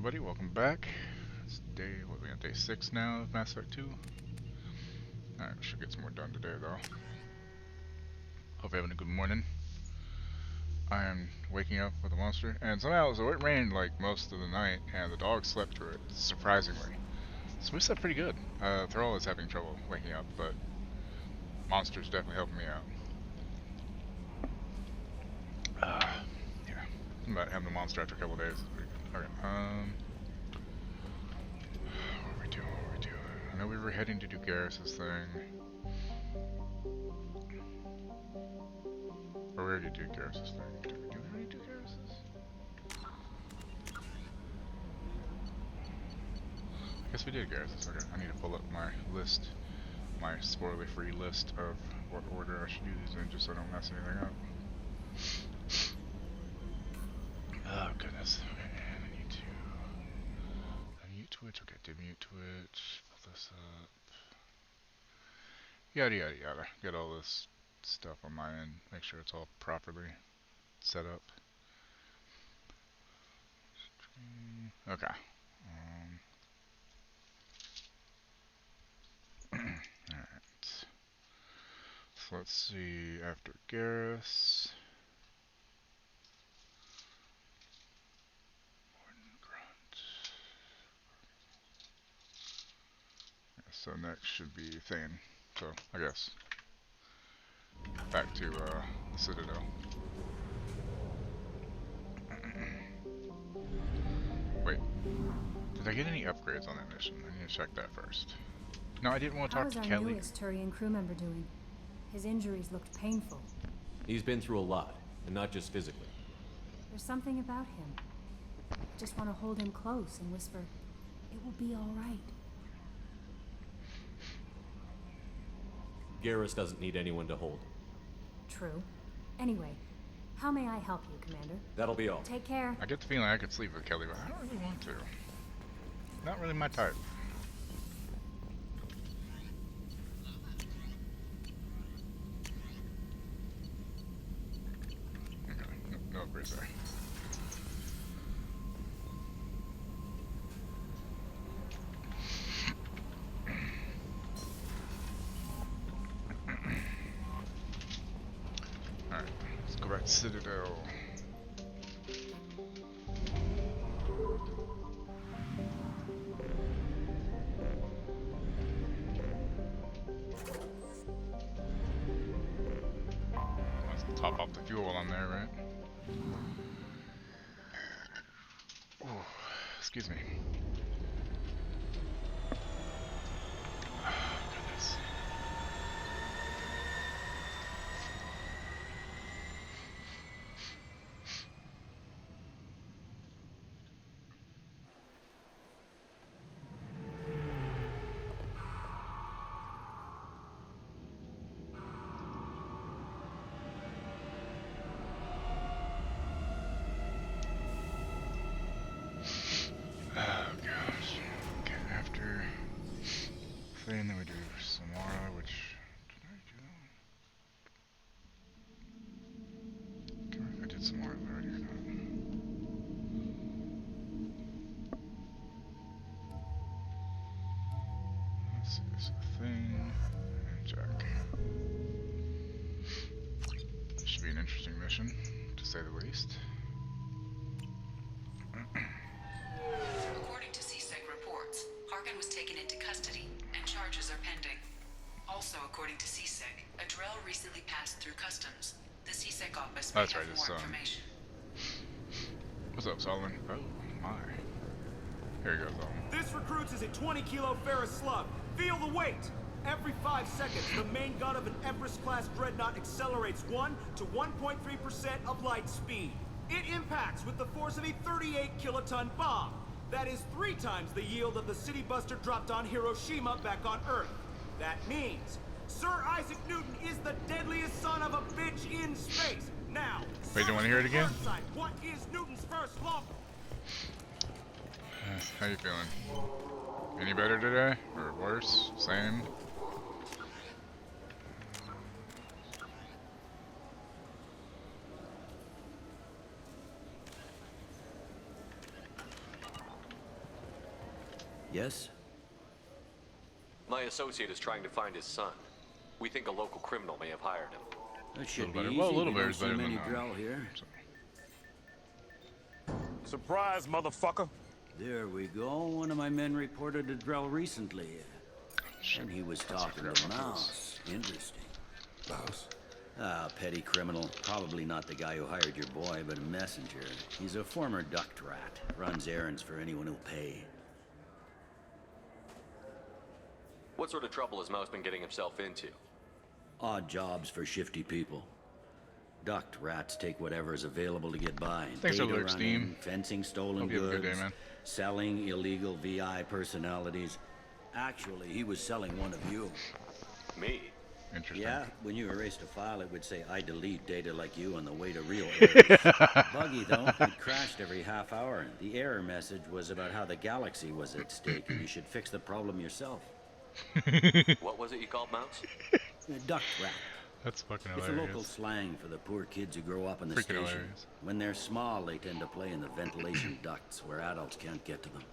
everybody? Welcome back. It's what are we on day 6 now of Mass Effect 2. Alright, we should get some more done today though. Hope you're having a good morning. I am waking up with a monster, and somehow so it rained like most of the night, and the dog slept through it, surprisingly. So we slept pretty good. Thrall is having trouble waking up, but monster's definitely helping me out. Yeah. Something about having the monster after a couple days is pretty good. Okay, what are we doing? What are we doing? I know we were heading to do Garrus's thing. Or we already did Garrus's thing. Did we already do Garrus's? I guess we did Garrus's. Okay, I need to pull up my list. My spoiler-free list of what order I should do these in, just so I don't mess anything up. Oh goodness. Okay, I need to unmute Twitch. Okay, did mute Twitch. Pull this up. Yada yada yada. Get all this stuff on my end. Make sure it's all properly set up. Okay. Alright. So let's see, after Garrus. So next should be Thane. So, I guess. Back to the Citadel. Wait. Did I get any upgrades on that mission? I need to check that first. No, I didn't want to talk to Kelly. How is our newest Turian crew member doing? His injuries looked painful. He's been through a lot, and not just physically. There's something about him. I just want to hold him close and whisper, "It will be all right." Garrus doesn't need anyone to hold. True. Anyway, how may I help you, Commander? That'll be all. Take care. I get the feeling I could sleep with Kelly, but I don't really want to. Not really my type. Okay, no upgrades there. Alright, let's go back to Citadel. Top off the fuel while I'm there, right? Ooh, excuse me. Oh, goodness. Oh gosh. Okay, after Thane, then we do Samara, which did I do that one? Can't remember if I did Samara already or not. Let's see, this Thane and Jack. This should be an interesting mission, to say the least. According to CSEC reports, Harkin was taken into custody and charges are pending. Also, according to CSEC, a drill recently passed through customs. The CSEC office may That's right, have it's, more information. What's up, Solomon? Oh my. Here he goes, Solomon. This recruits is a 20-kilo ferrous slug. Feel the weight! Every 5 seconds, the main gun of an Everest-class dreadnought accelerates 1 to 1.3% of light speed. It impacts with the force of a 38-kiloton bomb. That is 3 times the yield of the city buster dropped on Hiroshima back on Earth. That means Sir Isaac Newton is the deadliest son of a bitch in space. Now, Wait, do you want to hear it again? What is Newton's first law? How you feeling? Any better today? Or worse? Same? Yes? My associate is trying to find his son. We think a local criminal may have hired him. That should be better. easy. Well, a little We better don't is see better many than drow here. Surprise, motherfucker. There we go. One of my men reported a drow recently. And he was talking to Mouse. Interesting. Mouse? Ah, petty criminal. Probably not the guy who hired your boy, but a messenger. He's a former duct rat. Runs errands for anyone who'll pay. What sort of trouble has Mouse been getting himself into? Odd jobs for shifty people. Duct rats take whatever's available to get by. Thanks for Data the lyrics, running, Steam. fencing stolen Hope you have a goods, good day, man. selling illegal VI personalities. Actually, he was selling one of you. Me? Interesting. Yeah, when you erased a file, it would say, I delete data like you on the way to real errors. Buggy, though, it crashed every half hour. The error message was about how the galaxy was at stake, and you should fix the problem yourself. What was it you called Mouse? A duct rat. That's fucking It's a hilarious. local slang for the poor kids who grow up in the Freaking station. hilarious. When they're small, they tend to play in the ventilation ducts where adults can't get to them.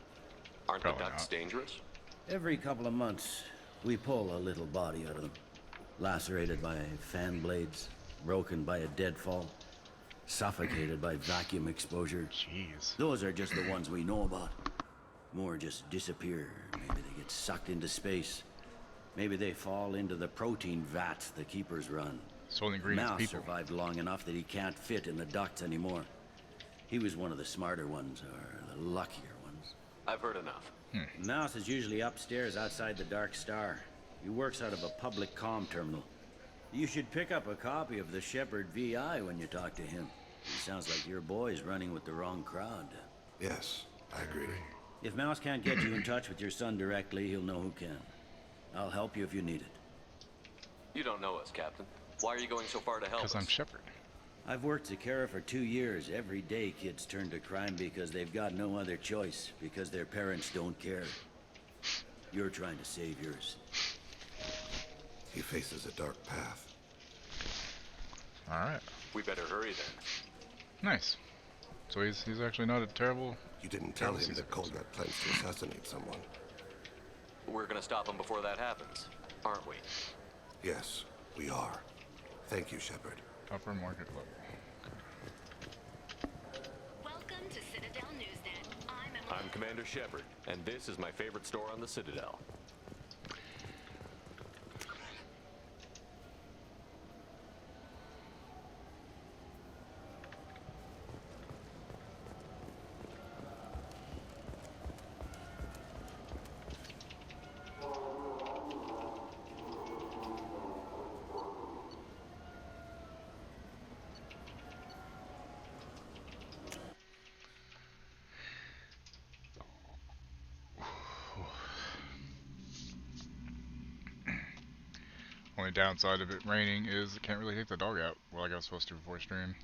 Aren't Probably the ducts not. dangerous? Every couple of months, we pull a little body out of them. Lacerated by fan blades, broken by a deadfall, suffocated by vacuum exposure. Jeez. Those are just the ones we know about. More just disappear. Maybe they get sucked into space. Maybe they fall into the protein vats the keepers run. Soul ingredients Mouse people. survived long enough that he can't fit in the ducts anymore. He was one of the smarter ones, or the luckier ones. I've heard enough. Mouse is usually upstairs outside the Dark Star. He works out of a public comm terminal. You should pick up a copy of the Shepherd VI when you talk to him. He sounds like your boy's running with the wrong crowd. Yes, I agree. If Mouse can't get you in touch with your son directly, he'll know who can. I'll help you if you need it. You don't know us, Captain. Why are you going so far to help us? Because I'm Shepherd. I've worked Zakara for 2 years. Every day kids turn to crime because they've got no other choice, because their parents don't care. You're trying to save yours. He faces a dark path. Alright. We better hurry then. Nice. So he's actually not a terrible... You didn't tell him that Colbert plans to assassinate someone. We're gonna stop him before that happens, aren't we? Yes, we are. Thank you, Shepard. Upper market level. Welcome to Citadel Newsnet. I'm Commander Shepard, and this is my favorite store on the Citadel. Only downside of it raining is I can't really take the dog out like I was supposed to before stream.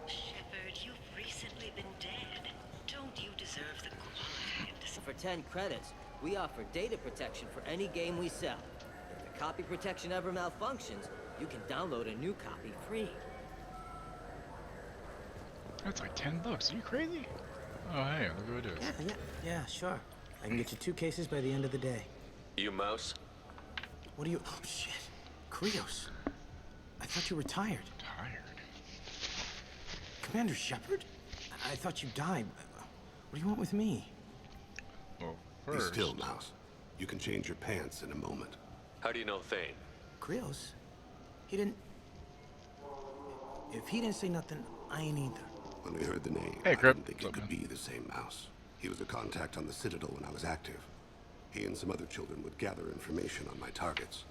Shepard, you've recently been dead. Don't you deserve the quality of this? For 10 credits, we offer data protection for any game we sell. If the copy protection ever malfunctions, you can download a new copy free. That's like $10. Are you crazy? Oh hey, look who it is. Yeah, sure. I can get you 2 cases by the end of the day. You Mouse? What are you... Oh, shit. Krios. I thought you were tired. Tired. Commander Shepard? I thought you died. What do you want with me? Well, Be first... still, Mouse. You can change your pants in a moment. How do you know Thane? Krios? He didn't... If he didn't say nothing, I ain't either. When we heard the name, Hey, I Grip. didn't think What's it up, could man? be the same Mouse. He was a contact on the Citadel when I was active. He and some other children would gather information on my targets.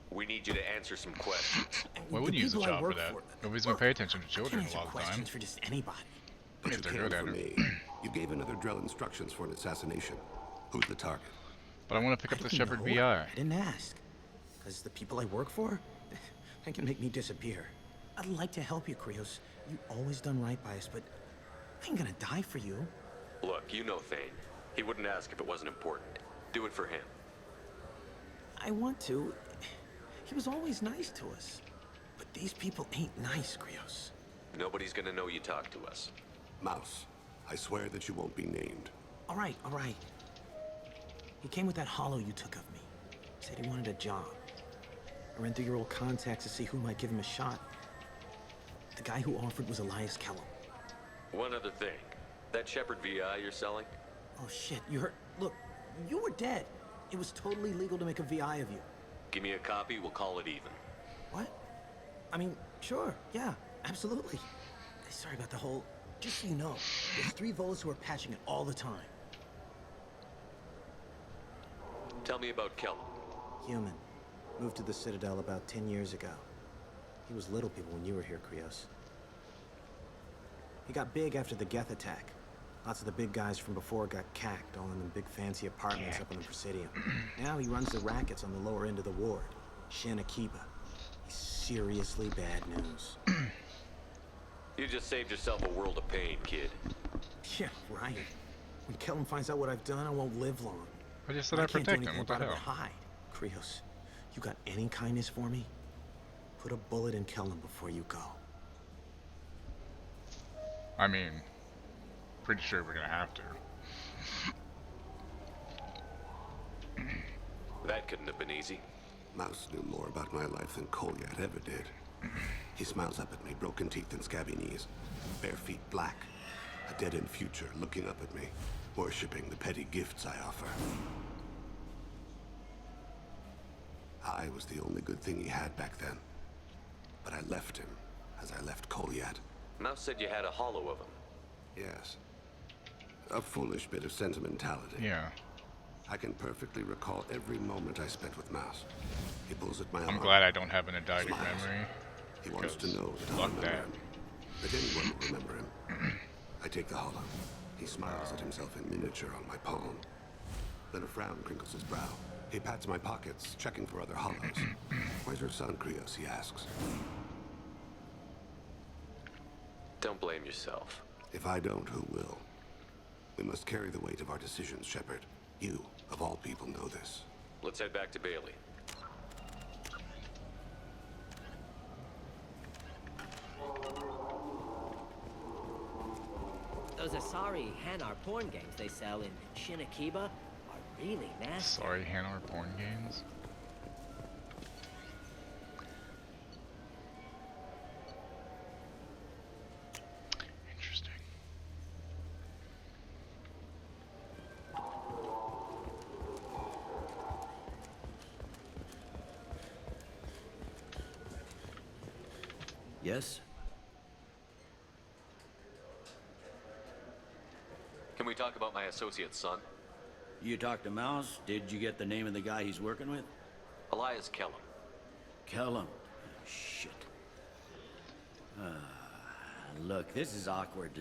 We need you to answer some questions. Why The wouldn't you use a people I job for work that? for- Nobody's gonna pay attention to I children can't a lot answer of the time. questions for just anybody. But If you they're can good at for it. me. You gave another Drell instructions for an assassination. Who's the target? But I want to pick I up the don't Shepherd know. VI. I didn't ask. Because the people I work for, they can make me disappear. I'd like to help you, Krios. You've always done right by us, but I ain't gonna die for you. Look, you know Thane. He wouldn't ask if it wasn't important. Do it for him. I want to. He was always nice to us. But these people ain't nice, Krios. Nobody's gonna know you talked to us. Mouse, I swear that you won't be named. All right, all right. He came with that hollow you took of me. Said he wanted a job. I ran through your old contacts to see who might give him a shot. The guy who offered was Elias Kellum. One other thing. That Shepard VI you're selling? Oh shit, you heard? Look, you were dead. It was totally legal to make a VI of you. Give me a copy, we'll call it even. What? I mean, sure, yeah, absolutely. Sorry about the whole... Just so you know, there's 3 Volus who are patching it all the time. Tell me about Kellum. Human. Moved to the Citadel about 10 years ago. He was Little People when you were here, Krios. He got big after the Geth attack. Lots of the big guys from before got cacked, all in the big fancy apartments up on the Presidium. Now he runs the rackets on the lower end of the ward. Shin Akiba. He's seriously bad news. You just saved yourself a world of pain, kid. Yeah, right. When Kellum finds out what I've done, I won't live long. I just said I protect him. What the hell? Hide. Krios, you got any kindness for me? Put a bullet in Kellum before you go. I mean, pretty sure we're gonna have to. That couldn't have been easy. Mouse knew more about my life than Kolyat ever did. He smiles up at me, broken teeth and scabby knees, bare feet black, a dead-end future looking up at me, worshipping the petty gifts I offer. I was the only good thing he had back then, but I left him as I left Kolyat. Mouse said you had a hollow of him. Yes. A foolish bit of sentimentality. Yeah. I can perfectly recall every moment I spent with Mouse. He pulls at my arm. I'm glad I don't have an eidetic memory. He wants to know that I remember him. That anyone will remember him. I take the hollow. He smiles at himself in miniature on my palm. Then a frown crinkles his brow. He pats my pockets, checking for other hollows. Where's your son, Krios? He asks. Don't blame yourself. If I don't, who will? We must carry the weight of our decisions, Shepard. You, of all people, know this. Let's head back to Bailey. Those Asari Hanar porn games they sell in Shin Akiba are really nasty. Sorry, Hanar porn games. Interesting. Yes? Can we talk about my associate's son? You talked to Mouse? Did you get the name of the guy he's working with? Elias Kellum. Kellum. Shit. Look, this is awkward.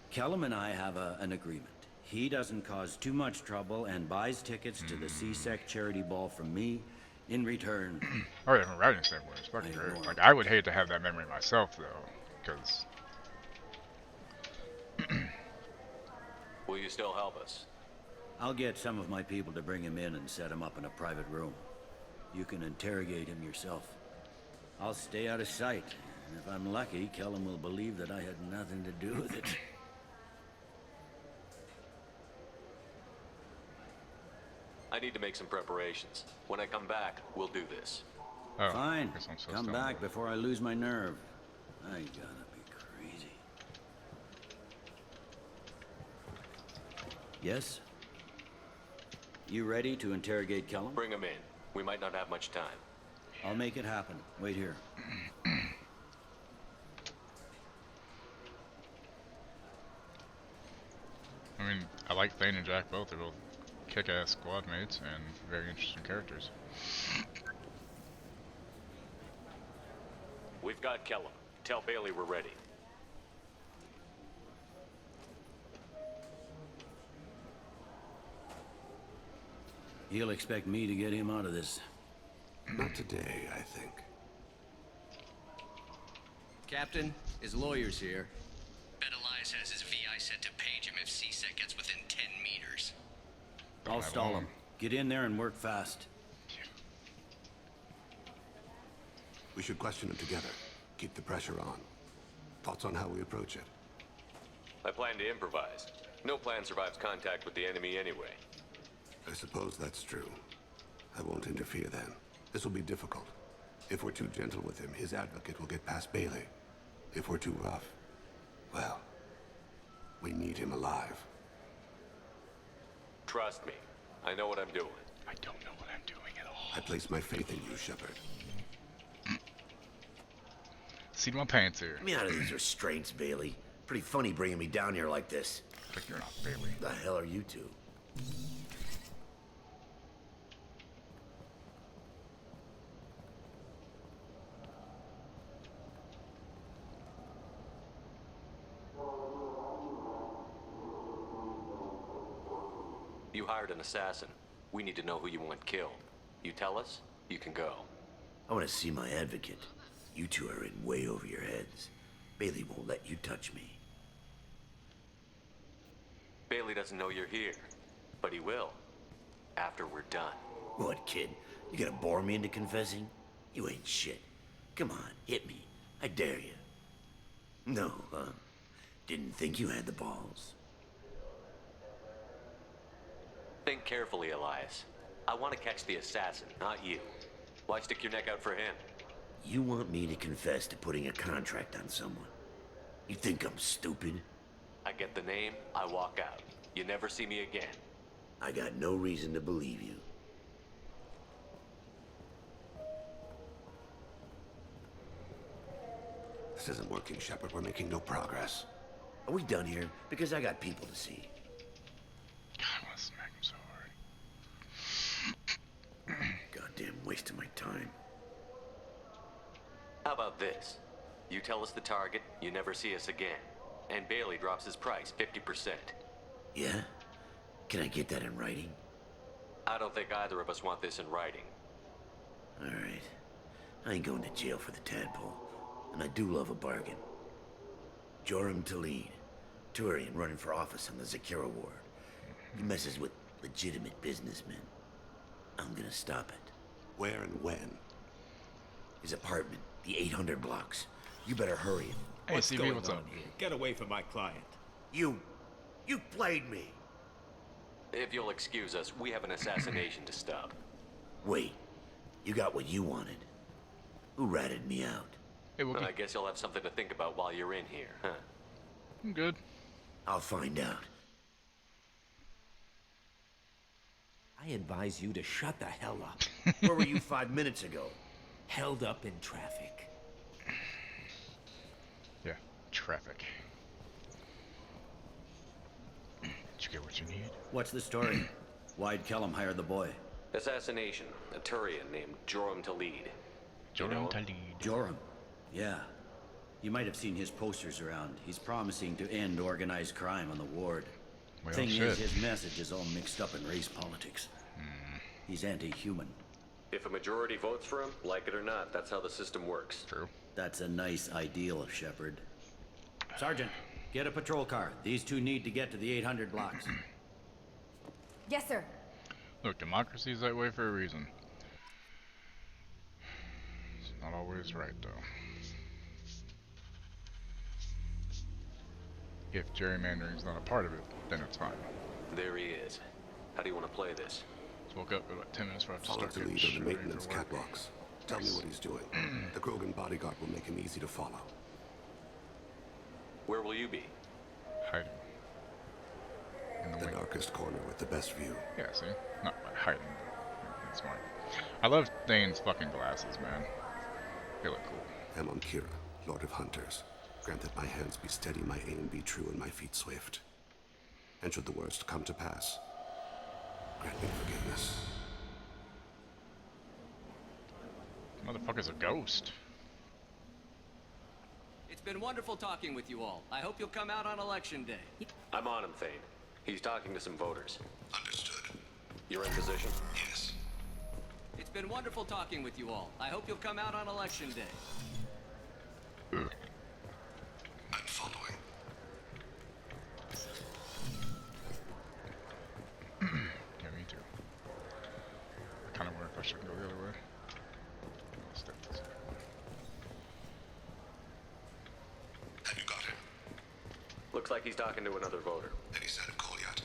Kellum and I have an agreement. He doesn't cause too much trouble and buys tickets to the CSEC charity ball from me. In return... Oh yeah, right in the same way. It's fucking great. Like, I would hate to have that memory myself, though, because... Will you still help us? I'll get some of my people to bring him in and set him up in a private room. You can interrogate him yourself. I'll stay out of sight, and if I'm lucky, Kellum will believe that I had nothing to do with it. I need to make some preparations. When I come back, we'll do this. Oh, fine. I guess I'm so Come stoned. back before I lose my nerve. I gotta be crazy. Yes? You ready to interrogate Kellum? Bring him in. We might not have much time. I'll make it happen. Wait here. I mean, I like Thane and Jack both. They're both kick-ass squad mates and very interesting characters. We've got Kellum. Tell Bailey we're ready. He'll expect me to get him out of this. Not today, I think. Captain, his lawyer's here. Bet Elias has his VI set to page him if C-Sec gets within 10 meters. I'll stall him. Get in there and work fast. We should question him together. Keep the pressure on. Thoughts on how we approach it? I plan to improvise. No plan survives contact with the enemy anyway. I suppose that's true. I won't interfere then. This will be difficult. If we're too gentle with him, his advocate will get past Bailey. If we're too rough, well, we need him alive. Trust me, I know what I'm doing. I don't know what I'm doing at all. I place my faith in you, Shepard. Seat my pants here. Get me out of these restraints, Bailey. Pretty funny bringing me down here like this. Like you're not Bailey. The hell are you two? You hired an assassin. We need to know who you want killed. You tell us, you can go. I want to see my advocate. You two are in way over your heads. Bailey won't let you touch me. Bailey doesn't know you're here, but he will. After we're done. What, kid? You gonna bore me into confessing? You ain't shit. Come on, hit me. I dare you. No, didn't think you had the balls. Think carefully, Elias. I want to catch the assassin, not you. Why stick your neck out for him? You want me to confess to putting a contract on someone? You think I'm stupid? I get the name, I walk out. You never see me again. I got no reason to believe you. This isn't working, Shepard. We're making no progress. Are we done here? Because I got people to see. God, I want to smack him so hard. Goddamn waste of my time. How about this? You tell us the target, you never see us again. And Bailey drops his price 50%. Yeah? Can I get that in writing? I don't think either of us want this in writing. All right. I ain't going to jail for the tadpole. And I do love a bargain. Joram Talid, Turian running for office on the Zakira ward. He messes with legitimate businessmen. I'm gonna stop it. Where and when? His apartment, the 800 blocks. You better hurry. Hey, CB, what's up? Here? Get away from my client. You played me. If you'll excuse us, we have an assassination to stop. Wait, you got what you wanted. Who ratted me out? Hey, I guess you'll have something to think about while you're in here, huh? I'm good. I'll find out. I advise you to shut the hell up. Where were you 5 minutes ago? Held up in traffic. Yeah, traffic. Did you get what you need? What's the story? Why'd Kellum hire the boy? Assassination. A Turian named Joram Talid. Joram Talid. Joram? Yeah. You might have seen his posters around. He's promising to end organized crime on the ward. Well, Thing shit. is, his message is all mixed up in race politics. He's anti-human. If a majority votes for him, like it or not, that's how the system works. True. That's a nice ideal, Shepard. Sergeant, get a patrol car. These two need to get to the 800 blocks. Yes, sir. Look, democracy's that way for a reason. It's not always right, though. If gerrymandering's not a part of it, then it's fine. There he is. How do you want to play this? Just woke up about 10 minutes before I have to Follow start the getting lead shit on the ready maintenance for work. catwalks. Tell me what he's doing. The Krogan bodyguard will make him easy to follow. Where will you be? Hiding. In the The wing. darkest corner with the best view. Yeah, see? Not by hiding, but it's smart. I love Thane's fucking glasses, man. They look cool. Amon Kira, Lord of Hunters. Grant that my hands be steady, my aim be true, and my feet swift. And should the worst come to pass, grant me forgiveness. Motherfucker's a ghost. It's been wonderful talking with you all. I hope you'll come out on election day. I'm on him, Thane. He's talking to some voters. Understood. You're in position? Yes. It's been wonderful talking with you all. I hope you'll come out on election day. I'm following. Yeah, me too. I kind of wonder if I should go the other way. I'll step this way. Have you got him? Looks like he's talking to another voter. Any sign of call yet?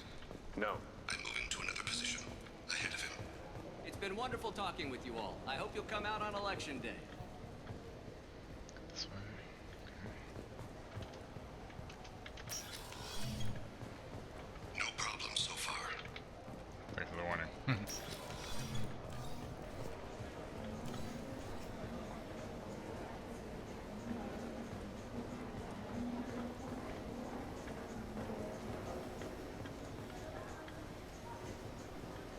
No. I'm moving to another position. Ahead of him. It's been wonderful talking with you all. I hope you'll come out on election day. This way. No problem so far. Thanks for the warning.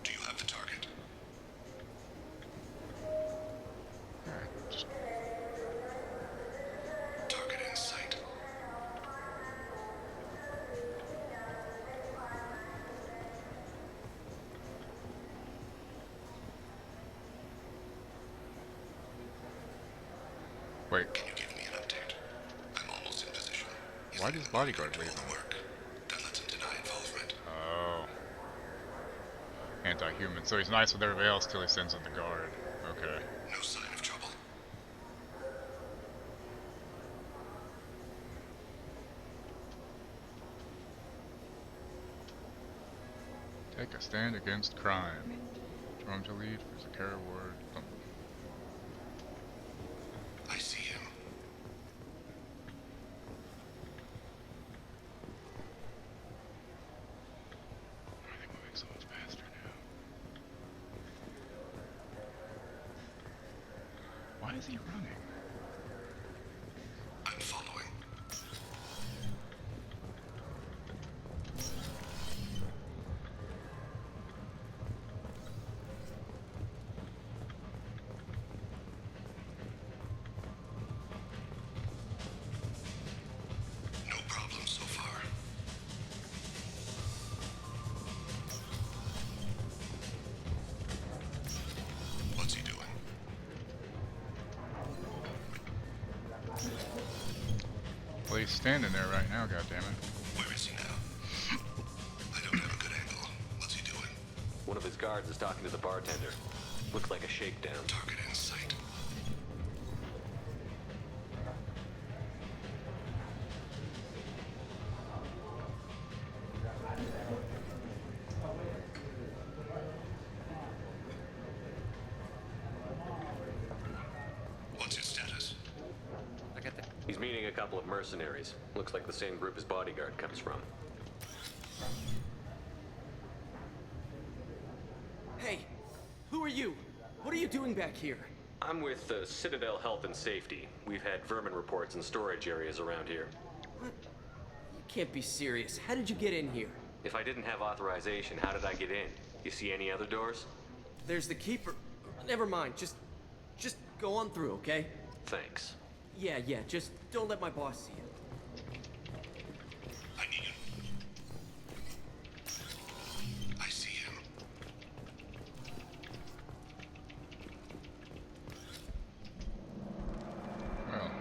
Do you have the target? Alright, just Target in sight. wait. Can you give me an update? I'm almost in position. Why does bodyguard leave? The work. That lets him deny involvement. Oh. Anti-human. So he's nice with everybody else till he sends in the guard. Okay. No sign of trouble. Take a stand against crime. Join to lead for Zakara Ward. Oh. I see him. Why are they moving so much faster now? Why is he running? I'm following. No problem so far. What's he doing? Well, he's standing there right now, goddammit. Where is he now? I don't have a good angle. What's he doing? One of his guards is talking to the bartender. Looks like a shakedown. Target in sight. What's his status? I got that. He's meeting a couple of mercenaries. Looks like the same group his bodyguard comes from. Hey, who are you? What are you doing back here? I'm with the Citadel Health and Safety. We've had vermin reports in storage areas around here. What? You can't be serious. How did you get in here? If I didn't have authorization, how did I get in? You see any other doors? There's the keeper. Never mind. Just go on through, okay? Thanks. Yeah. Just don't let my boss see it. I need him. I see him. Well.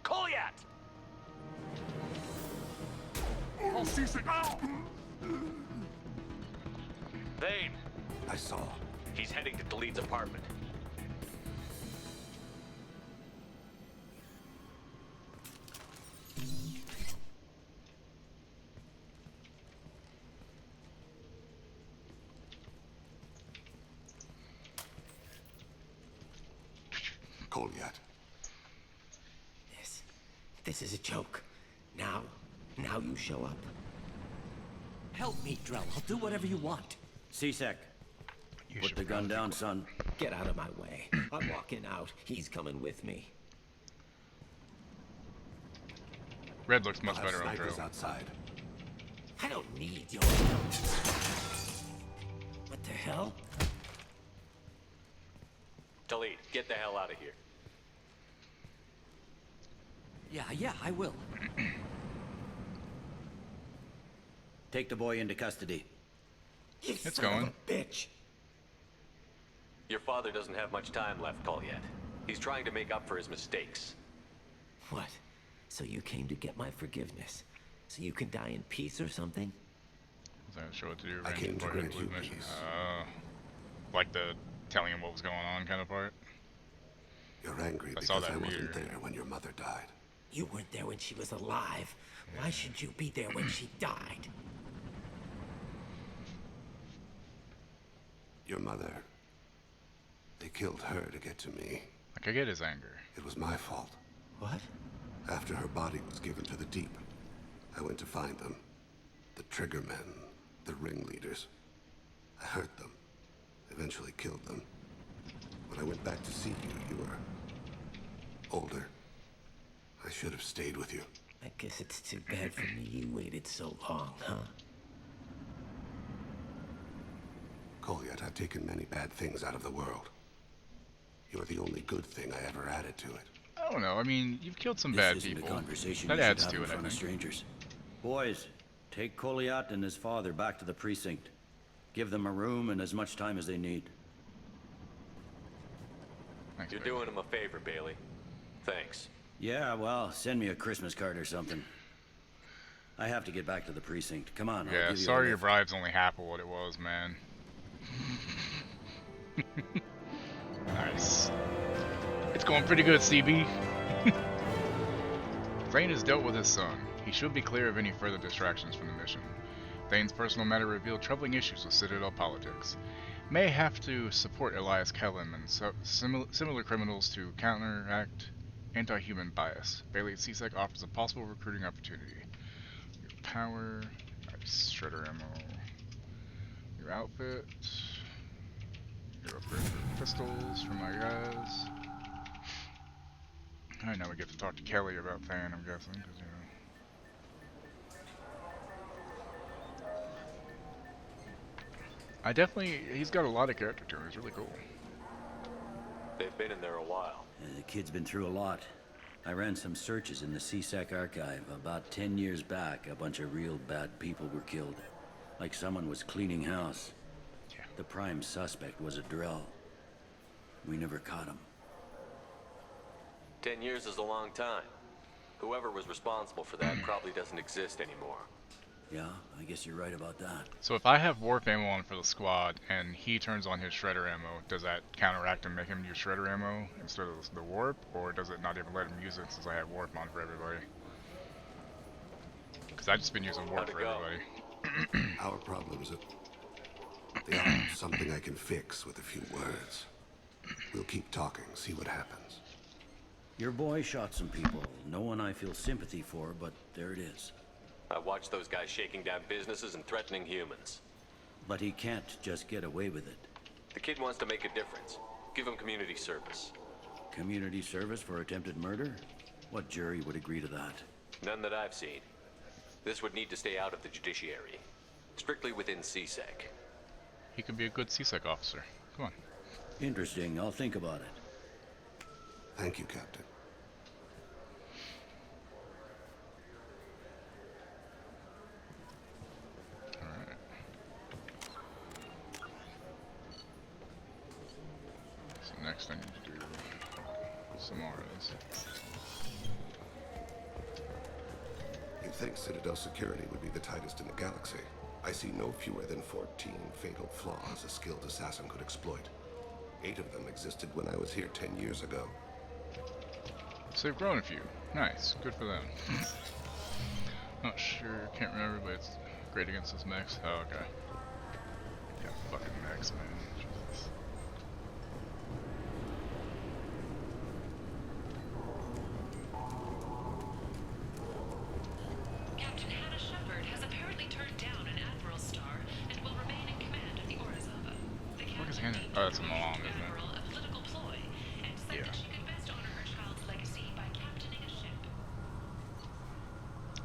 Kolyat! Oh, C6. Ow! Vane! I saw. He's heading to Delete's apartment. Kolyat. This is a joke. Now you show up. Help me, Drell. I'll do whatever you want. C-Sec. Put the gun down, son. Get out of my way. I'm walking out. He's coming with me. Red looks much I'll have better on snipers drill. outside. I don't need your help. What the hell? Delete, get the hell out of here. Yeah, I will. Take the boy into custody. It's going. Bitch. Your father doesn't have much time left, Colliet. He's trying to make up for his mistakes. What? So you came to get my forgiveness? So you can die in peace or something? Is that show what to do? I came to grant you peace. Like the telling him what was going on kind of part. You're angry because I wasn't there when your mother died. You weren't there when she was alive. Why should you be there when she died? Your mother. They killed her to get to me. Like, I get his anger. It was my fault. What? After her body was given to the deep, I went to find them. The triggermen, the ringleaders. I hurt them. Eventually killed them. When I went back to see you, you were older. I should have stayed with you. I guess it's too bad for me you waited so long, huh? Colliet, I've taken many bad things out of the world. You're the only good thing I ever added to it. I don't know. I mean, you've killed some This bad isn't people. a conversation That you should adds have to in it, I front of think. strangers. Boys, take Colliet and his father back to the precinct. Give them a room and as much time as they need. Thanks, You're Bailey. doing him a favor, Bailey. Thanks. Yeah, well, send me a Christmas card or something. I have to get back to the precinct. Come on, I'll Yeah, give you a sorry your lift. bribe's only half of what it was, man. Nice. It's going pretty good, CB. Thane has dealt with his son. He should be clear of any further distractions from the mission. Thane's personal matter revealed troubling issues with Citadel politics. May have to support Elias Kellum and similar criminals to counteract anti-human bias. Bailey at CSEC offers a possible recruiting opportunity. Your power, nice, shredder ammo, your outfit, your upgrade for pistols for my guys. Alright, now we get to talk to Kelly about Thane, I'm guessing, because, you know. He's got a lot of character to him, he's really cool. They've been in there a while. The kid's been through a lot. I ran some searches in the CSEC archive. About 10 years back, a bunch of real bad people were killed. Like someone was cleaning house. Yeah. The prime suspect was a Drell. We never caught him. 10 years is a long time. Whoever was responsible for that probably doesn't exist anymore. Yeah, I guess you're right about that. So if I have warp ammo on for the squad and he turns on his shredder ammo, does that counteract and make him use shredder ammo instead of the warp, or does it not even let him use it since I have warp on for everybody? Because I've just been using warp for everybody. Our problems they aren't something I can fix with a few words. We'll keep talking, see what happens. Your boy shot some people. No one I feel sympathy for, but there it is. I watched those guys shaking down businesses and threatening humans. But he can't just get away with it. The kid wants to make a difference. Give him community service. Community service for attempted murder? What jury would agree to that? None that I've seen. This would need to stay out of the judiciary. Strictly within CSEC. He could be a good CSEC officer. Come on. Interesting. I'll think about it. Thank you, Captain. Alright. So next I need to do some auras. You think Citadel security would be the tightest in the galaxy? I see no fewer than 14 fatal flaws a skilled assassin could exploit. 8 of them existed when I was here 10 years ago. So they've grown a few. Nice. Good for them. Not sure. Can't remember, but it's great against those mechs. Oh, okay. Yeah, fucking mechs, man. Jesus. Captain Hannah Shepard has apparently turned down an Admiral star and will remain in command of the Orizaba. The What is captain Hannah? deemed Oh, that's a the mom, Admiral isn't it? a political ploy and said Yeah. that she could best honor her child's legacy by captaining a ship.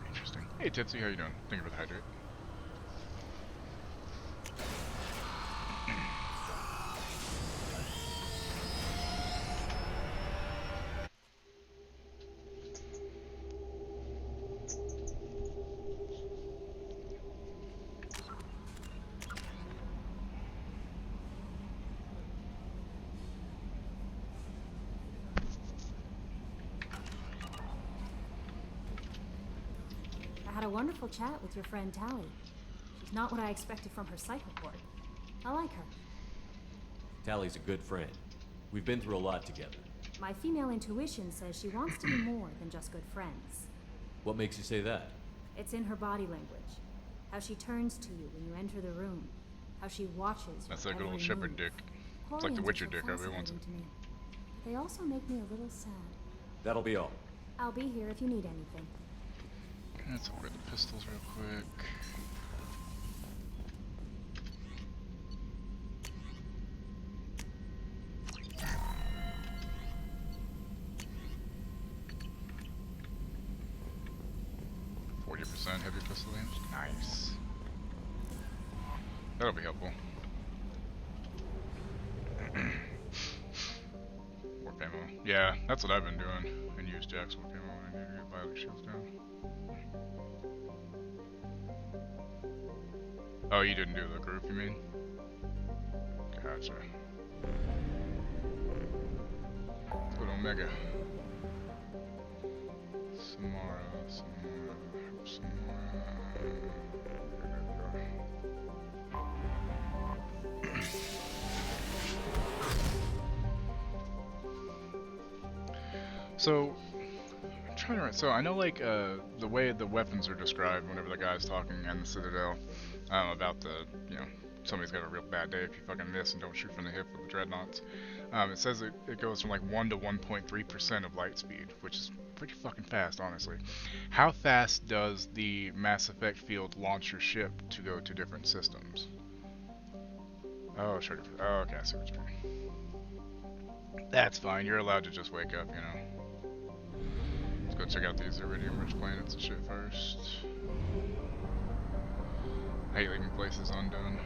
Interesting. Hey, Titsy, how you doing? Thank you for the hydrate. a wonderful chat with your friend Tally. She's not what I expected from her psych report. I like her. Tally's a good friend. We've been through a lot together. My female intuition says she wants to be more than just good friends. What makes you say that? It's in her body language. How she turns to you when you enter the room. How she watches. That's like a every little shepherd move. dick. It's like the Quarians Witcher are so dick everybody wants. fascinating to me. But they also make me a little sad. That'll be all. I'll be here if you need anything. Let's upgrade the pistols real quick. Heavy pistol damage. Nice. That'll be helpful. Warp ammo. Yeah, that's what I've been doing. And use Jack's warp ammo when I need to get violet shields down. Oh, you didn't do the group, you mean? Gotcha. Let's go to Omega. Samara. So, I'm trying to remember. So I know, like, the way the weapons are described whenever the guy's talking in the Citadel, about the, you know, somebody's got a real bad day if you fucking miss and don't shoot from the hip with the dreadnoughts. It says it goes from like 1 to 1.3% of light speed, which is pretty fucking fast, honestly. How fast does the Mass Effect field launch your ship to go to different systems? Oh, sure. Oh, okay, I see what you mean. That's fine. You're allowed to just wake up, you know. Let's go check out these iridium-rich planets and shit first. I hate leaving places undone.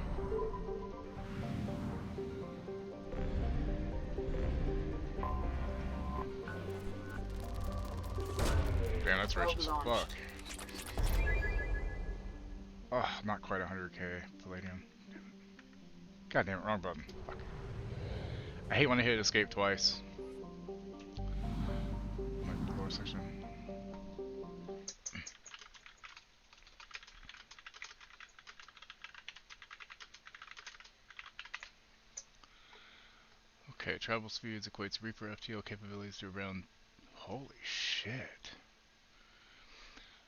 Damn, that's rich as fuck. Oh, not quite 100k palladium. God damn it, wrong button. Fuck. I hate when I hit escape twice. Might be the lower section. Okay, travel speeds equates Reaper FTO capabilities to around... Holy shit.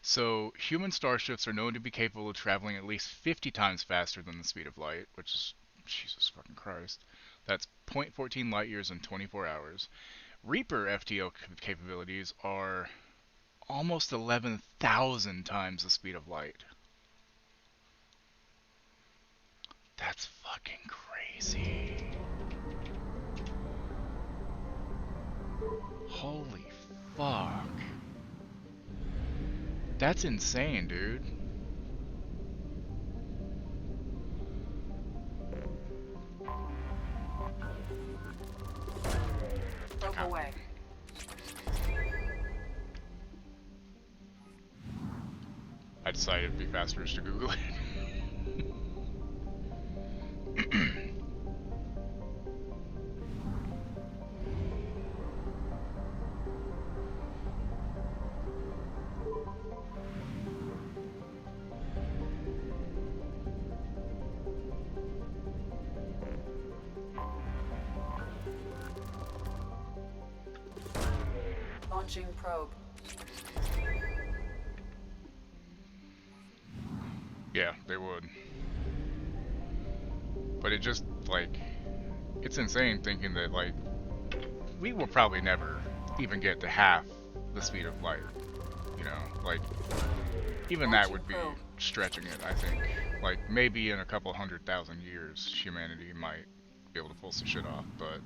So, human starships are known to be capable of traveling at least 50 times faster than the speed of light, which is... Jesus fucking Christ. That's 0.14 light years in 24 hours. Reaper FTO capabilities are almost 11,000 times the speed of light. That's fucking crazy. Holy fuck. That's insane, dude. Broke away. I decided it'd be faster just to Google it. Launching probe. Yeah, they would. But it just, like, it's insane thinking that, like, we will probably never even get to half the speed of light. You know, like, even that would be stretching it, I think. Like, maybe in a couple 100,000 years, humanity might be able to pull some shit off, but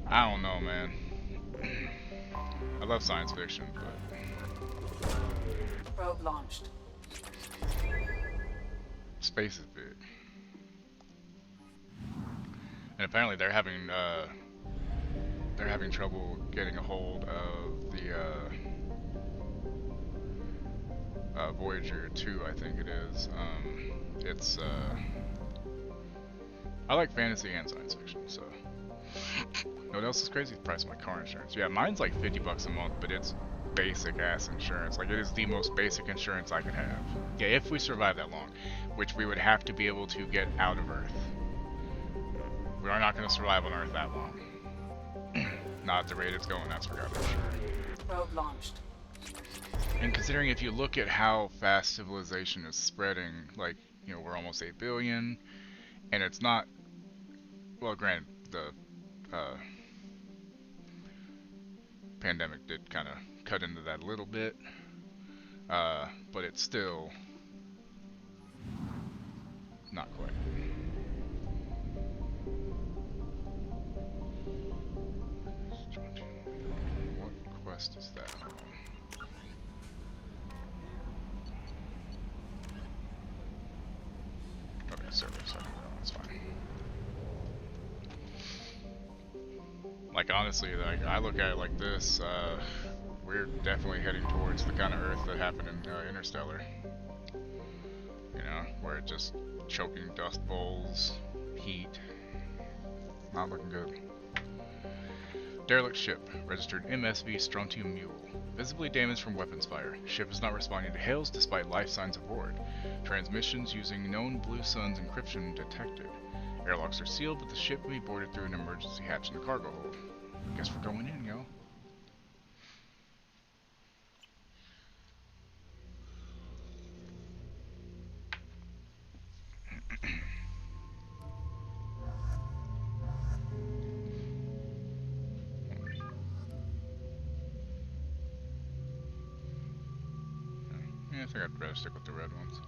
I don't know, man. I love science fiction, but Probe launched. space is big. And apparently they're having trouble getting a hold of the Voyager 2, I think it is. It's I like fantasy and science fiction, so. You know what else is crazy? The price of my car insurance. Yeah, mine's like $50 a month, but it's basic ass insurance. Like, it is the most basic insurance I could have. Yeah, if we survive that long, which we would have to be able to get out of Earth. We are not going to survive on Earth that long. Not at the rate it's going, that's for goddamn sure. Probe launched. And considering if you look at how fast civilization is spreading, like, you know, we're almost 8 billion, and it's not, well, granted, the pandemic did kind of cut into that a little bit, but it's still not quite. What quest is that? Okay, server, that's fine. Like, honestly, like, I look at it like this, we're definitely heading towards the kind of Earth that happened in Interstellar. You know, where it just choking dust bowls, heat. Not looking good. Derelict ship, registered MSV Strontium Mule. Visibly damaged from weapons fire. Ship is not responding to hails despite life signs aboard. Transmissions using known Blue Sun's encryption detected. Airlocks are sealed, but the ship may be boarded through an emergency hatch in the cargo hold. Guess we're going in, yo. Yeah, I think I'd rather stick with the red ones.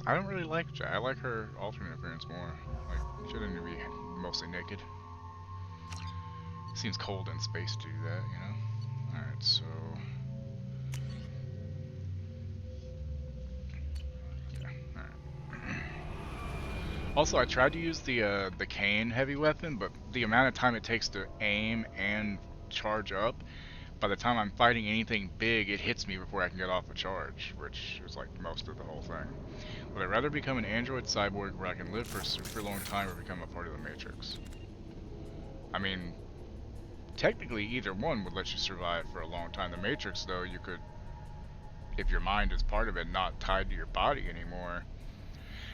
I don't really like Jack. I like her alternate appearance more. Like, she doesn't need to be mostly naked. Seems cold in space to do that, you know? Alright, so... yeah, alright. Also, I tried to use the cane heavy weapon, but the amount of time it takes to aim and charge up, by the time I'm fighting anything big, it hits me before I can get off a charge, which is like most of the whole thing. Would I rather become an android cyborg where I can live for a super long time or become a part of the Matrix? I mean, technically either one would let you survive for a long time. The Matrix, though, you could, if your mind is part of it, not tied to your body anymore.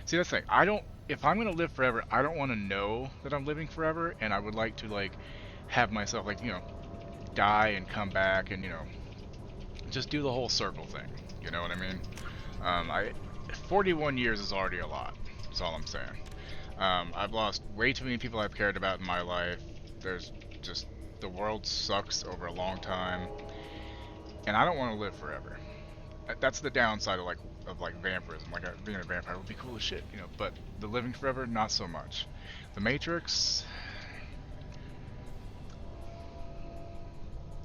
See, that's the thing. If I'm going to live forever, I don't want to know that I'm living forever, and I would like to, like, have myself, like, you know, die and come back and, you know, just do the whole circle thing. You know what I mean? 41 years is already a lot. That's all I'm saying. I've lost way too many people I've cared about in my life. There's just, the world sucks over a long time, and I don't want to live forever. That's the downside of like vampirism. Like, being a vampire would be cool as shit, you know. But the living forever, not so much. The Matrix.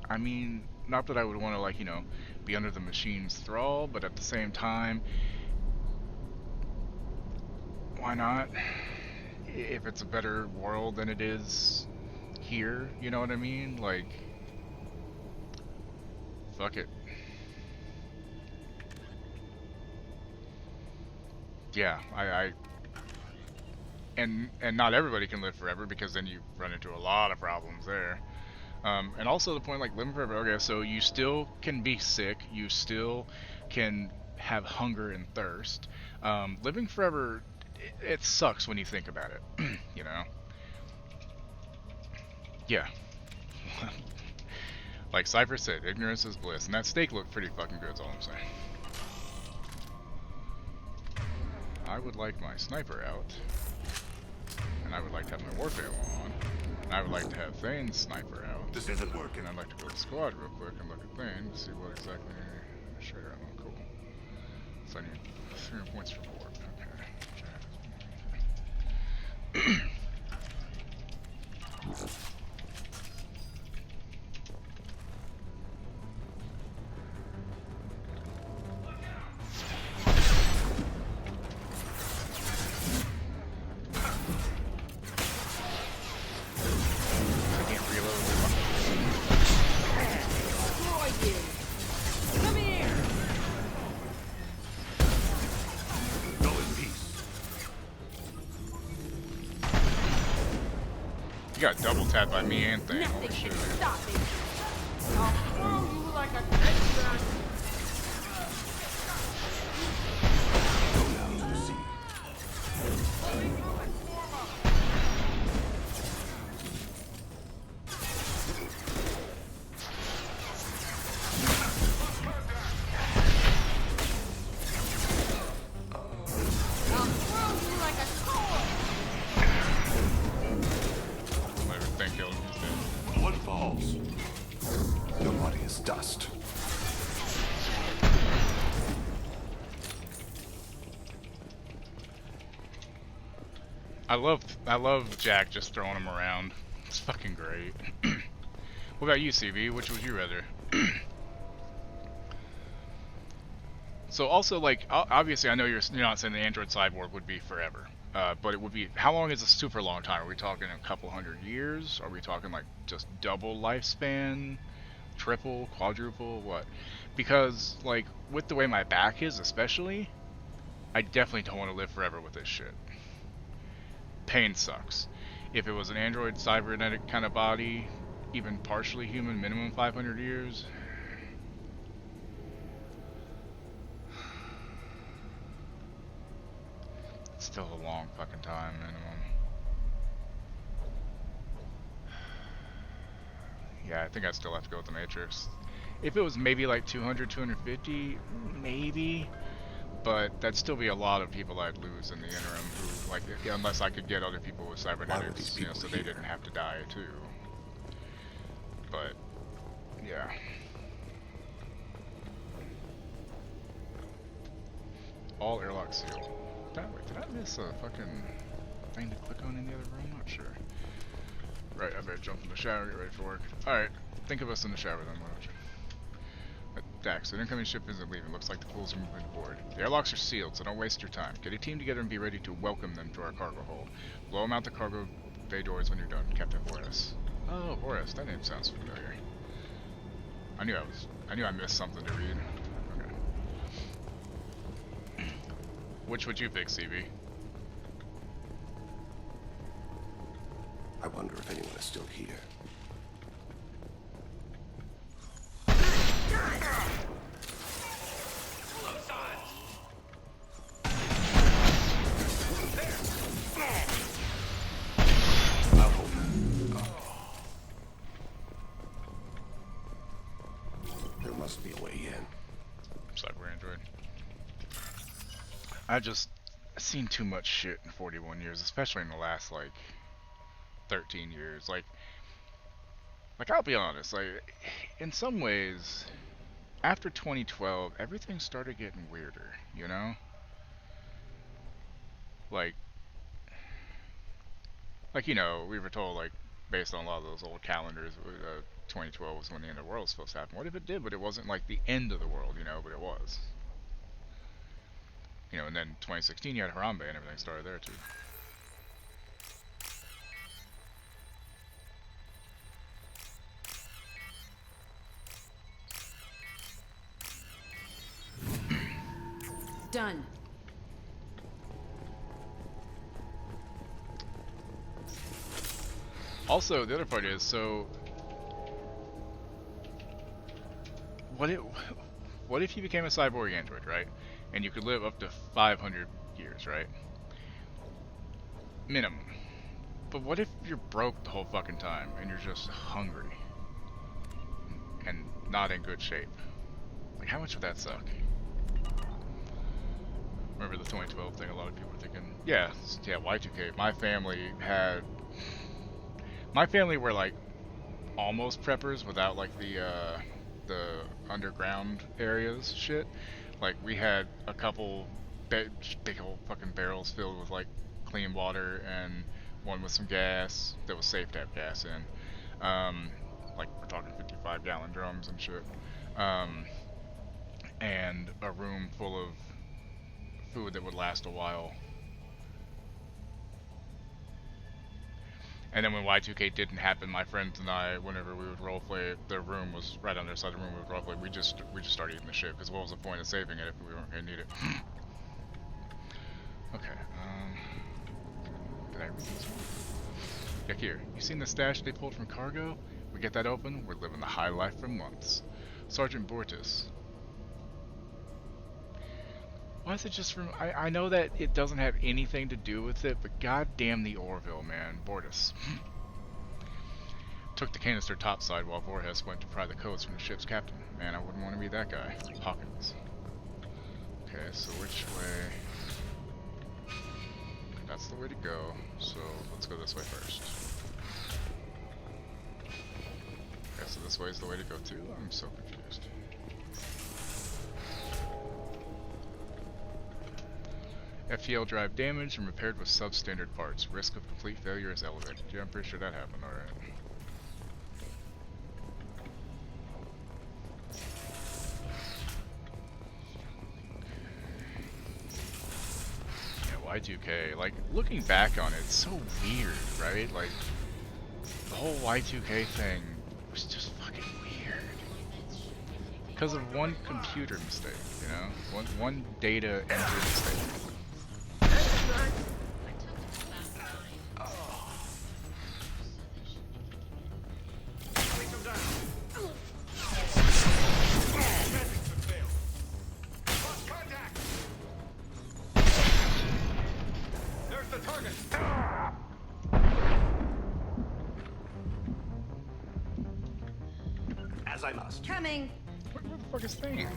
I mean, not that I would want to, like, you know, be under the machine's thrall, but at the same time, why not? If it's a better world than it is here, you know what I mean? Like, fuck it. Yeah, and not everybody can live forever, because then you run into a lot of problems there. And also the point, like, living forever, okay, so you still can be sick, you still can have hunger and thirst. Living forever, it sucks when you think about it, you know? Yeah. Like Cypher said, ignorance is bliss, and that steak looked pretty fucking good, is all I'm saying. I would like my sniper out, and I would like to have my warfare on, and I would like to have Thane's sniper out. This isn't working. And I'd like to build a squad real quick and look at Thane to see what exactly... Sure, I'm cool. So I need 300 points for warp. Okay. You got double tapped by me and Thing. Nothing Holy shit. can stop me. I'll throw you like a kickback. Go down to the sea. I'll throw you like a sword. I'll never think killed him. He's dead. One falls. Your body is dust. I love Jack just throwing him around. It's fucking great. What about you, CB? Which would you rather? So also, like, obviously I know you're not saying the android cyborg would be forever. But it would be, how long is a super long time? Are we talking a couple 100 years? Are we talking like just double lifespan? Triple? Quadruple? What? Because, like, with the way my back is especially, I definitely don't want to live forever with this shit. Pain sucks. If it was an android cybernetic kind of body, even partially human, minimum 500 years. It's still a long fucking time minimum. Yeah, I think I'd still have to go with the Matrix. If it was maybe like 200, 250, maybe. But that'd still be a lot of people I'd lose in the interim who, like, unless I could get other people with cybernetics, you know, so they didn't have to die too. But, yeah. All airlocks sealed. Wait, did I miss a fucking thing to click on in the other room? Not sure. Right, I better jump in the shower, get ready for work. Alright, think of us in the shower then, why don't you? Dax, the incoming ship isn't leaving. Looks like the fools are moving aboard. The airlocks are sealed, so don't waste your time. Get a team together and be ready to welcome them to our cargo hold. Blow them out the cargo bay doors when you're done, Captain Horace. Oh, Horace, that name sounds familiar. I knew I missed something to read. Okay. Which would you pick, CB? I wonder if anyone is still here. There must be a way in. Cyber android. I've seen too much shit in 41 years, especially in the last, like, 13 years. Like, I'll be honest, like, in some ways, after 2012, everything started getting weirder, you know? Like, you know, we were told, like, based on a lot of those old calendars, 2012 was when the end of the world was supposed to happen. What if it did, but it wasn't, like, the end of the world, you know, but it was. You know, and then 2016 you had Harambe and everything started there, too. Done. Also, the other part is, so what if you became a cyborg android, right? And you could live up to 500 years, right? Minimum. But what if you're broke the whole fucking time and you're just hungry and not in good shape? Like, how much would that suck? Remember the 2012 thing? A lot of people were thinking, yeah, Y2K. My family were like almost preppers without like the underground areas shit. Like, we had a couple big old fucking barrels filled with like clean water and one with some gas that was safe to have gas in. Like, we're talking 55-gallon drums and shit. And a room full of food that would last a while. And then when Y2K didn't happen, my friends and I, whenever we would roleplay, their room was right on their side of the room. We would roleplay. We just started eating the shit, because what was the point of saving it if we weren't gonna need it? Okay. Did I read this one? Look here, you seen the stash they pulled from cargo? We get that open, we're living the high life for months. Sergeant Bortis. Why is it just from... I know that it doesn't have anything to do with it, but goddamn the Orville, man. Bortis. Took the canister topside while Voorhis went to pry the codes from the ship's captain. Man, I wouldn't want to be that guy. Hawkins. Okay, so which way... That's the way to go, so let's go this way first. Okay, so this way is the way to go too? I'm so confused. FTL drive damaged and repaired with substandard parts. Risk of complete failure is elevated. Yeah, I'm pretty sure that happened, alright. Y2K, like, looking back on it, it's so weird, right? Like, the whole Y2K thing was just fucking weird. Because of one computer mistake, you know? One data entry mistake. As I must. Coming. Where the fuck is Thane?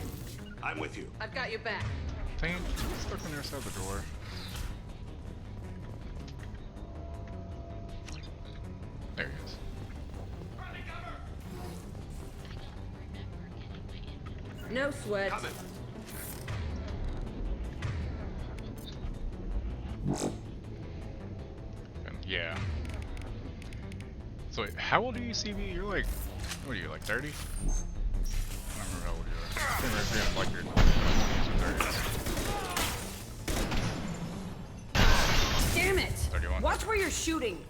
I'm with you. I've got your back. Thane, stuck on the other side of the door. There he is. No sweat. Coming. Yeah. So wait, how old are you, CB? You're like, what are you, like 30? I don't remember how old you are. I can't remember if you're like your 20s or 30s. Damn it! 31. Watch where you're shooting.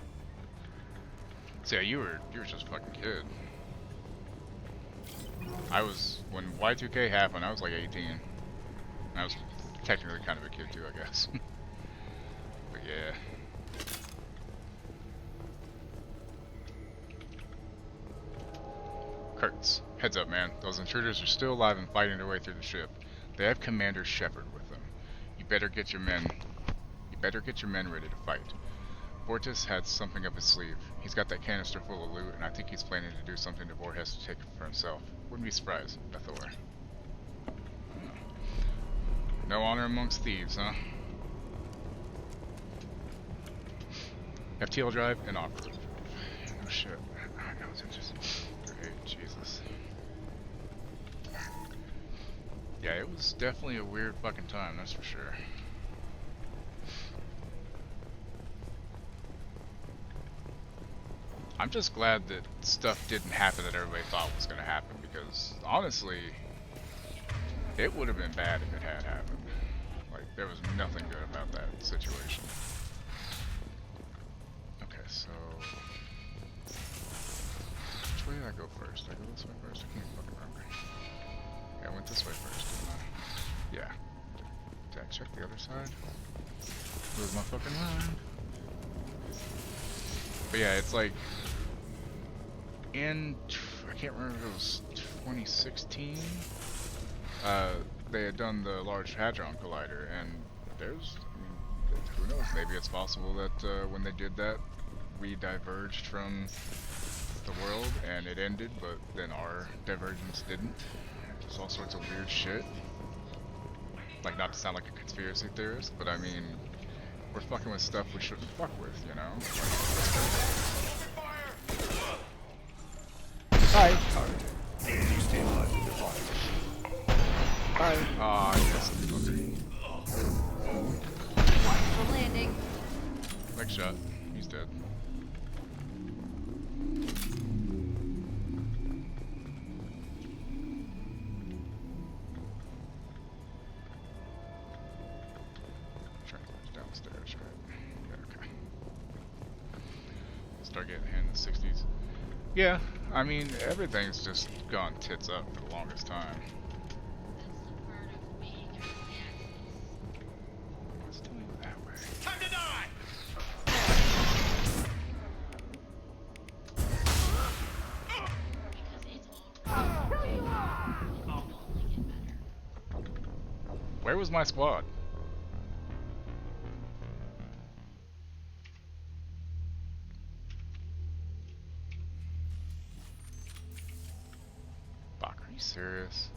So yeah, you were just a fucking kid. I was, when Y2K happened, I was like 18. I was technically kind of a kid too, I guess. But yeah. Kurtz, heads up, man. Those intruders are still alive and fighting their way through the ship. They have Commander Shepard with them. You better get your men ready to fight. Bortis had something up his sleeve. He's got that canister full of loot, and I think he's planning to do something to Voorhis to take it for himself. Wouldn't be surprised, Bethor. No honor amongst thieves, huh? FTL drive and off-road. Oh shit. I was interested. Great, Jesus. Yeah, it was definitely a weird fucking time, that's for sure. I'm just glad that stuff didn't happen that everybody thought was gonna happen, because honestly, it would have been bad if it had happened. Like, there was nothing good about that situation. Okay, so... which way did I go first? Did I go this way first? I can't fucking remember. Yeah, I went this way first, didn't I? Yeah. Did I check the other side? Lose my fucking mind. But yeah, it's like... in... I can't remember if it was 2016? They had done the Large Hadron Collider, and there's... I mean, who knows, maybe it's possible that when they did that, we diverged from the world, and it ended, but then our divergence didn't. Just all sorts of weird shit. Like, not to sound like a conspiracy theorist, but I mean, we're fucking with stuff we shouldn't fuck with, you know? Hi. You stay alive in the fire. Hi. Ah, yes. Okay. For landing. Next shot. He's dead. Transport's downstairs, right? Yeah, okay. Start getting hit in the 60s. Yeah, I mean, everything's just gone tits up for the longest time. Let's do it that way. Time to die! Where was my squad? Fuck, are you serious?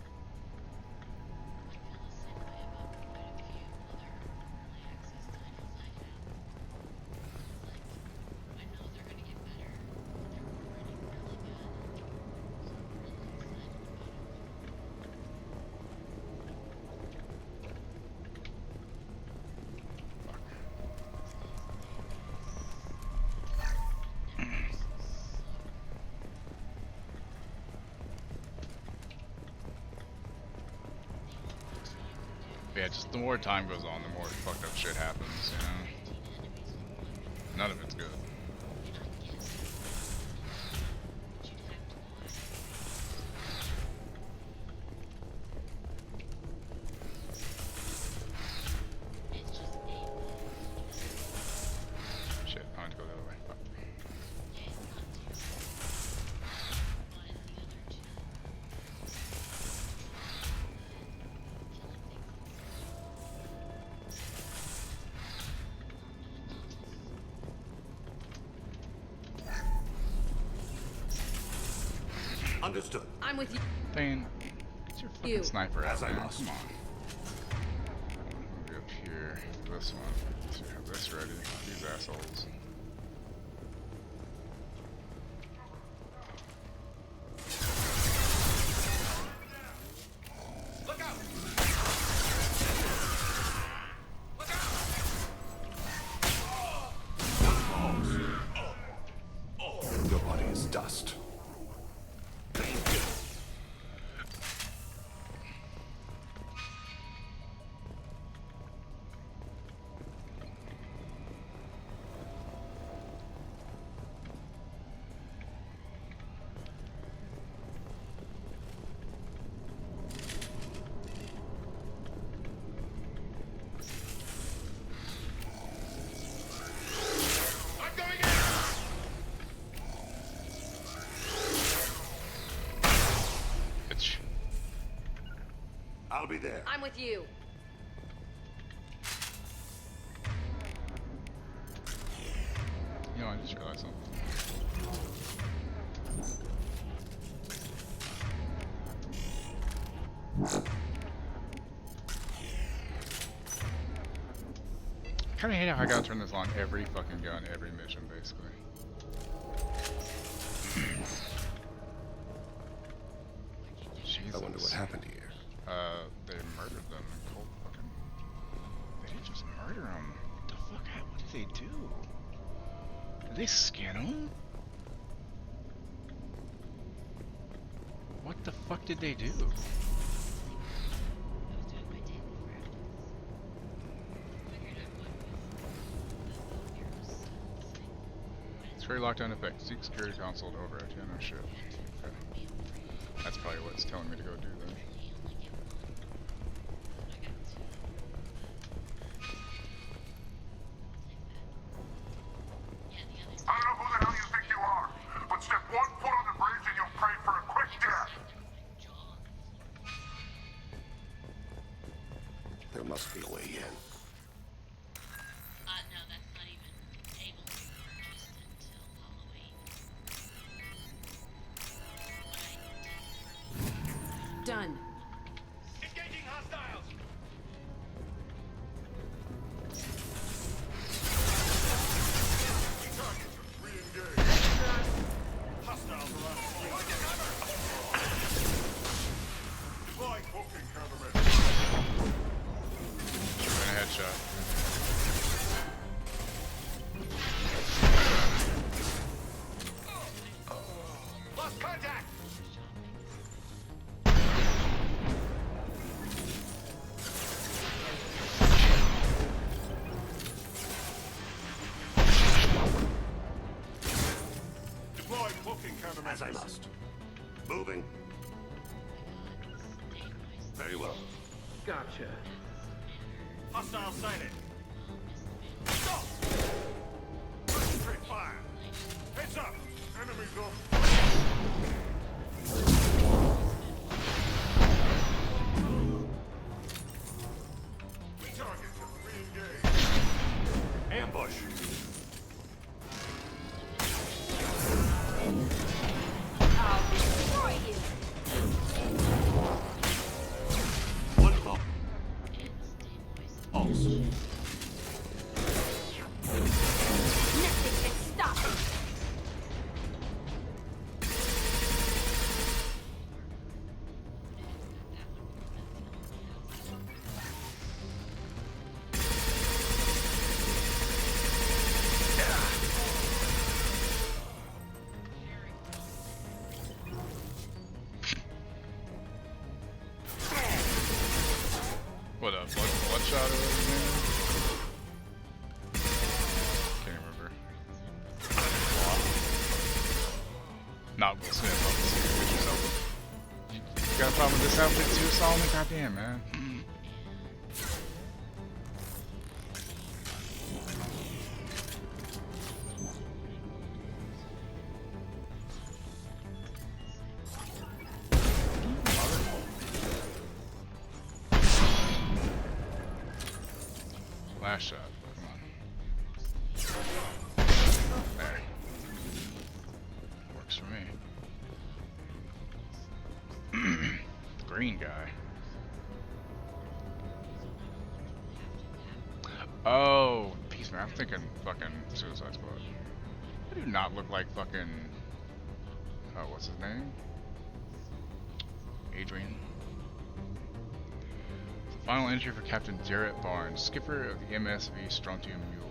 Yeah, just the more time goes on, the more fucked up shit happens, you know? None of it's good. Shit, I want to go the other way. Fuck. Understood. I'm with you. Thane, get your fucking sniper out, As I man. must. Come on. Move up here. This one. So you have this ready. These assholes. Look out! Your body is dust. Bitch. I'll be there. I'm with you. You know, I just realized something. I kinda hate how I gotta turn this on every fucking gun, every mission, basically. Jesus. I wonder what happened here. They murdered them in cold fucking... They didn't just murder them. What the fuck? What did they do? Did they skin them? What the fuck did they do? Security lockdown effect. Seek security console to override. Yeah, no shit. Okay. That's probably what it's telling me to go do then. I don't know who the hell you think you are, but step 1 foot on the bridge and you'll pray for a quick death. There must be a way in. No, that's not even able to be purchased until Halloween. Done. Engaging hostiles! Hostiles are on deploying booking countermeasures. Been a headshot. Lost contact! Deploying booking countermeasures. As I must. Moving. Very well. Gotcha. Hostile sighted. Stop! Concentrate fire. Heads up. Enemies off. Not Will Smith, obviously. With yourself. You got a problem with this outfit too, Solomon? Goddamn, man. Last shot. Come on. There. Works for me. Green guy. Oh, Peaceman. I'm thinking fucking Suicide Squad. I do not look like fucking. Oh, what's his name? Adrian. Final entry for Captain Jarrett Barnes, skipper of the MSV Strontium Mule.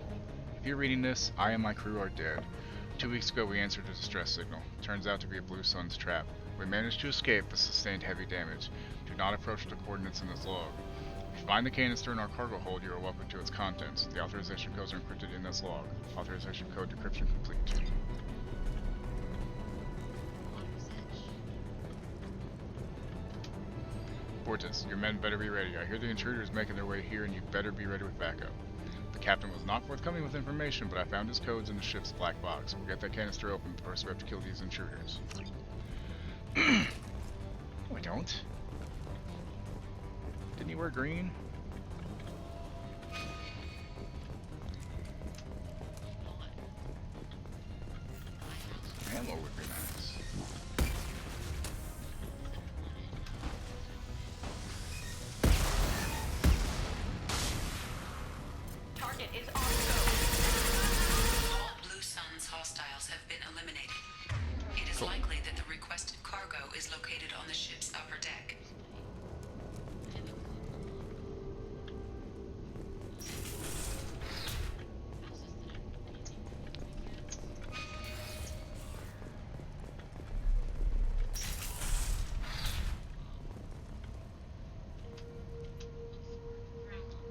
If you're reading this, I and my crew are dead. 2 weeks ago we answered a distress signal. Turns out to be a Blue Sun's trap. We managed to escape but sustained heavy damage. Do not approach the coordinates in this log. If you find the canister in our cargo hold, you are welcome to its contents. The authorization codes are encrypted in this log. Authorization code decryption complete. Fortis, your men better be ready. I hear the intruders making their way here and you better be ready with backup. The captain was not forthcoming with information, but I found his codes in the ship's black box. We'll get that canister open first. We have to kill these intruders. No, we don't. Didn't he wear green? Ammo would be nice. Target is on go. All Blue Sun's hostiles have been eliminated. It is likely that the requested cargo is located on the ship's upper deck.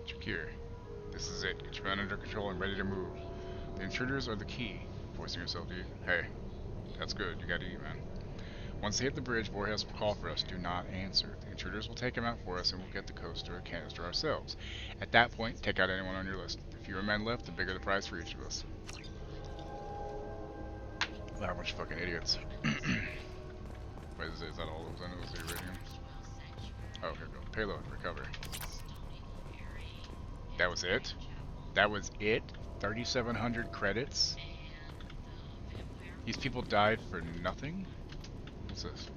Secure. This is it. Get your men under control and ready to move. The intruders are the key. Forcing yourself to eat. Hey, that's good. You gotta eat, man. Once they hit the bridge, Voorhees will call for us. Do not answer. The intruders will take him out for us and we'll get the coast or a canister ourselves. At that point, take out anyone on your list. The fewer men left, the bigger the prize for each of us. Wow, a bunch of fucking idiots. Wait, is that all those? I know it's the iridium. Oh, here we go. Payload, recover. That was it? That was it? 3,700 credits? These people died for nothing? What's this?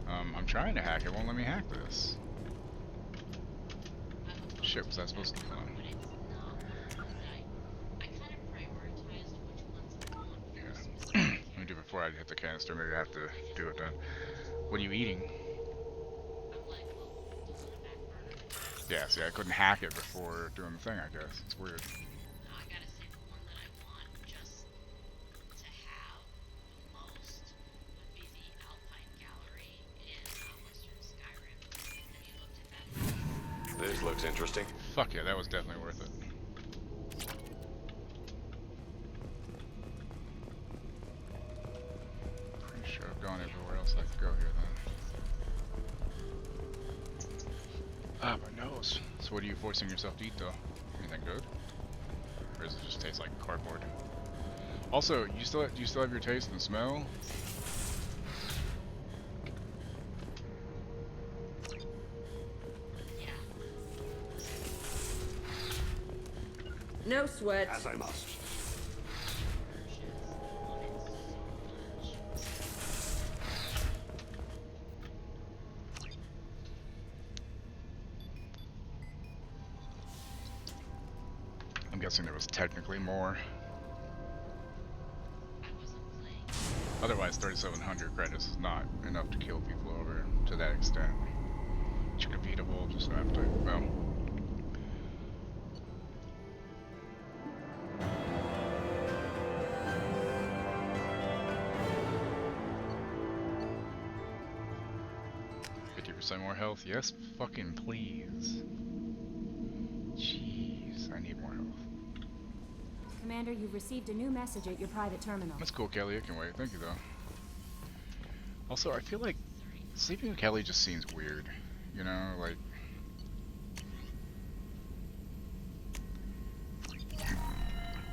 I'm trying to hack it. Won't let me hack this. Shit, was I supposed to? Yeah. Let me do it before I hit the canister. Maybe I have to do it then. What are you eating? Yeah, see, I couldn't hack it before doing the thing, I guess. It's weird. This looks interesting. Fuck yeah, that was definitely worth it. Pretty sure I've gone everywhere else I could go here then. Ah, my nose. So what are you forcing yourself to eat though? Anything good? Or does it just taste like cardboard? Also, do you still have your taste and smell? No sweat. As I must. I'm guessing there was technically more. Otherwise, 3,700 credits is not enough to kill people over to that extent. You could beat a wolf, just no appetite. Well. More health, yes, fucking please. Jeez, I need more health. Commander, you've received a new message at your private terminal. That's cool, Kelly. I can wait. Thank you, though. Also, I feel like sleeping with Kelly just seems weird. You know,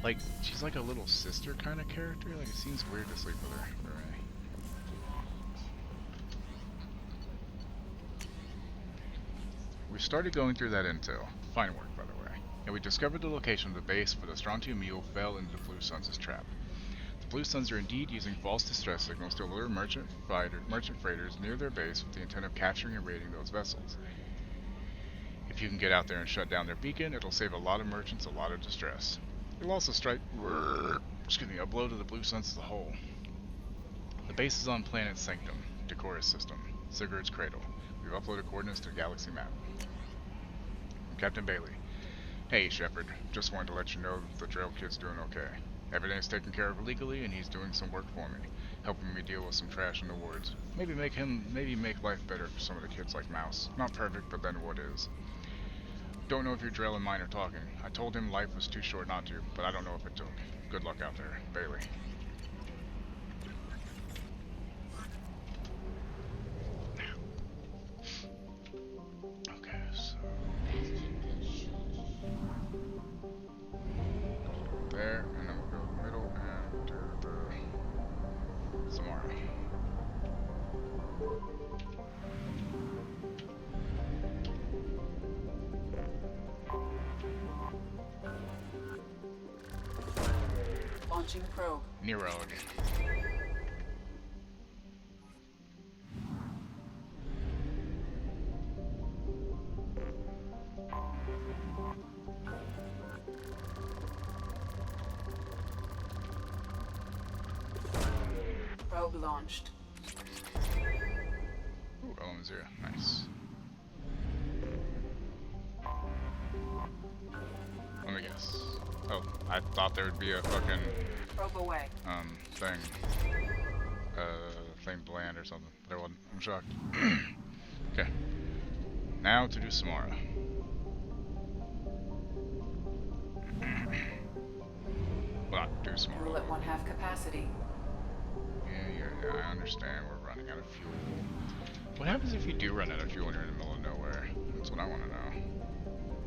like she's like a little sister kind of character. Like it seems weird to sleep with her for me. We started going through that intel. Fine work, by the way. And we discovered the location of the base where the strontium mule fell into the Blue Suns' trap. The Blue Suns are indeed using false distress signals to lure merchant freighters near their base with the intent of capturing and raiding those vessels. If you can get out there and shut down their beacon, it'll save a lot of merchants a lot of distress. It'll also strike a blow to the Blue Suns as a whole. The base is on Planet Sanctum, Decorus system, Sigurd's Cradle. We've uploaded coordinates to the galaxy map. I'm Captain Bailey. Hey, Shepard. Just wanted to let you know that the Trail Kid's doing okay. Everything's taken care of legally, and he's doing some work for me, helping me deal with some trash in the wards. Maybe make life better for some of the kids like Mouse. Not perfect, but then what is? Don't know if your Drell and mine are talking. I told him life was too short not to, but I don't know if it took. Good luck out there, Bailey. Okay, so there, and then we'll go to the middle and do the Samara. Launching probe. Nero again. Probe launched. Ooh, LM0. Nice. Let me guess. Oh, I thought there would be a fucking Probe away. thing to land or something. There wasn't. I'm shocked. Okay. Now to do Samara. Well, not do Samara. Fuel at 1/2 capacity. Yeah, I understand we're running out of fuel. What happens if you do run out of fuel and you're in the middle of nowhere? That's what I want to know.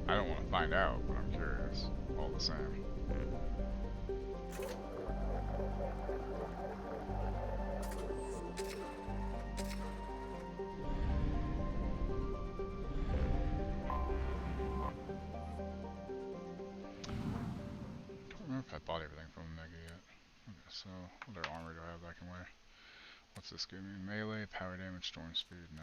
I don't want to find out, but I'm curious. All the same. Don't remember if I bought everything from Mega yet. Okay, so what other armor do I have that I can wear? What's this give me? Melee, power damage, storm speed, no.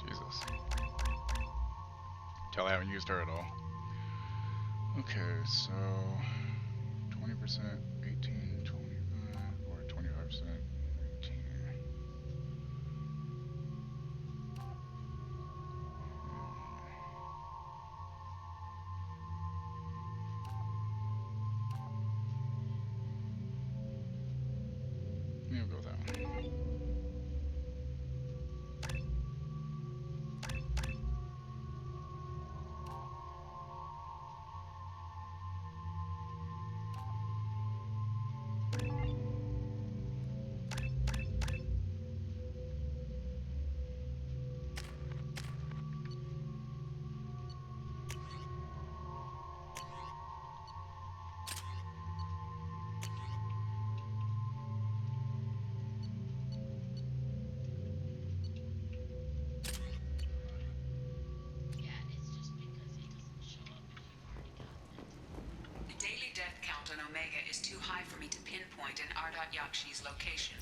Jesus. Tell I haven't used her at all. Okay, so 20%, 18, 25, or 25%, 18. Yeah, we'll go with that one. point in Ardat Yakshi's location.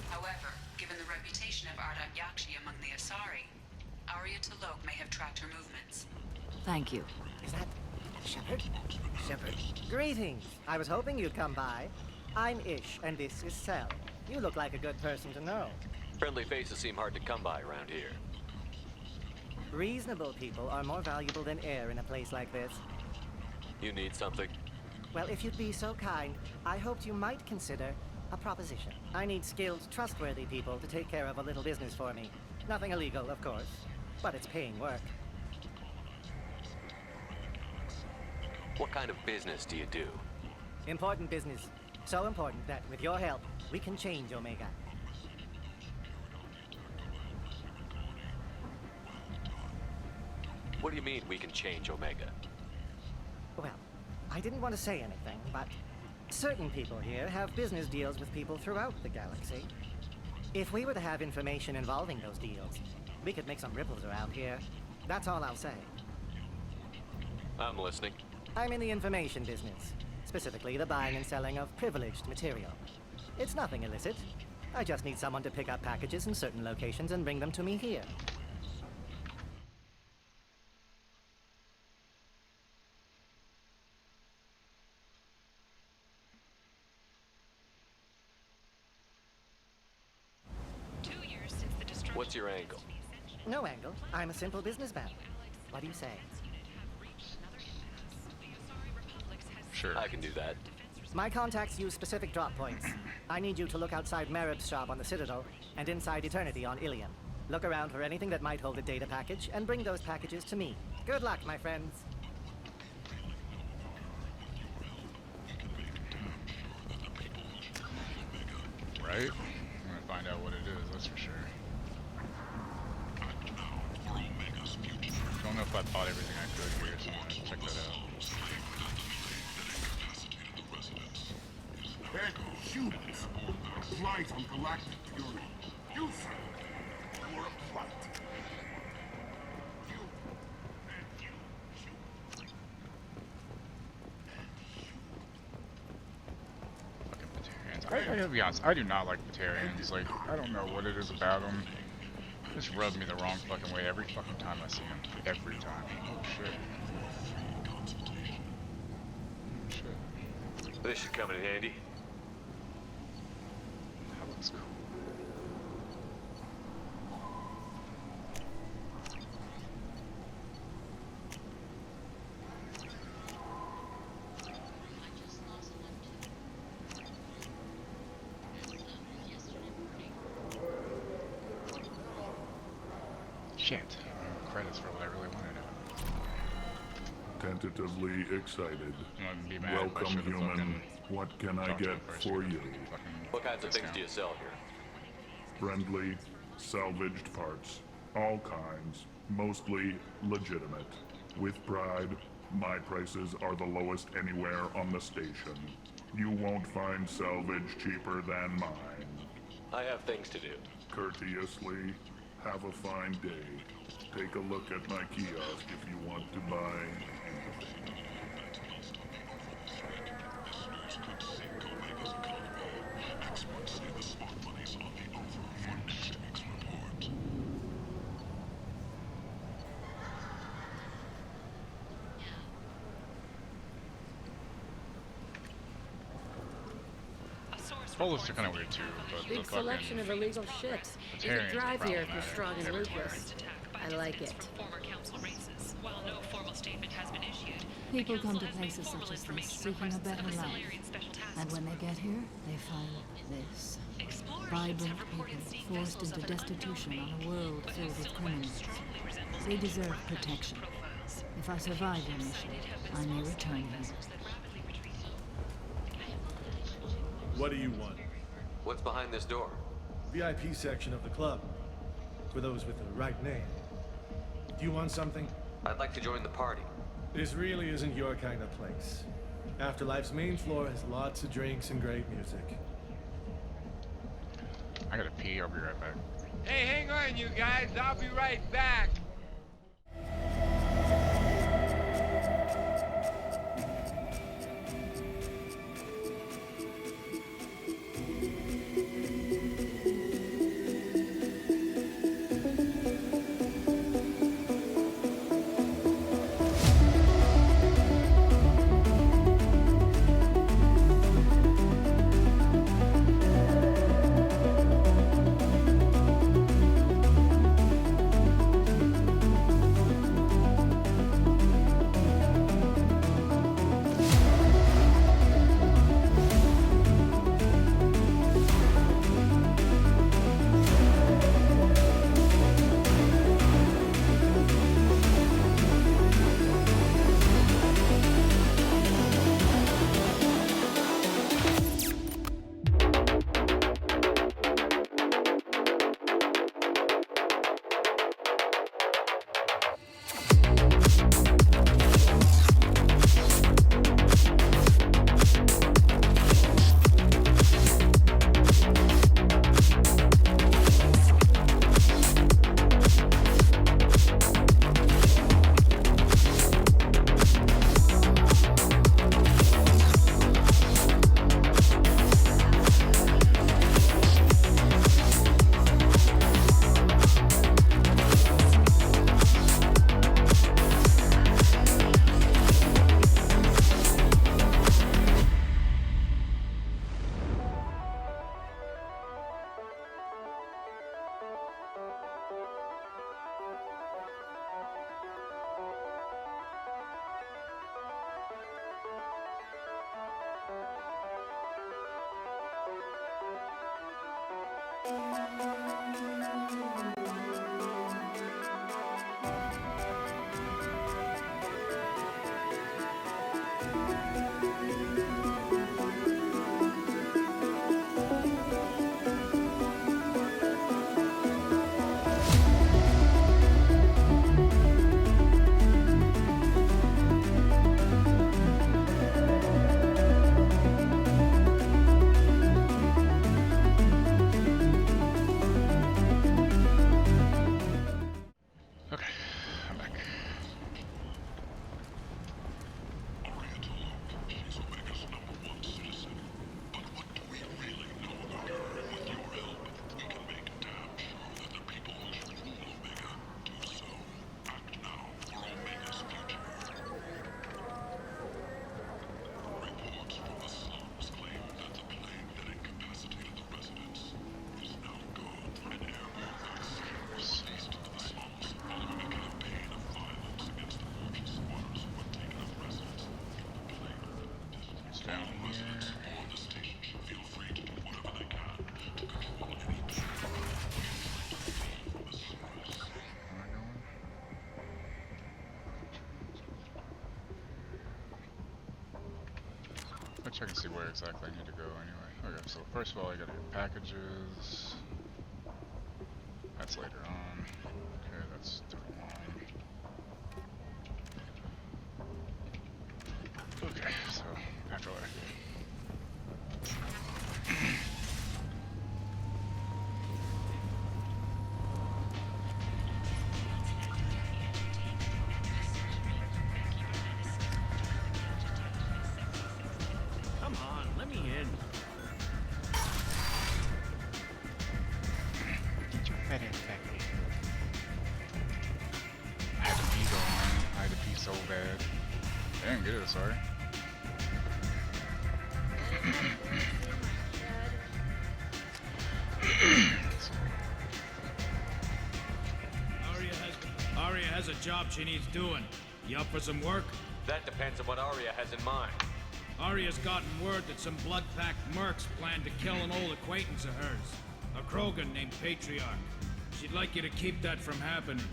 However, given the reputation of Ardat Yakshi among the Asari, Arya T'Loak may have tracked her movements. Thank you. Is that Shepard? Shepard. Greetings. I was hoping you'd come by. I'm Ish, and this is Cell. You look like a good person to know. Friendly faces seem hard to come by around here. Reasonable people are more valuable than air in a place like this. You need something? Well, if you'd be so kind, I hoped you might consider a proposition. I need skilled, trustworthy people to take care of a little business for me. Nothing illegal, of course, but it's paying work. What kind of business do you do? Important business. So important that, with your help, we can change Omega. What do you mean we can change Omega? Well, I didn't want to say anything, but certain people here have business deals with people throughout the galaxy. If we were to have information involving those deals, we could make some ripples around here. That's all I'll say. I'm listening. I'm in the information business, specifically the buying and selling of privileged material. It's nothing illicit. I just need someone to pick up packages in certain locations and bring them to me here. What's your angle? No angle. I'm a simple businessman. What do you say? Sure. I can do that. My contacts use specific drop points. I need you to look outside Merib's shop on the Citadel and inside Eternity on Ilium. Look around for anything that might hold a data package and bring those packages to me. Good luck, my friends. Right? I'm gonna find out what it is, that's for sure. Don't know if I bought everything I could here, so I'm gonna check that out. That humans are blight on galactic fury. You, sir, you are a blight. I gotta be honest, I do not like Batarians. Like, I don't know what it is about them. Just rub me the wrong fucking way every fucking time I see them. Every time. Oh shit. Shit. This should come in handy. That looks cool. Shit. Credits for what I really wanted. Tentatively excited. Welcome, human. What can I get for you? What kinds of things do you sell here? Friendly, salvaged parts. All kinds. Mostly legitimate. With pride, my prices are the lowest anywhere on the station. You won't find salvage cheaper than mine. I have things to do. Courteously, have a fine day. Take a look at my kiosk if you want to buy anything. Polish are kind of weird too, but Big selection of illegal ships. You can drive here if you're strong and ruthless. I like it. People come to places such as this seeking a better life. And when they get here, they find this. Vibrant people forced into destitution on a world filled with criminals. They deserve protection. If I survive their mission, I may return here. What do you want? What's behind this door? VIP section of the club. For those with the right name. Do you want something? I'd like to join the party. This really isn't your kind of place. Afterlife's main floor has lots of drinks and great music. I gotta pee, I'll be right back. Hey, hang on, you guys. I'll be right back. Okay, I'm back. It's down here. Let's check and see where exactly I need to go anyway. Okay, so first of all I gotta get packages. That's later on. Okay, that's 31. Okay, so afterlife. Come on, let me in. Get your fat ass back here. I had to pee though, man. I had to pee so bad. I didn't get it, sorry. Aria has a job she needs doing. You up for some work? That depends on what Aria has in mind. Aria's gotten word that some blood-packed mercs plan to kill an old acquaintance of hers. A Krogan named Patriarch. She'd like you to keep that from happening.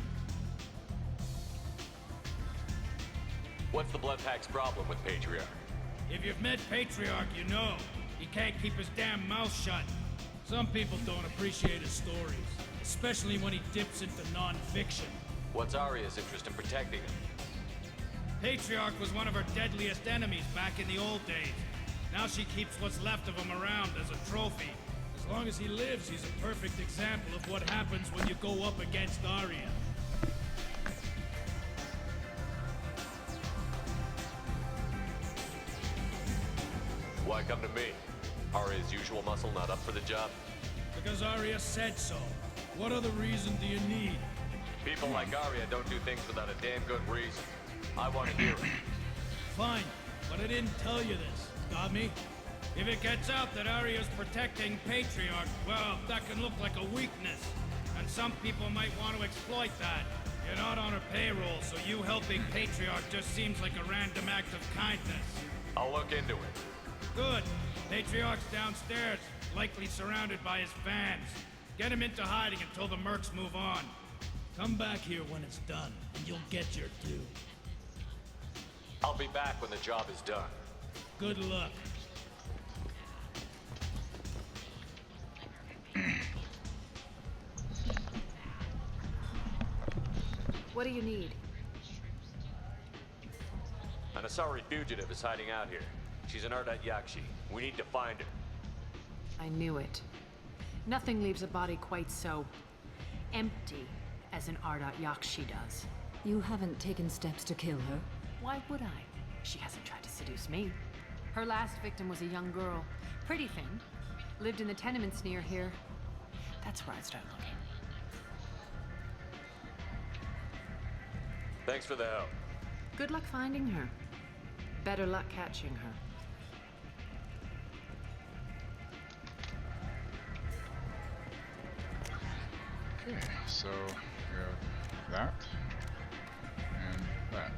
What's the Blood Pack's problem with Patriarch? If you've met Patriarch, you know. He can't keep his damn mouth shut. Some people don't appreciate his stories, especially when he dips into non-fiction. What's Aria's interest in protecting him? Patriarch was one of her deadliest enemies back in the old days. Now she keeps what's left of him around as a trophy. As long as he lives, he's a perfect example of what happens when you go up against Aria. Why come to me? Aria's usual muscle not up for the job? Because Aria said so. What other reason do you need? People like Aria don't do things without a damn good reason. I want to hear it. Fine, but I didn't tell you this. Got me? If it gets out that Aria's protecting Patriarch, well, that can look like a weakness. And some people might want to exploit that. You're not on her payroll, so you helping Patriarch just seems like a random act of kindness. I'll look into it. Good. Patriarch's downstairs, likely surrounded by his fans. Get him into hiding until the mercs move on. Come back here when it's done, and you'll get your due. I'll be back when the job is done. Good luck. What do you need? An Asari fugitive is hiding out here. She's an Ardat Yakshi. We need to find her. I knew it. Nothing leaves a body quite so empty as an Ardat Yakshi does. You haven't taken steps to kill her? Why would I? She hasn't tried to seduce me. Her last victim was a young girl. Pretty thing. Lived in the tenements near here. That's where I'd start looking. Thanks for the help. Good luck finding her. Better luck catching her. Okay, so we have that and that.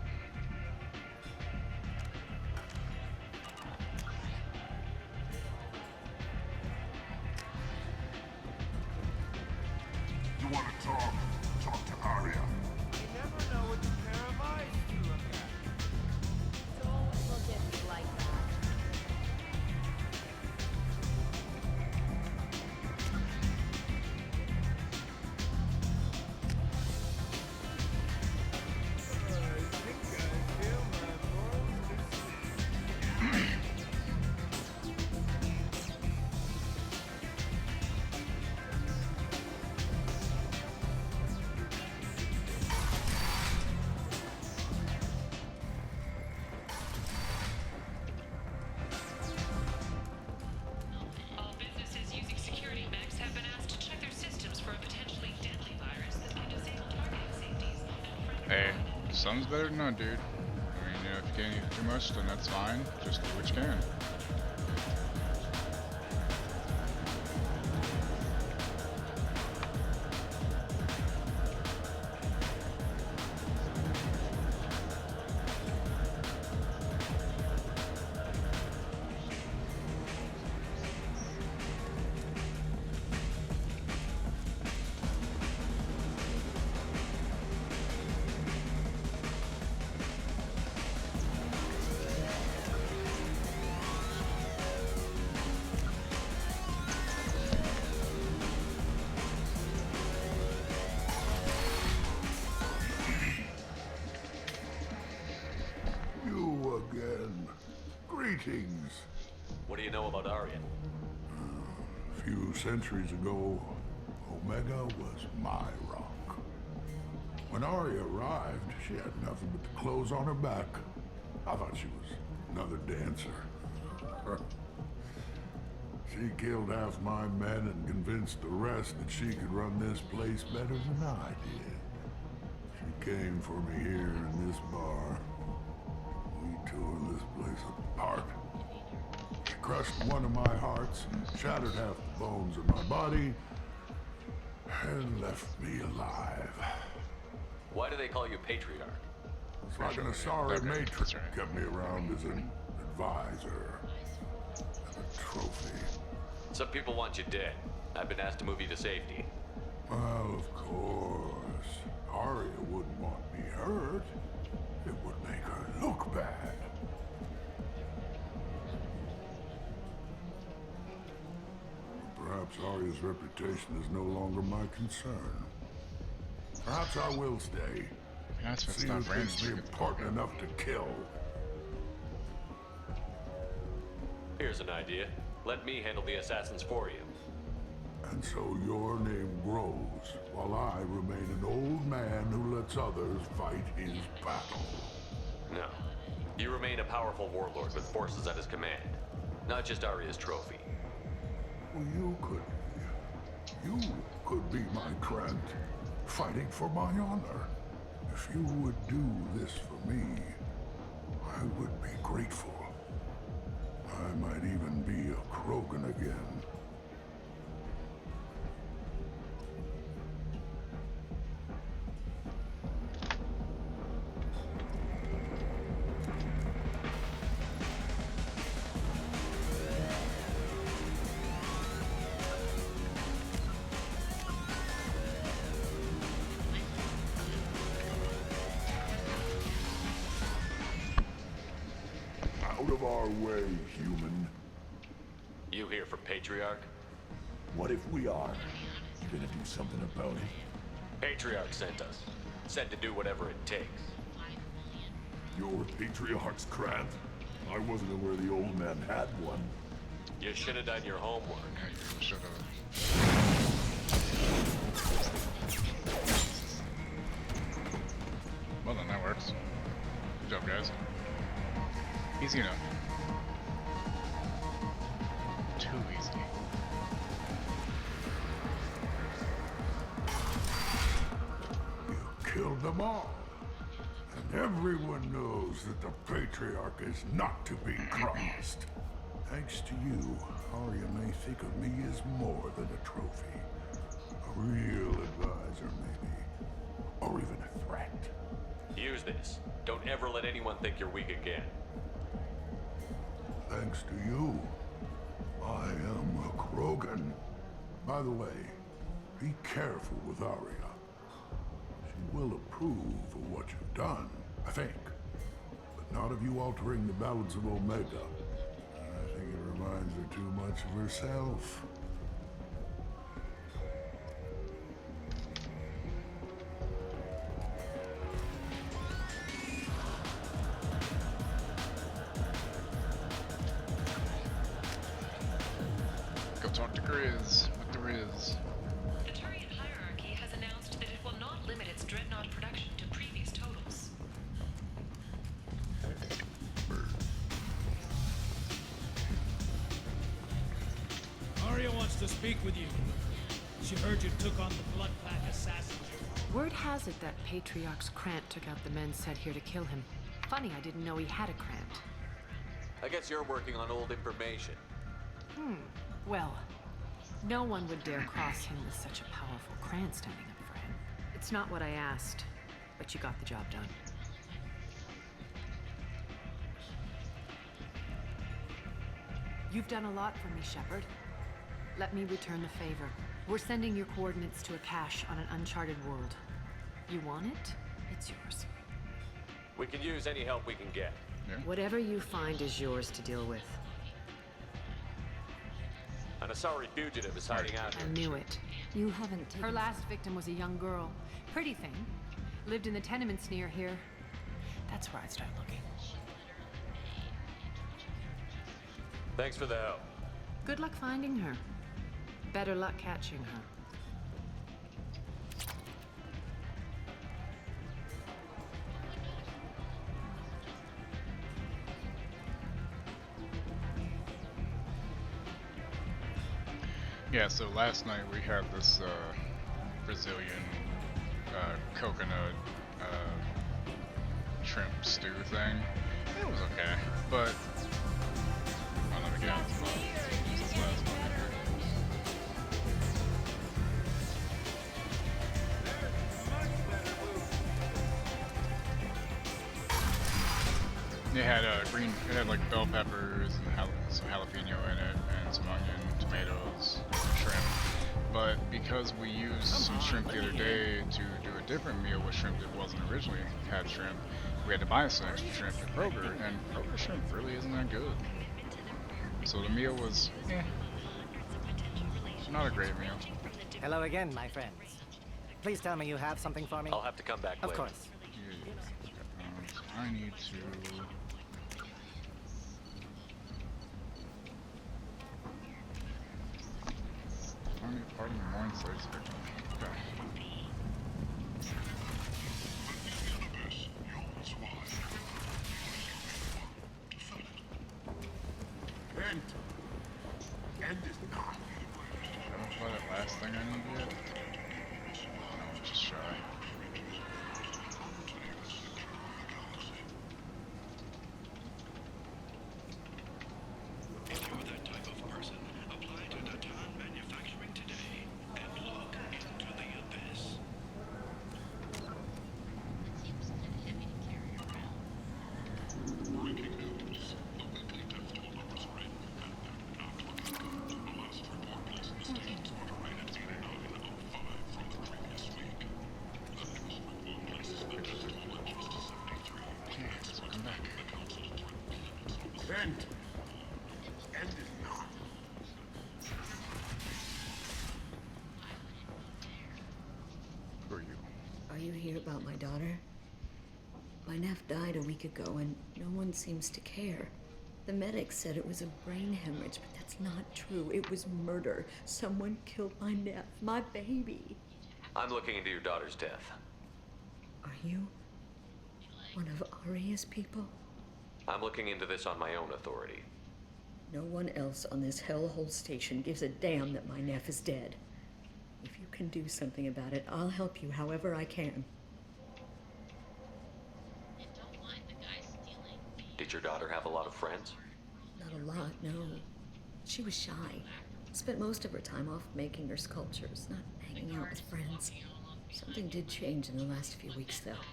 want to talk, talk to Arya. You never know what the pair of eyes to look at. Don't look at me like that. All businesses using security mechs have been asked to check their systems for a potentially deadly virus that can disable targeting safeties. Hey, some's better than none, dude. I mean, if you can't eat too much, then that's fine. Just do what you can. You again. Greetings. What do you know about Arya? A few centuries ago, Omega was my rock. When Arya arrived, she had nothing but the clothes on her back. I thought she was another dancer. She killed half my men and convinced the rest that she could run this place better than I did. She came for me here in this bar. We tore this place apart. She crushed one of my hearts, shattered half the bones of my body, and left me alive. Why do they call you Patriarch? It's like an Asari matron kept me around as an advisor and a trophy. Some people want you dead. I've been asked to move you to safety. Well, of course. Arya wouldn't want me hurt. It would make her look bad. Perhaps Arya's reputation is no longer my concern. Perhaps I will stay. That's what See stop who thinks me important enough to kill. Here's an idea. Let me handle the assassins for you. And so your name grows, while I remain an old man who lets others fight his battle. No. You remain a powerful warlord with forces at his command. Not just Arya's trophy. Well, you could be my Trent, fighting for my honor. If you would do this for me, I would be grateful. I might even be a Krogan again. Out of our way, human. You here for Patriarch? What if we are? You gonna do something about it? Patriarch sent us. Said to do whatever it takes. You're Patriarch's Krant? I wasn't aware the old man had one. You should have done your homework. Should have. Well then, that works. Good job, guys. Easy enough. Too easy. You killed them all. And everyone knows that the Patriarch is not to be crossed. Thanks to you, Arya may think of me as more than a trophy. A real advisor, maybe. Or even a threat. Use this. Don't ever let anyone think you're weak again. Thanks to you, I am a Krogan. By the way, Be careful with Arya. She will approve of what you've done, I think. But not of you altering the balance of Omega. I think it reminds her too much of herself. Go talk to Grizz with the Riz. The Turian hierarchy has announced that it will not limit its dreadnought production to previous totals. Arya wants to speak with you. She heard you took on the Blood Pack assassin. Word has it that Patriarch's Krant took out the men sent here to kill him. Funny, I didn't know he had a Krant. I guess you're working on old information. Well, no one would dare cross him with such a powerful Krant standing up for him. It's not what I asked, but you got the job done. You've done a lot for me, Shepard. Let me return the favor. We're sending your coordinates to a cache on an uncharted world. You want it? It's yours. We can use any help we can get. Yeah. Whatever you find is yours to deal with. An Asari fugitive is hiding out I here. knew it. You haven't taken... Her last victim was a young girl. Pretty thing. Lived in the tenements near here. That's where I started looking. Thanks for the help. Good luck finding her. Better luck catching her. Yeah, so last night we had this Brazilian coconut shrimp stew thing. It was okay, but I'll never get it. Since last night. It had green. It had like bell peppers and some jalapeno in it, and some onion, tomatoes, shrimp. But because we used some shrimp the other day to do a different meal with shrimp that wasn't originally had shrimp, we had to buy some extra shrimp at Kroger, and Kroger shrimp really isn't that good. So the meal was, not a great meal. Hello again, my friends. Please tell me you have something for me. I'll have to come back later. Of course. I need to. Only part of the morning service victim. Okay. Kent! Kent is not. Did I try that last thing I need yet? No, I'm just shy. If you're that type of person, apply to Natan Manufacturing today and look into the abyss. Breaking news. The weekly death toll numbers are in and they're not looking good. The last report placed the stations order rate at 89.05 from the previous week. The news report places the death toll at just 73. Welcome back. The council Kent! Kent is not. Who are you? Are you here about my daughter? My nephew died a week ago and no one seems to care. The medics said it was a brain hemorrhage, but that's not true. It was murder. Someone killed my nephew, my baby. I'm looking into your daughter's death. Are you one of Arya's people? I'm looking into this on my own authority. No one else on this hellhole station gives a damn that my nephew is dead. If you can do something about it, I'll help you however I can. Did your daughter have a lot of friends? Not a lot, no. She was shy. Spent most of her time off making her sculptures, not hanging out with friends. Something did change in the last few weeks, though.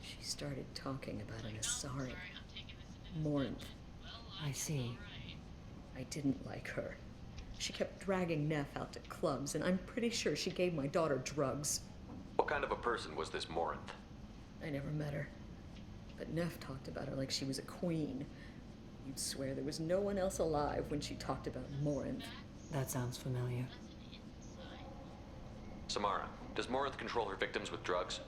She started talking about an Asari. Morinth. I see. I didn't like her. She kept dragging Neff out to clubs, and I'm pretty sure she gave my daughter drugs. What kind of a person was this Morinth? I never met her. But Neff talked about her like she was a queen. You'd swear there was no one else alive when she talked about Morinth. That sounds familiar. Samara, does Morinth control her victims with drugs?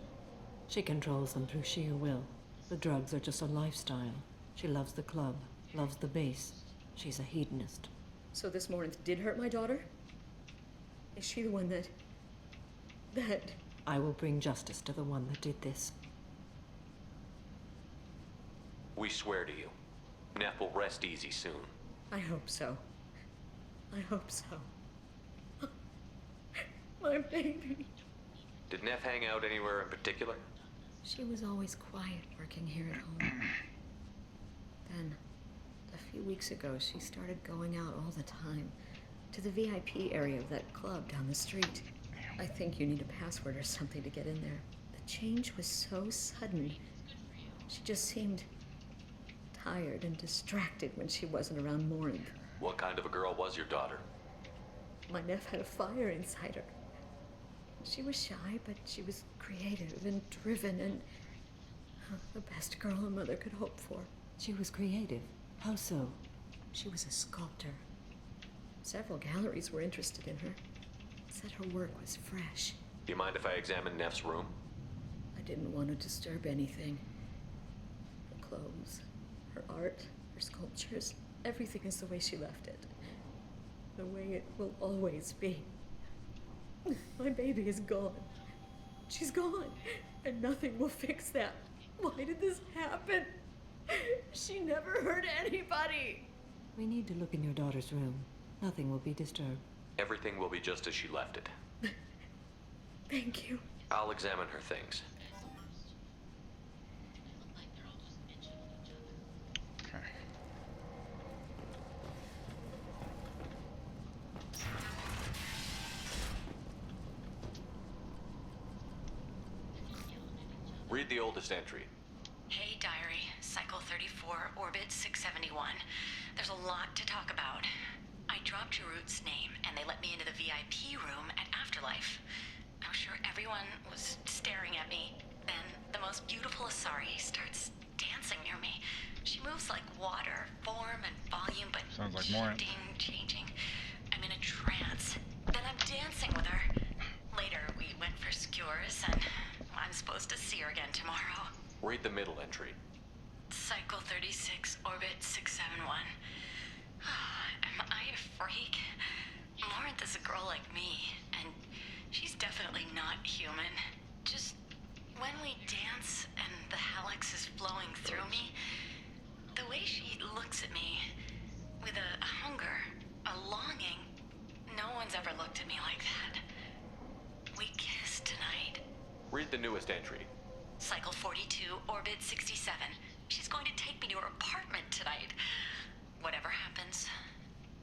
She controls them through sheer will. The drugs are just a lifestyle. She loves the club, loves the base. She's a hedonist. So this Morinth did hurt my daughter? Is she the one that... I will bring justice to the one that did this. We swear to you. Neff will rest easy soon. I hope so. I hope so. My baby. Did Neff hang out anywhere in particular? She was always quiet working here at home. Then, a few weeks ago, she started going out all the time. To the VIP area of that club down the street. I think you need a password or something to get in there. The change was so sudden. She just seemed tired and distracted when she wasn't around Morinth. What kind of a girl was your daughter? My Neff had a fire inside her. She was shy, but she was creative and driven and the best girl a mother could hope for. She was creative. How so? She was a sculptor. Several galleries were interested in her. Said her work was fresh. Do you mind if I examine Neff's room? I didn't want to disturb anything. Her clothes, her art, her sculptures, everything is the way she left it. The way it will always be. My baby is gone. She's gone, and nothing will fix that. Why did this happen? She never hurt anybody. We need to look in your daughter's room. Nothing will be disturbed. Everything will be just as she left it. Thank you. I'll examine her things. Okay. Read the oldest entry. Hey, Diary. Cycle 34, Orbit 671. There's a lot to talk about. I dropped Jarut's name, and they let me into the VIP room at Afterlife. I'm sure everyone was staring at me. Then the most beautiful Asari starts dancing near me. She moves like water, form and volume, but sounds like Morinth. shifting, changing. I'm in a trance. Then I'm dancing with her. Later, we went for skewers, and I'm supposed to see her again tomorrow. Read the middle entry. Cycle 36, Orbit 671. Am I a freak? Morinth is a girl like me, and she's definitely not human. Just when we dance and the hallex is flowing through me, the way she looks at me with a hunger, a longing, no one's ever looked at me like that. We kissed tonight. Read the newest entry. Cycle 42, Orbit 67. She's going to take me to her apartment tonight. Whatever happens,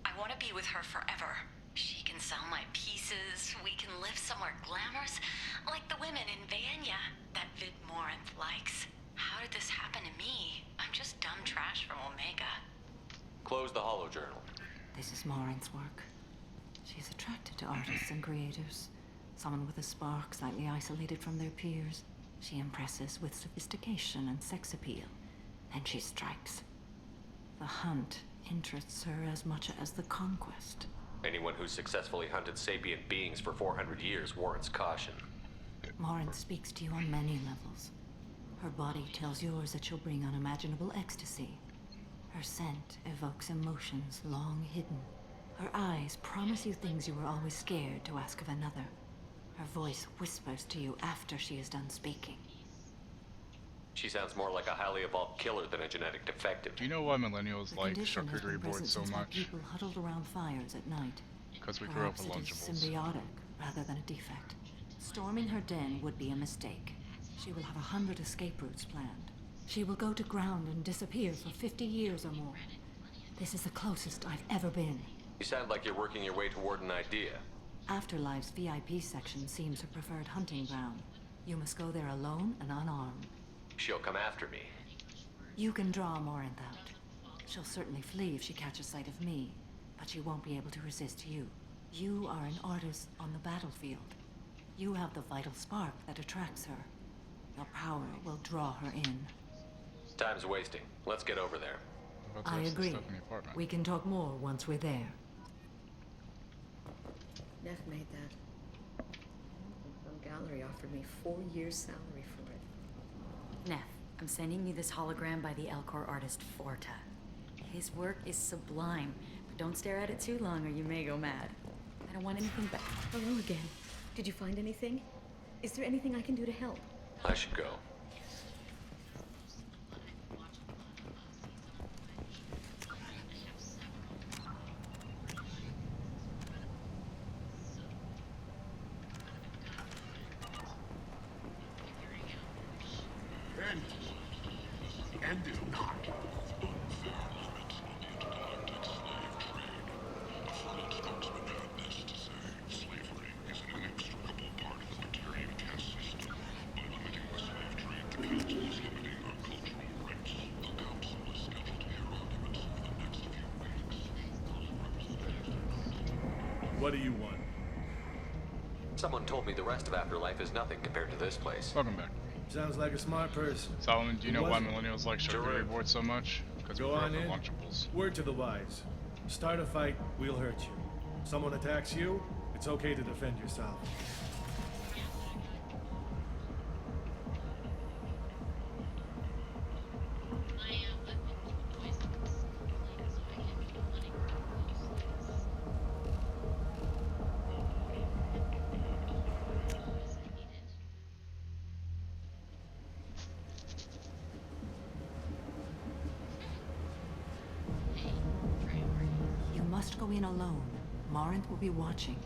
I want to be with her forever. She can sell my pieces. We can live somewhere glamorous, like the women in Vanya that Vid Morinth likes. How did this happen to me? I'm just dumb trash from Omega. Close the holo journal. This is Morinth's work. She's attracted to artists and creators. Someone with a spark, slightly isolated from their peers. She impresses with sophistication and sex appeal. Then she strikes. The hunt interests her as much as the conquest. Anyone who's successfully hunted sapient beings for 400 years warrants caution. Morinth speaks to you on many levels. Her body tells yours that she'll bring unimaginable ecstasy. Her scent evokes emotions long hidden. Her eyes promise you things you were always scared to ask of another. Her voice whispers to you after she is done speaking. She sounds more like a highly evolved killer than a genetic defective. Do you know why millennials The like condition has charcuterie been boards present so since my much? people huddled around fires at night. Because we grew up with Perhaps it is Lunchables. symbiotic rather than a defect. Storming her den would be a mistake. She will have 100 escape routes planned. She will go to ground and disappear for 50 years or more. This is the closest I've ever been. You sound like you're working your way toward an idea. Afterlife's VIP section seems her preferred hunting ground. You must go there alone and unarmed. She'll come after me. You can draw Morinth out. She'll certainly flee if she catches sight of me. but she won't be able to resist you. You are an artist on the battlefield. You have the vital spark that attracts her. Your power will draw her in. Time's wasting. Let's get over there. I agree. We can talk more once we're there. Neff made that. Some gallery offered me 4 years' salary for it. Neff, I'm sending you this hologram by the Elcor artist Forta. His work is sublime, but don't stare at it too long or you may go mad. I don't want anything but... Hello again. Did you find anything? Is there anything I can do to help? I should go. And do not. What do you want? Someone told me the rest of Afterlife is nothing compared to this place. Welcome back. Sounds like a smart person. Solomon, do you know why millennials like charcuterie boards so much? Because we Go grew up on with in. Lunchables. Word to the wise. Start a fight, we'll hurt you. Someone attacks you, it's okay to defend yourself. You must go in alone. Morinth will be watching.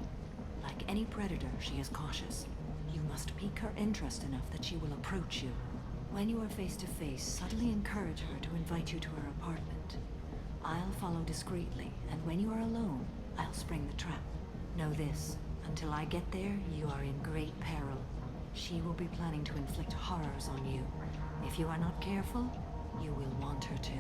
Like any predator, she is cautious. You must pique her interest enough that she will approach you. When you are face to face, subtly encourage her to invite you to her apartment. I'll follow discreetly, and when you are alone, I'll spring the trap. Know this, until I get there, you are in great peril. She will be planning to inflict horrors on you. If you are not careful, you will want her to.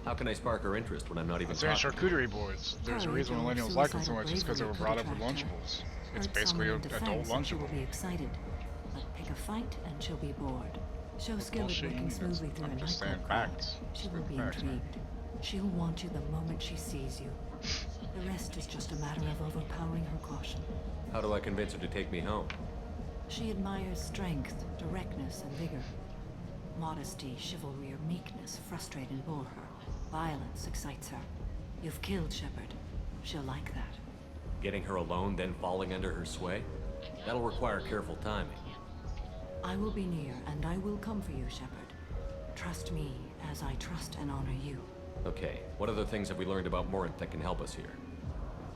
How can I spark her interest when I'm not even I'm saying talking? charcuterie boards. There's a reason millennials like them so much is because they were brought up with Lunchables. It's basically an adult She will Lunchable. be excited, but pick a fight and she'll be bored. Show skill at Bullshit, working smoothly through a I'm just saying nightclub crowd. facts. She will be Facts, man. intrigued. She'll want you the moment she sees you. The rest is just a matter of overpowering her caution. How do I convince her to take me home? She admires strength, directness, and vigor. Modesty, chivalry, or meekness frustrate and bore her. Violence excites her. You've killed Shepard. She'll like that. Getting her alone, then falling under her sway? That'll require careful timing. I will be near, and I will come for you, Shepard. Trust me, as I trust and honor you. Okay, what other things have we learned about Morinth that can help us here?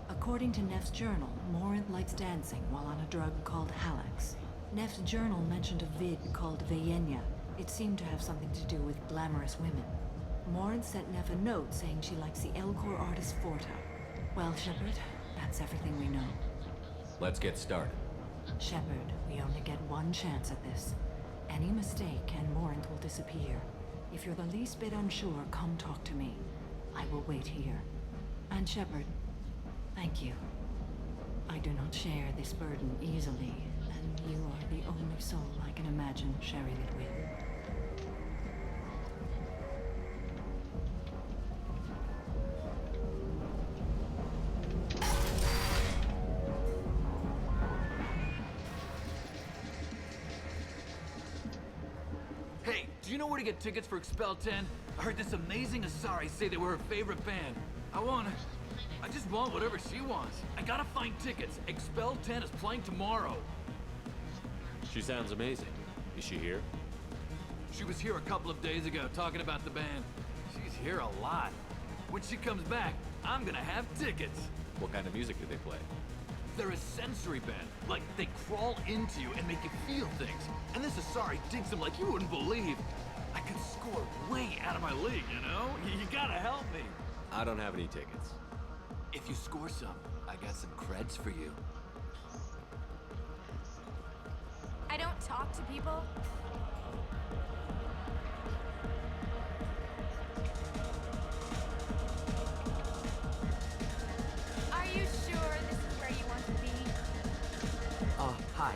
According to Neff's journal, Morinth likes dancing while on a drug called Halax. Neff's journal mentioned a vid called Vayenya. It seemed to have something to do with glamorous women. Morinth sent Neff a note saying she likes the Elcor artist Forta. Well, Shepard, that's everything we know. Let's get started. Shepard, we only get one chance at this. Any mistake and Morinth will disappear. If you're the least bit unsure, come talk to me. I will wait here. And Shepard, thank you. I do not share this burden easily, and you are the only soul I can imagine sharing it with. Hey, do you know where to get tickets for Expel 10? I heard this amazing Asari say they were her favorite band. I just want whatever she wants. I gotta find tickets. Expel 10 is playing tomorrow. She sounds amazing. Is she here? She was here a couple of days ago talking about the band. She's here a lot. When she comes back, I'm gonna have tickets. What kind of music do they play? They're a sensory band. Like, they crawl into you and make you feel things. And this Asari digs them like you wouldn't believe. I could score way out of my league, you know? You gotta help me. I don't have any tickets. If you score some, I got some creds for you. I don't talk to people. Hi.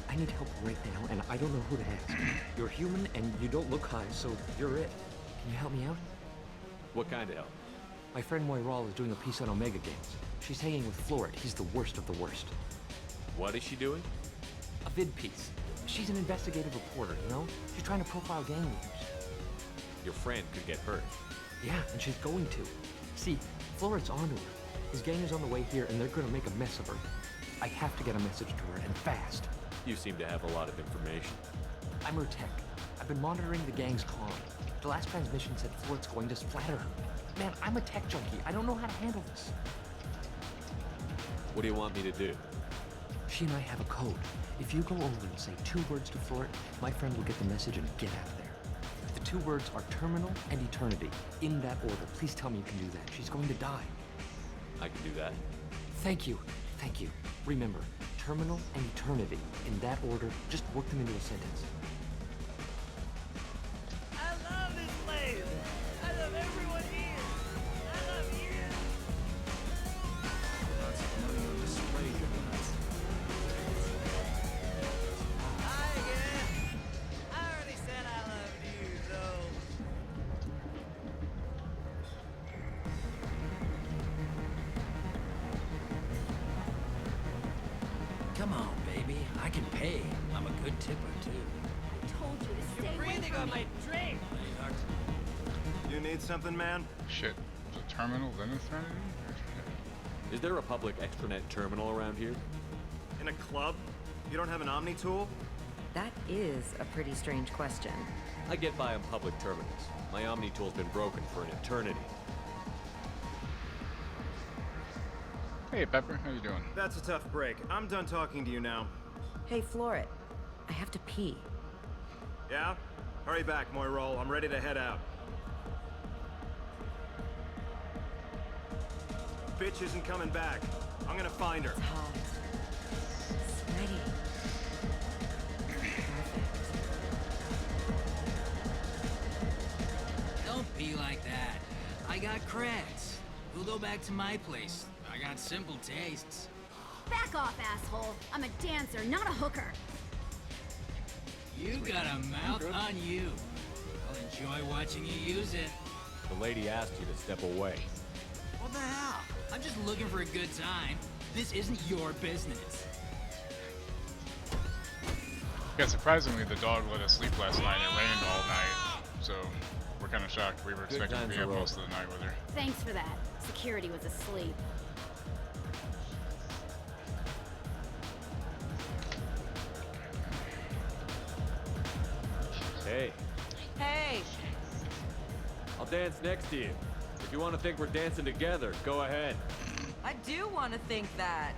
I need help right now, and I don't know who to ask. You're human, and you don't look high, so you're it. Can you help me out? What kind of help? My friend Moiral is doing a piece on Omega Games. She's hanging with Florid. He's the worst of the worst. What is she doing? A vid piece. She's an investigative reporter, you know? She's trying to profile gang leaders. Your friend could get hurt. Yeah, and she's going to. See, Florid's onto her. His gang is on the way here, and they're gonna make a mess of her. I have to get a message to her, and fast. You seem to have a lot of information. I'm her tech. I've been monitoring the gang's comm. The last transmission said Florid's going to splatter her. Man, I'm a tech junkie. I don't know how to handle this. What do you want me to do? She and I have a code. If you go over and say 2 words to Florid, my friend will get the message and get out of there. The 2 words are terminal and eternity. In that order. Please tell me you can do that. She's going to die. I can do that. Thank you. Thank you. Remember, terminal and eternity. In that order, just work them into a sentence. I love this place. I love everyone here. I love you. Lots of money on display tonight. Hi again. I already said I loved you, though. Come on, baby. I can pay. I'm a good tipper, too. Told you to stay away from on my drink. Sweetheart. You need something, man? Shit. The terminal, then eternity? Is there a public extranet terminal around here? In a club? You don't have an Omni tool? That is a pretty strange question. I get by on public terminals. My Omni tool's been broken for an eternity. Hey, Pepper. How you doing? That's a tough break. I'm done talking to you now. Hey, Florid. I have to pee. Yeah? Hurry back, Moiral. I'm ready to head out. Bitch isn't coming back. I'm gonna find her. It's hot. Sweaty. Don't be like that. I got creds. We'll go back to my place. I got simple tastes. Back off, asshole. I'm a dancer, not a hooker. You got a mouth on you. I'll enjoy watching you use it. The lady asked you to step away. What the hell? I'm just looking for a good time. This isn't your business. Yeah, surprisingly, the dog let us sleep last night. It rained all night, so we're kind of shocked. We were expecting to be up most of the night with her. Thanks for that. Security was asleep. Hey. Hey! I'll dance next to you. If you want to think we're dancing together, go ahead. I do want to think that.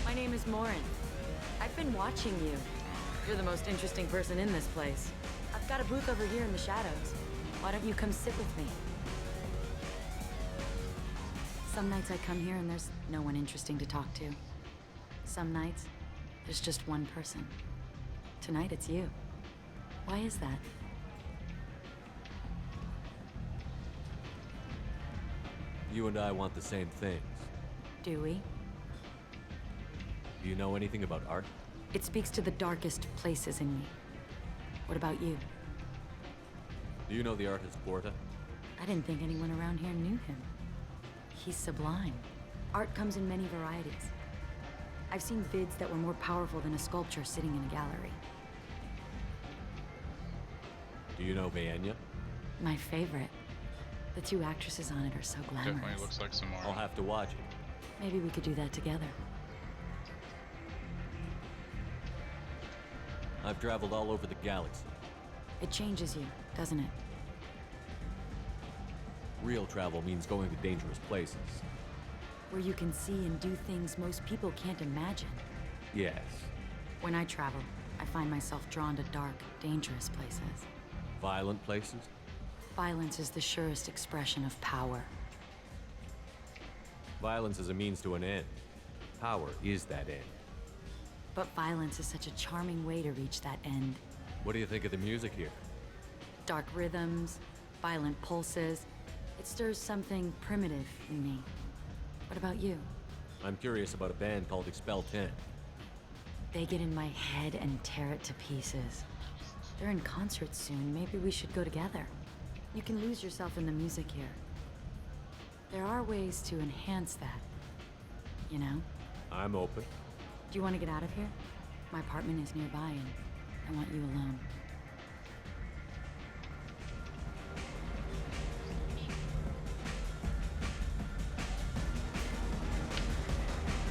My name is Morin. I've been watching you. You're the most interesting person in this place. I've got a booth over here in the shadows. Why don't you come sit with me? Some nights I come here and there's no one interesting to talk to. Some nights, there's just one person. Tonight it's you. Why is that? You and I want the same things. Do we? Do you know anything about art? It speaks to the darkest places in me. What about you? Do you know the artist Porta? I didn't think anyone around here knew him. He's sublime. Art comes in many varieties. I've seen vids that were more powerful than a sculpture sitting in a gallery. Do you know Vaenya? My favorite. The 2 actresses on it are so glamorous. Definitely looks like some more. I'll have to watch it. Maybe we could do that together. I've traveled all over the galaxy. It changes you, doesn't it? Real travel means going to dangerous places. Where you can see and do things most people can't imagine. Yes. When I travel, I find myself drawn to dark, dangerous places. Violent places? Violence is the surest expression of power. Violence is a means to an end. Power is that end. But violence is such a charming way to reach that end. What do you think of the music here? Dark rhythms, violent pulses. It stirs something primitive in me. What about you? I'm curious about a band called Expel 10. They get in my head and tear it to pieces. They're in concert soon. Maybe we should go together. You can lose yourself in the music here. There are ways to enhance that, you know? I'm open. Do you want to get out of here? My apartment is nearby and I want you alone.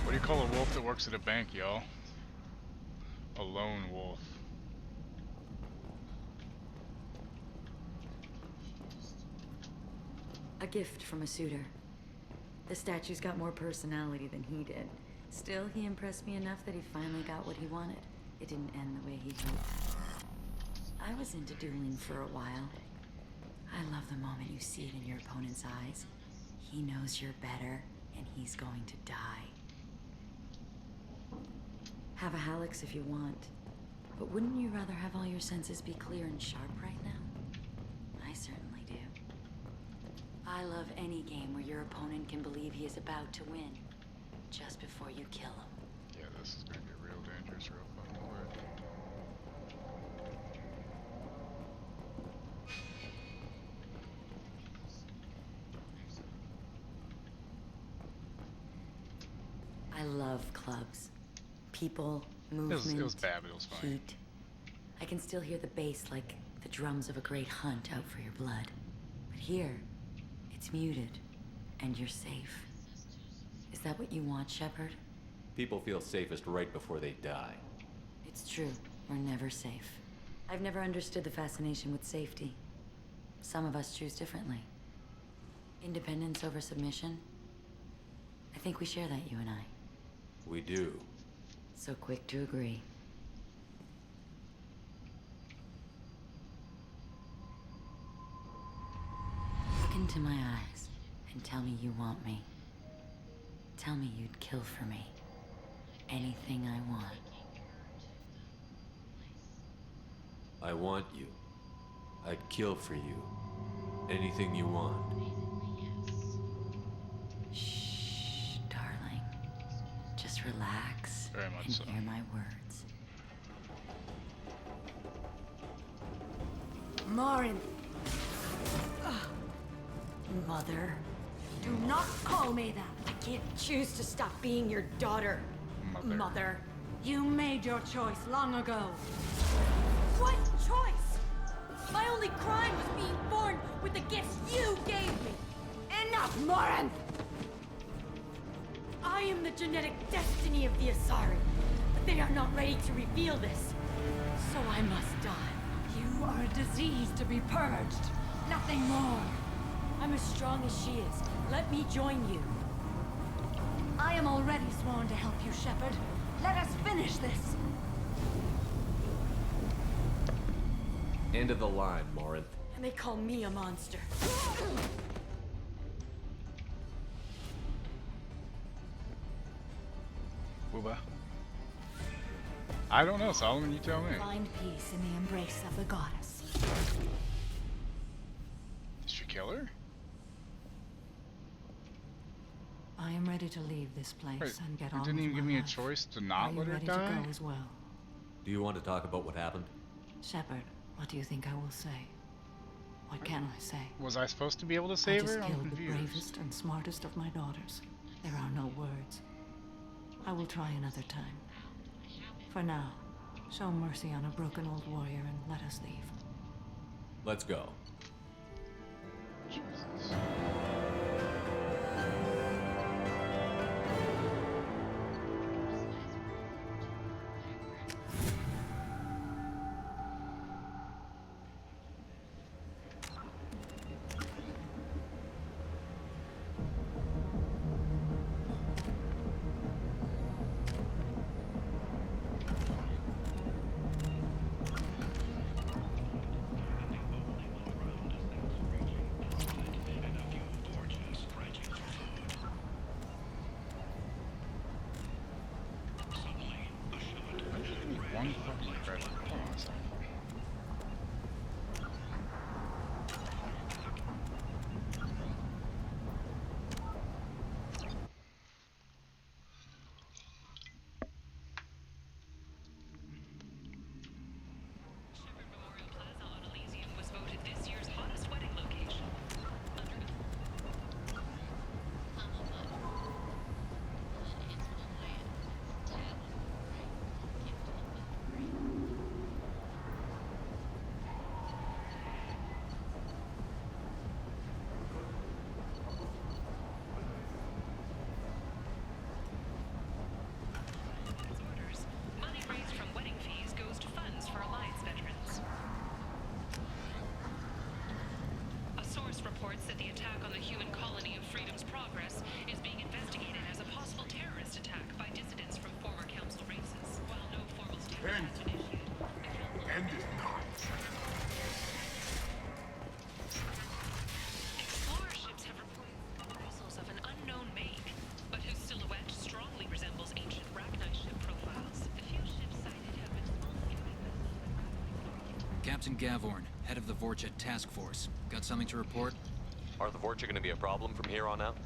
What do you call a wolf that works at a bank, y'all? A lone wolf. A gift from a suitor. The statue's got more personality than he did. Still, he impressed me enough that he finally got what he wanted. It didn't end the way he hoped. I was into dueling for a while. I love the moment you see it in your opponent's eyes. He knows you're better, and he's going to die. Have a Hallex if you want, but wouldn't you rather have all your senses be clear and sharp right now? I certainly do. I love any game where your opponent can believe he is about to win, just before you kill him. Yeah, this is gonna get real dangerous real fucking quick. I love clubs. People, movement, it was bad, but it was fine. Heat. I can still hear the bass like the drums of a great hunt out for your blood. But here, it's muted, and you're safe. Is that what you want, Shepard? People feel safest right before they die. It's true. We're never safe. I've never understood the fascination with safety. Some of us choose differently. Independence over submission? I think we share that, you and I. We do. So quick to agree. Look into my eyes and tell me you want me. Tell me you'd kill for me. Anything I want. I want you. I'd kill for you. Anything you want. Shh, darling. Just relax Very much and so. hear my words. Morin, Mother. do not call me that. I can't choose to stop being your daughter. Mother. You made your choice long ago. What choice? My only crime was being born with the gifts you gave me. Enough, Morin! I am the genetic destiny of the Asari, but they are not ready to reveal this. So I must die. You are a disease to be purged. Nothing more. I'm as strong as she is. Let me join you. I am already sworn to help you, Shepard. Let us finish this. End of the line, Morinth. And they call me a monster. Booba. I don't know, Solomon, you tell me. Find peace in the embrace of the goddess. Did she kill her? I am ready to leave this place Wait, and get you on didn't with even my give me a life. choice to Are not you let her ready die? to go as well? Do you want to talk about what happened? Shepard, what do you think I will say? What can I say? Was I supposed to be able to save I just her? I'm killed the confused. bravest and smartest of my daughters. There are no words. I will try another time. For now, show mercy on a broken old warrior and let us leave. Let's go. Jesus. latest reports that the attack on the human colony of Freedom's Progress is being investigated as a possible terrorist attack by dissidents from former council races. While no formal statement has been issued, End it not. explorer ships have reported vessels of an unknown make, but whose silhouette strongly resembles ancient Rachni ship profiles. The few ships cited have been Captain Gavorn, head of the Vorchet task force. Got something to report? Are the Vorcha going to be a problem from here on out?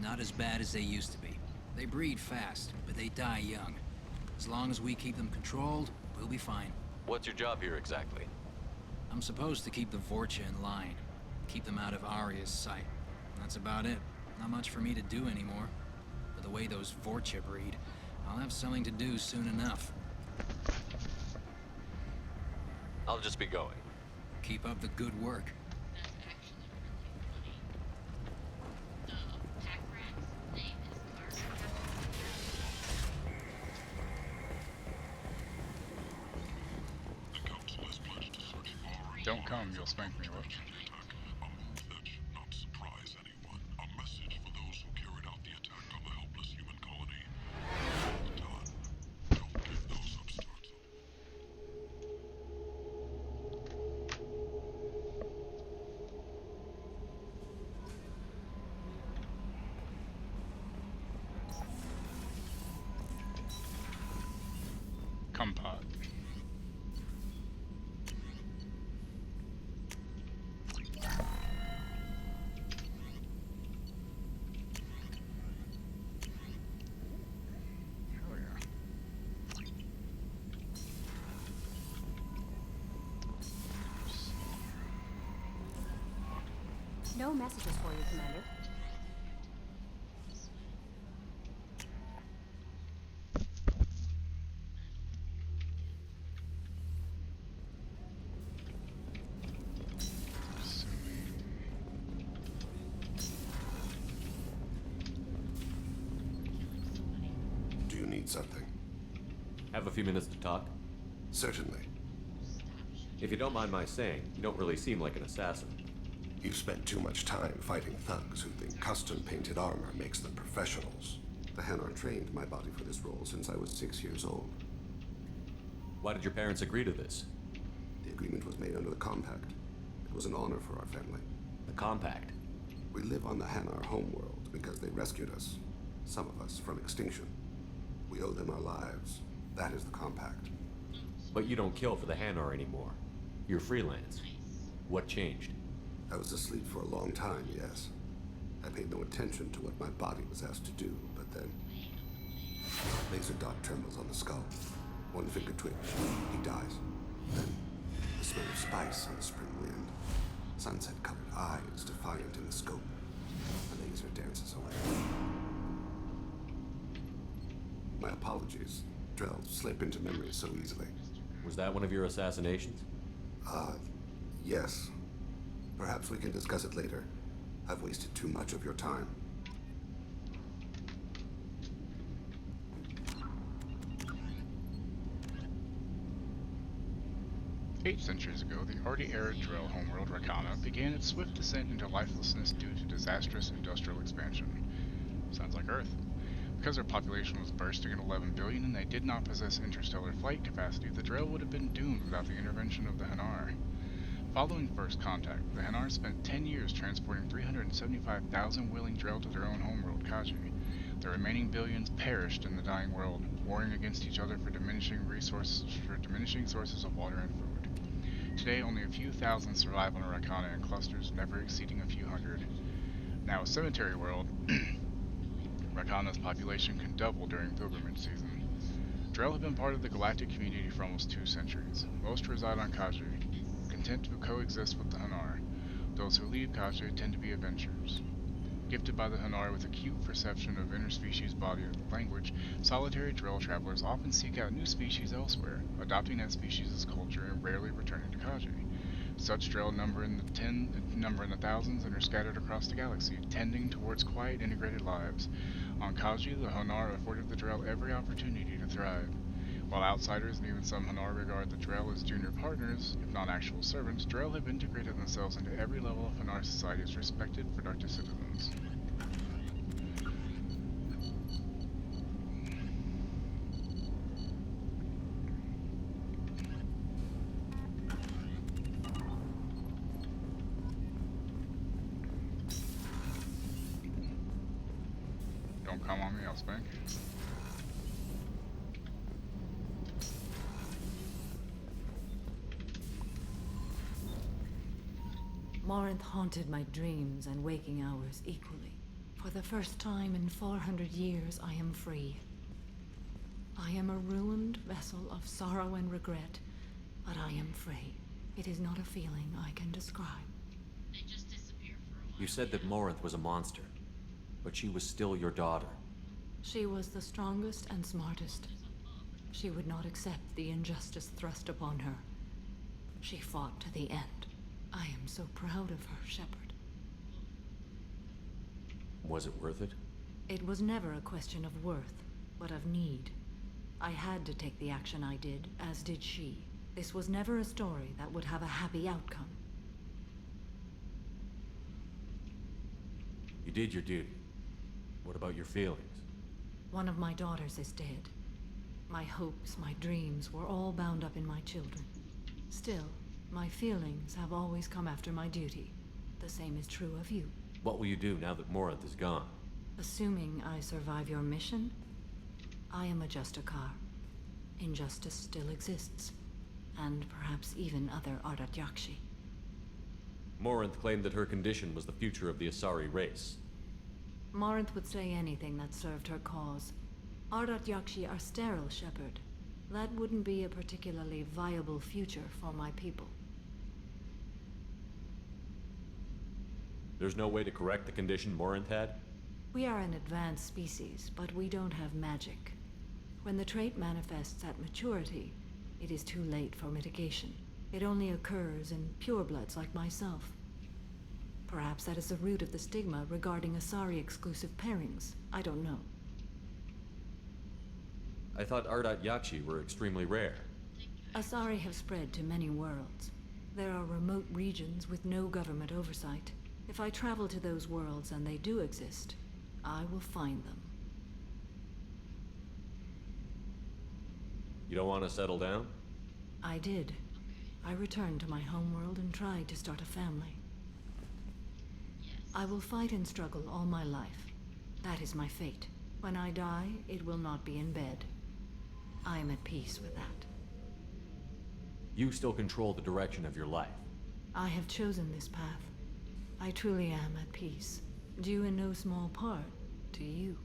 Not as bad as they used to be. They breed fast, but they die young. As long as we keep them controlled, we'll be fine. What's your job here exactly? I'm supposed to keep the Vorcha in line. Keep them out of Arya's sight. That's about it. Not much for me to do anymore. But the way those Vorcha breed, I'll have something to do soon enough. I'll just be going. Keep up the good work. Don't come, you'll spank me. What? A move that should not surprise anyone. A message for those who carried out the attack on the helpless human colony. All done. Don't give those upstarts up. Compot. Hell yeah. No messages for you, Commander. Do you need something? Have a few minutes to talk? Certainly. If you don't mind my saying, you don't really seem like an assassin. You've spent too much time fighting thugs who think custom-painted armor makes them professionals. The Hanar trained my body for this role since I was 6 years old. Why did your parents agree to this? The agreement was made under the Compact. It was an honor for our family. The Compact? We live on the Hanar homeworld because they rescued us. Some of us from extinction. We owe them our lives. That is the Compact. But you don't kill for the Hanar anymore. You're freelance. What changed? I was asleep for a long time, yes. I paid no attention to what my body was asked to do, but then... Laser dot trembles on the skull. One finger twitch. He dies. Then, the smell of spice on the spring wind. Sunset-colored eyes defiant in the scope. The laser dances away. My apologies. Drells slip into memory so easily. Was that one of your assassinations? Yes. Perhaps we can discuss it later. I've wasted too much of your time. Eight centuries ago, the already arid Drell homeworld Rakana began its swift descent into lifelessness due to disastrous industrial expansion. Sounds like Earth. Because their population was bursting at 11 billion and they did not possess interstellar flight capacity, the Drell would have been doomed without the intervention of the Hanar. Following first contact, the Hanar spent 10 years transporting 375,000 willing Drell to their own homeworld, Kaji. The remaining billions perished in the dying world, warring against each other for diminishing sources of water and food. Today, only a few thousand survive on Rakana in clusters, never exceeding a few hundred. Now, a cemetery world, Rakana's population can double during pilgrimage season. Drell have been part of the galactic community for almost 2 centuries. Most reside on Kaji, content to coexist with the Hanar. Those who leave Kaji tend to be adventurers. Gifted by the Hanar with acute perception of interspecies body language, solitary Drell travelers often seek out new species elsewhere, adopting that species' culture and rarely returning to Kaji. Such Drell number in the thousands and are scattered across the galaxy, tending towards quiet, integrated lives. On Kaji, the Hanar afforded the Drell every opportunity to thrive. While outsiders and even some Hanar regard the Drell as junior partners, if not actual servants, Drell have integrated themselves into every level of Hanar society as respected, productive citizens. Don't come on me, I'll spank. Morinth haunted my dreams and waking hours equally. For the first time in 400 years, I am free. I am a ruined vessel of sorrow and regret, but I am free. It is not a feeling I can describe. You said that Morinth was a monster, but she was still your daughter. She was the strongest and smartest. She would not accept the injustice thrust upon her. She fought to the end. I am so proud of her, Shepard. Was it worth it? It was never a question of worth, but of need. I had to take the action I did, as did she. This was never a story that would have a happy outcome. You did your duty. What about your feelings? One of my daughters is dead. My hopes, my dreams were all bound up in my children. Still, my feelings have always come after my duty. The same is true of you. What will you do now that Morinth is gone? Assuming I survive your mission, I am a Justikar. Injustice still exists. And perhaps even other Ardat Yakshi. Morinth claimed that her condition was the future of the Asari race. Morinth would say anything that served her cause. Ardat Yakshi are sterile, Shepard. That wouldn't be a particularly viable future for my people. There's no way to correct the condition Morinth had? We are an advanced species, but we don't have magic. When the trait manifests at maturity, it is too late for mitigation. It only occurs in purebloods like myself. Perhaps that is the root of the stigma regarding Asari-exclusive pairings. I don't know. I thought Ardat Yakshi were extremely rare. Asari have spread to many worlds. There are remote regions with no government oversight. If I travel to those worlds and they do exist, I will find them. You don't want to settle down? I did. I returned to my homeworld and tried to start a family. I will fight and struggle all my life. That is my fate. When I die, it will not be in bed. I am at peace with that. You still control the direction of your life. I have chosen this path. I truly am at peace, due in no small part to you.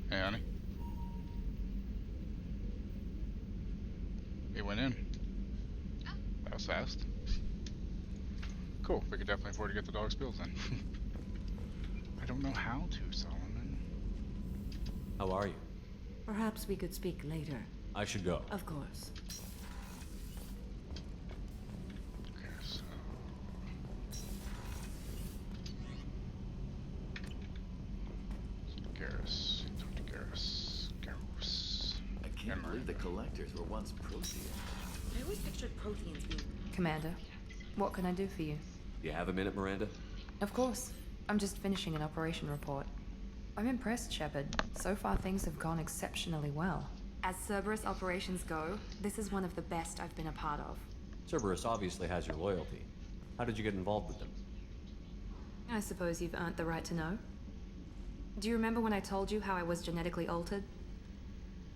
Hey, honey. It went in. That was fast. Cool, we could definitely afford to get the dog's pills then. I don't know how to, Solomon. How are you? Perhaps we could speak later. I should go. Of course. Okay, so... Garrus. Talk to Garrus. Garrus. I can't believe the collectors were once Protheans. I always pictured Protheans being... Commander, what can I do for you? Do you have a minute, Miranda? Of course. I'm just finishing an operation report. I'm impressed, Shepard. So far, things have gone exceptionally well. As Cerberus operations go, this is one of the best I've been a part of. Cerberus obviously has your loyalty. How did you get involved with them? I suppose you've earned the right to know. Do you remember when I told you how I was genetically altered?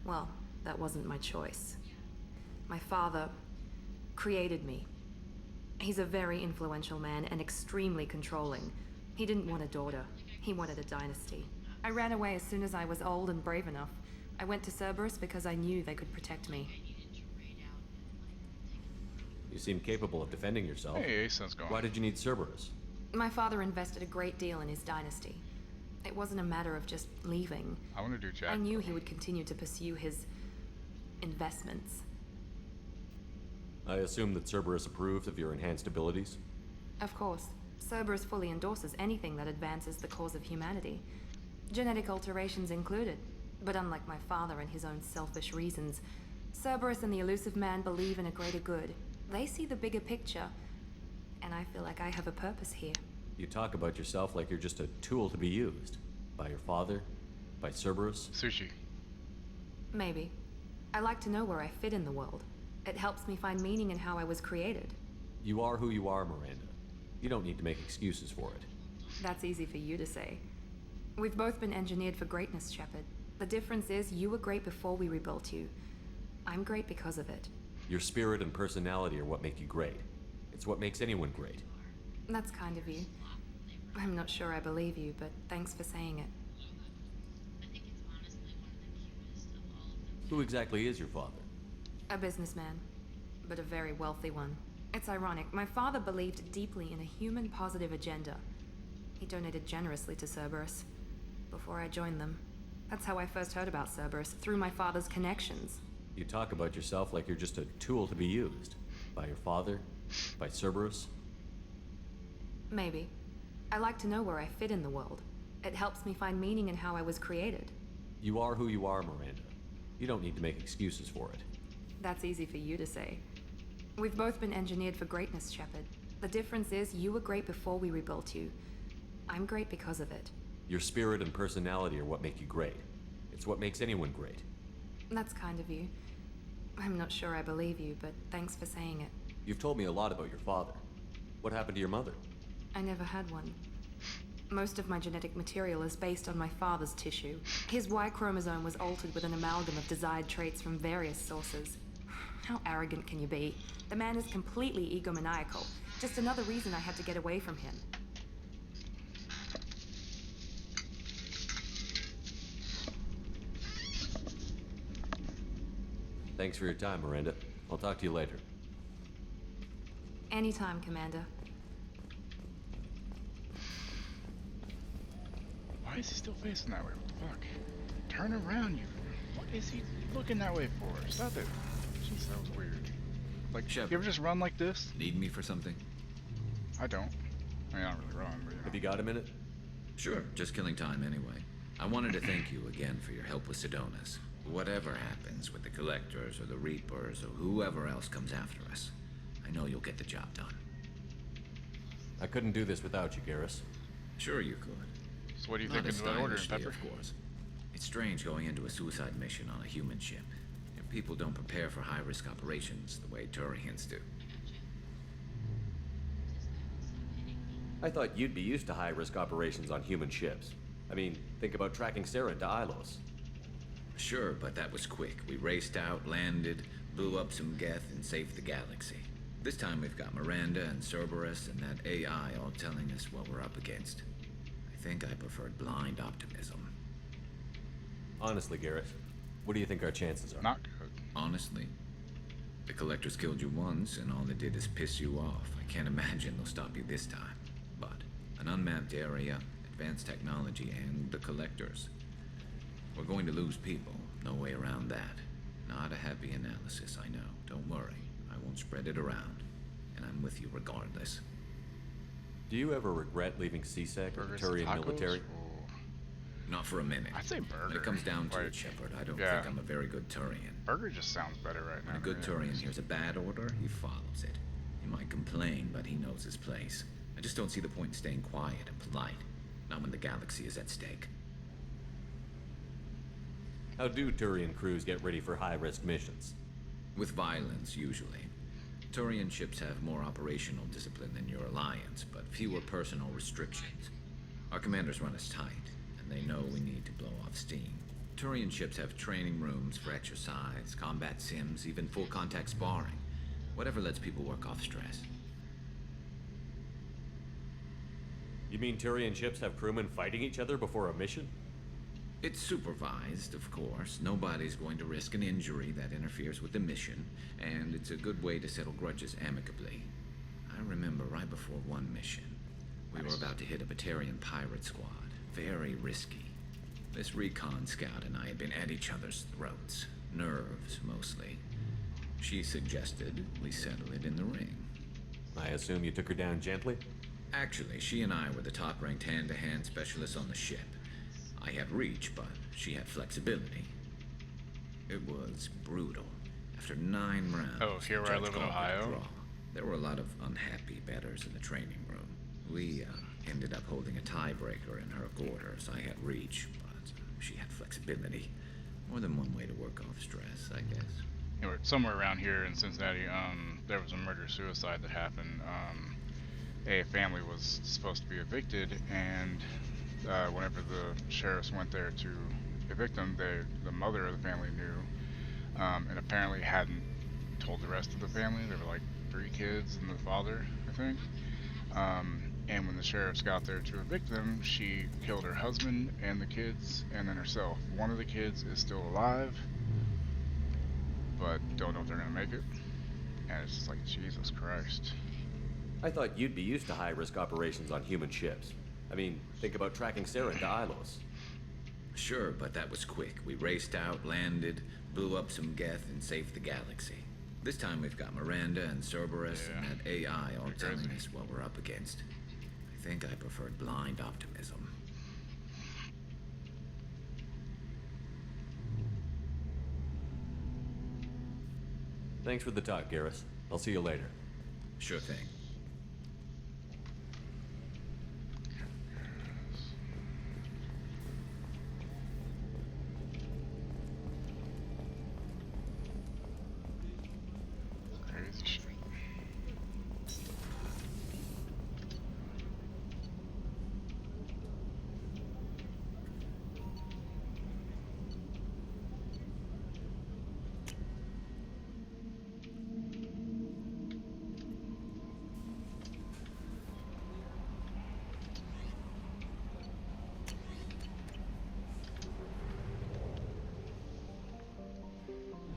Well, that wasn't my choice. My father created me. He's a very influential man and extremely controlling. He didn't want a daughter. He wanted a dynasty. I ran away as soon as I was old and brave enough. I went to Cerberus because I knew they could protect me. You seem capable of defending yourself. Hey, Asa's going. Why did you need Cerberus? My father invested a great deal in his dynasty. It wasn't a matter of just leaving. I want to do Jack. I knew he would continue to pursue his investments. I assume that Cerberus approves of your enhanced abilities? Of course. Cerberus fully endorses anything that advances the cause of humanity. Genetic alterations included. But unlike my father and his own selfish reasons, Cerberus and the elusive man believe in a greater good. They see the bigger picture, and I feel like I have a purpose here. You talk about yourself like you're just a tool to be used. By your father? By Cerberus? Sushi. Maybe. I like to know where I fit in the world. It helps me find meaning in how I was created. You are who you are, Miranda. You don't need to make excuses for it. That's easy for you to say. We've both been engineered for greatness, Shepard. The difference is you were great before we rebuilt you. I'm great because of it. Your spirit and personality are what make you great. It's what makes anyone great. That's kind of you. I'm not sure I believe you, but thanks for saying it. Who exactly is your father? A businessman, but a very wealthy one. It's ironic. My father believed deeply in a human-positive agenda. He donated generously to Cerberus before I joined them. That's how I first heard about Cerberus, through my father's connections. You talk about yourself like you're just a tool to be used. By your father? By Cerberus? Maybe. I like to know where I fit in the world. It helps me find meaning in how I was created. You are who you are, Miranda. You don't need to make excuses for it. That's easy for you to say. We've both been engineered for greatness, Shepard. The difference is you were great before we rebuilt you. I'm great because of it. Your spirit and personality are what make you great. It's what makes anyone great. That's kind of you. I'm not sure I believe you, but thanks for saying it. You've told me a lot about your father. What happened to your mother? I never had one. Most of my genetic material is based on my father's tissue. His Y chromosome was altered with an amalgam of desired traits from various sources. How arrogant can you be? The man is completely egomaniacal. Just another reason I had to get away from him. Thanks for your time, Miranda. I'll talk to you later. Anytime, Commander. Why is he still facing that way? What the fuck? Turn around, you. What is he looking that way for? Stop it. Jeez, that was weird. Like, Shepard, you ever just run like this? Need me for something? I don't. I mean, I don't really run, but you know. Have you got a minute? Sure, just killing time anyway. I wanted to thank you again for your help with Sidonis. Whatever happens with the Collectors or the Reapers or whoever else comes after us, I know you'll get the job done. I couldn't do this without you, Garrus. Sure you could. So what do you Not think as of the order, stylishly, Pepper? of course. It's strange going into a suicide mission on a human ship. If people don't prepare for high-risk operations the way Turians do. I thought you'd be used to high-risk operations on human ships. I mean, think about tracking Sarah to Ilos. Sure, but that was quick. We raced out, landed, blew up some Geth, and saved the galaxy. This time we've got Miranda and Cerberus and that AI all telling us what we're up against. I think I preferred blind optimism. Honestly, Garrett, what do you think our chances are? Not good. Honestly, the Collectors killed you once, and all they did is piss you off. I can't imagine they'll stop you this time. But an unmapped area, advanced technology, and the Collectors. We're going to lose people. No way around that. Not a happy analysis, I know. Don't worry. I won't spread it around. And I'm with you regardless. Do you ever regret leaving CSEC or the Turian military? Not for a minute. I'd say burger. When it comes down to it, Shepard, I don't think I'm a very good Turian. Burger just sounds better right now. When a good Turian hears a bad order, he follows it. He might complain, but he knows his place. I just don't see the point in staying quiet and polite. Not when the galaxy is at stake. How do Turian crews get ready for high-risk missions? With violence, usually. Turian ships have more operational discipline than your alliance, but fewer personal restrictions. Our commanders run us tight, and they know we need to blow off steam. Turian ships have training rooms for exercise, combat sims, even full-contact sparring. Whatever lets people work off stress. You mean Turian ships have crewmen fighting each other before a mission? It's supervised, of course. Nobody's going to risk an injury that interferes with the mission, and it's a good way to settle grudges amicably. I remember right before one mission, we were about to hit a Batarian pirate squad. Very risky. This recon scout and I had been at each other's throats. Nerves, mostly. She suggested we settle it in the ring. I assume you took her down gently? Actually, she and I were the top-ranked hand-to-hand specialists on the ship. I had reach, but she had flexibility. It was brutal. After 9 rounds, Oh, here where I live in Ohio? There were a lot of unhappy bettors in the training room. We ended up holding a tiebreaker in her quarters. I had reach, but she had flexibility. More than one way to work off stress, I guess. You know, somewhere around here in Cincinnati, there was a murder-suicide that happened. A family was supposed to be evicted, and whenever the sheriffs went there to evict them, the mother of the family knew, and apparently hadn't told the rest of the family. There were like 3 kids and the father, I think. And when the sheriffs got there to evict them, she killed her husband and the kids, and then herself. One of the kids is still alive, but don't know if they're gonna make it. And it's just like, Jesus Christ. I thought you'd be used to high-risk operations on human ships. I mean, think about tracking Sarah to Ilos. Sure, but that was quick. We raced out, landed, blew up some geth, and saved the galaxy. This time we've got Miranda and Cerberus and that AI all telling us what we're up against. I think I preferred blind optimism. Thanks for the talk, Garrus. I'll see you later. Sure thing. Crazy shit.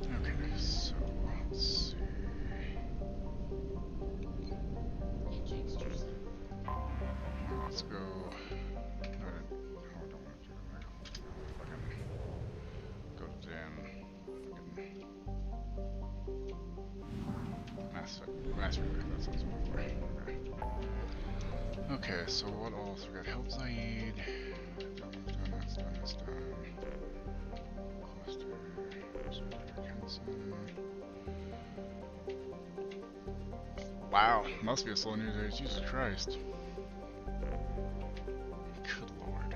Okay, so let's see. Let's go. No, I don't want to do that. Fucking go to damn. Fucking master. That sounds about right. Okay, so what else? We got help Zaid. That's done. Wow, must be a slow news day. Jesus Christ. Good lord.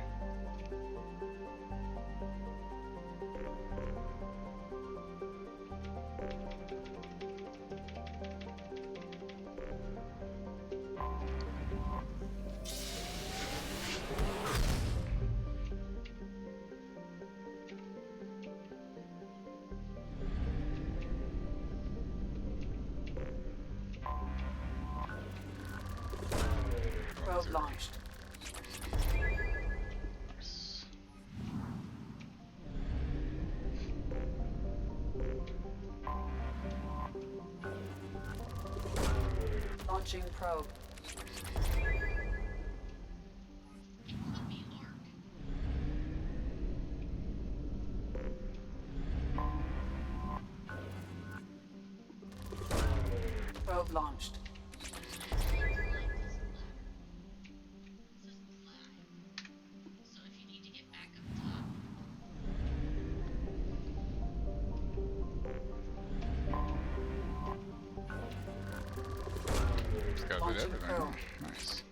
Probe launched. Launching probe. Probe launched. Just got a bit of everything. Nice.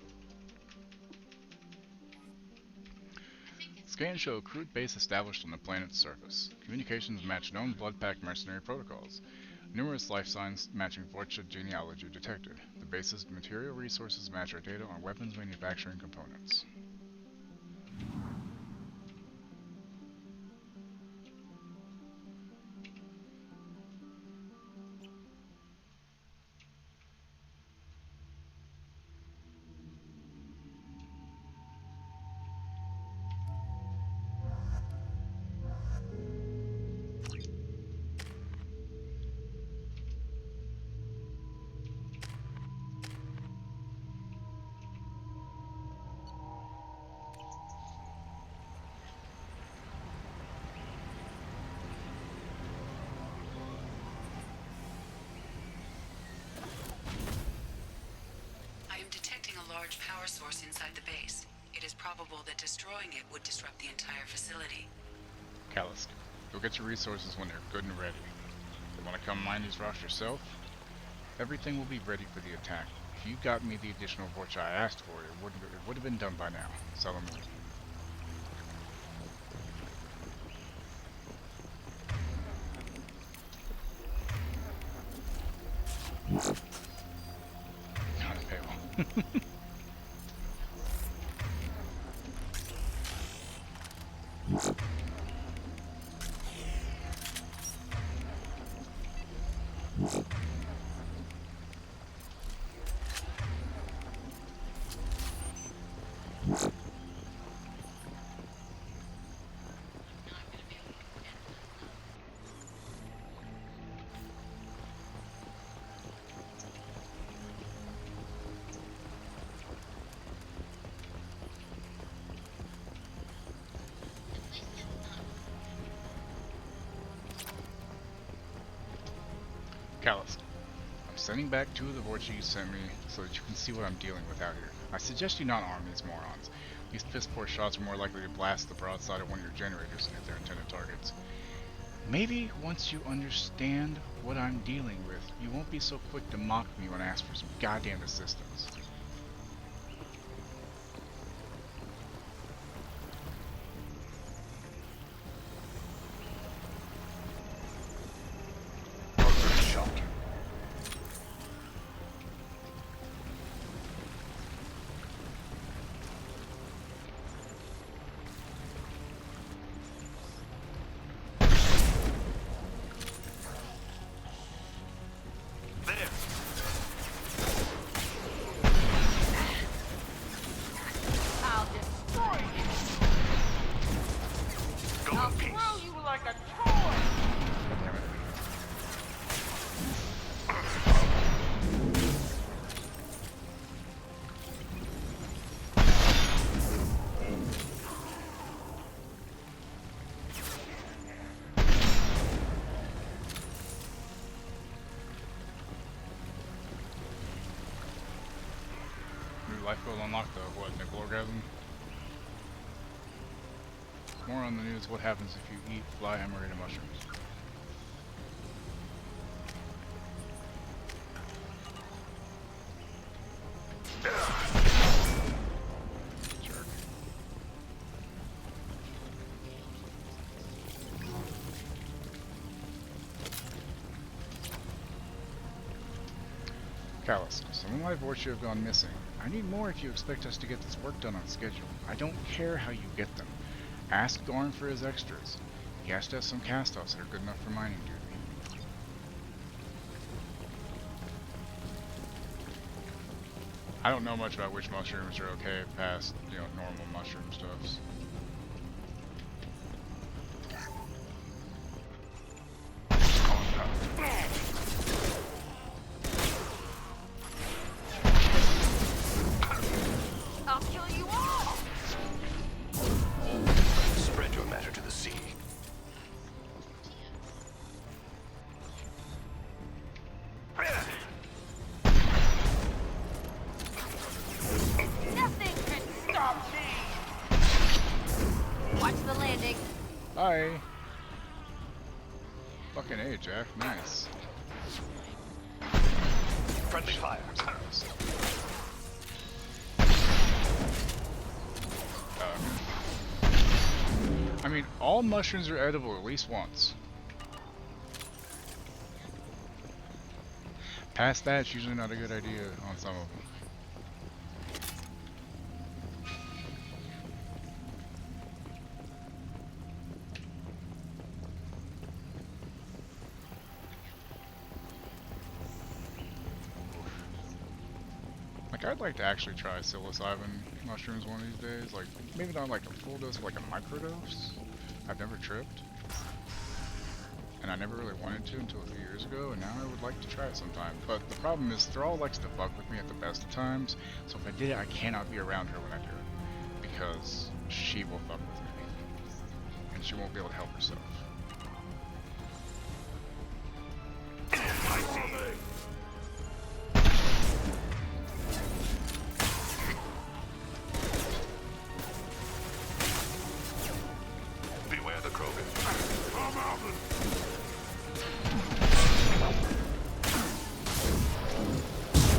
Scans show a crude base established on the planet's surface. Communications match known blood-packed mercenary protocols. Numerous life signs matching Vorcha genealogy detected. The base's material resources match our data on weapons manufacturing components. large power source inside the base. It is probable that destroying it would disrupt the entire facility. Callus, go get your resources when they're good and ready. You want to come mine these rocks yourself? Everything will be ready for the attack. If you got me the additional vortex I asked for, it would have been done by now. Sell them. Not a paywall. Callus, I'm sending back 2 of the vortex you sent me so that you can see what I'm dealing with out here. I suggest you not arm these morons. These piss-poor shots are more likely to blast the broadside of one of your generators than hit their intended targets. Maybe once you understand what I'm dealing with, you won't be so quick to mock me when I ask for some goddamn assistance. Life goal unlocked though, what, nipple orgasm? More on the news, what happens if you eat fly hemorrhagia mushrooms? Jerk. Callus, some of my vortex have gone missing. I need more if you expect us to get this work done on schedule. I don't care how you get them. Ask Dorn for his extras. He has to have some cast-offs that are good enough for mining duty. I don't know much about which mushrooms are okay past, normal mushroom stuffs. Hi. Fucking A, Jack. Nice. Friendly fire. I mean, all mushrooms are edible at least once. Past that, it's usually not a good idea on some of them. I'd like to actually try psilocybin mushrooms one of these days. Like, maybe not like a full dose, but like a microdose. I've never tripped. And I never really wanted to until a few years ago, and now I would like to try it sometime. But the problem is, Thrall likes to fuck with me at the best of times, so if I did it, I cannot be around her when I do it. Because she will fuck with me. And she won't be able to help herself.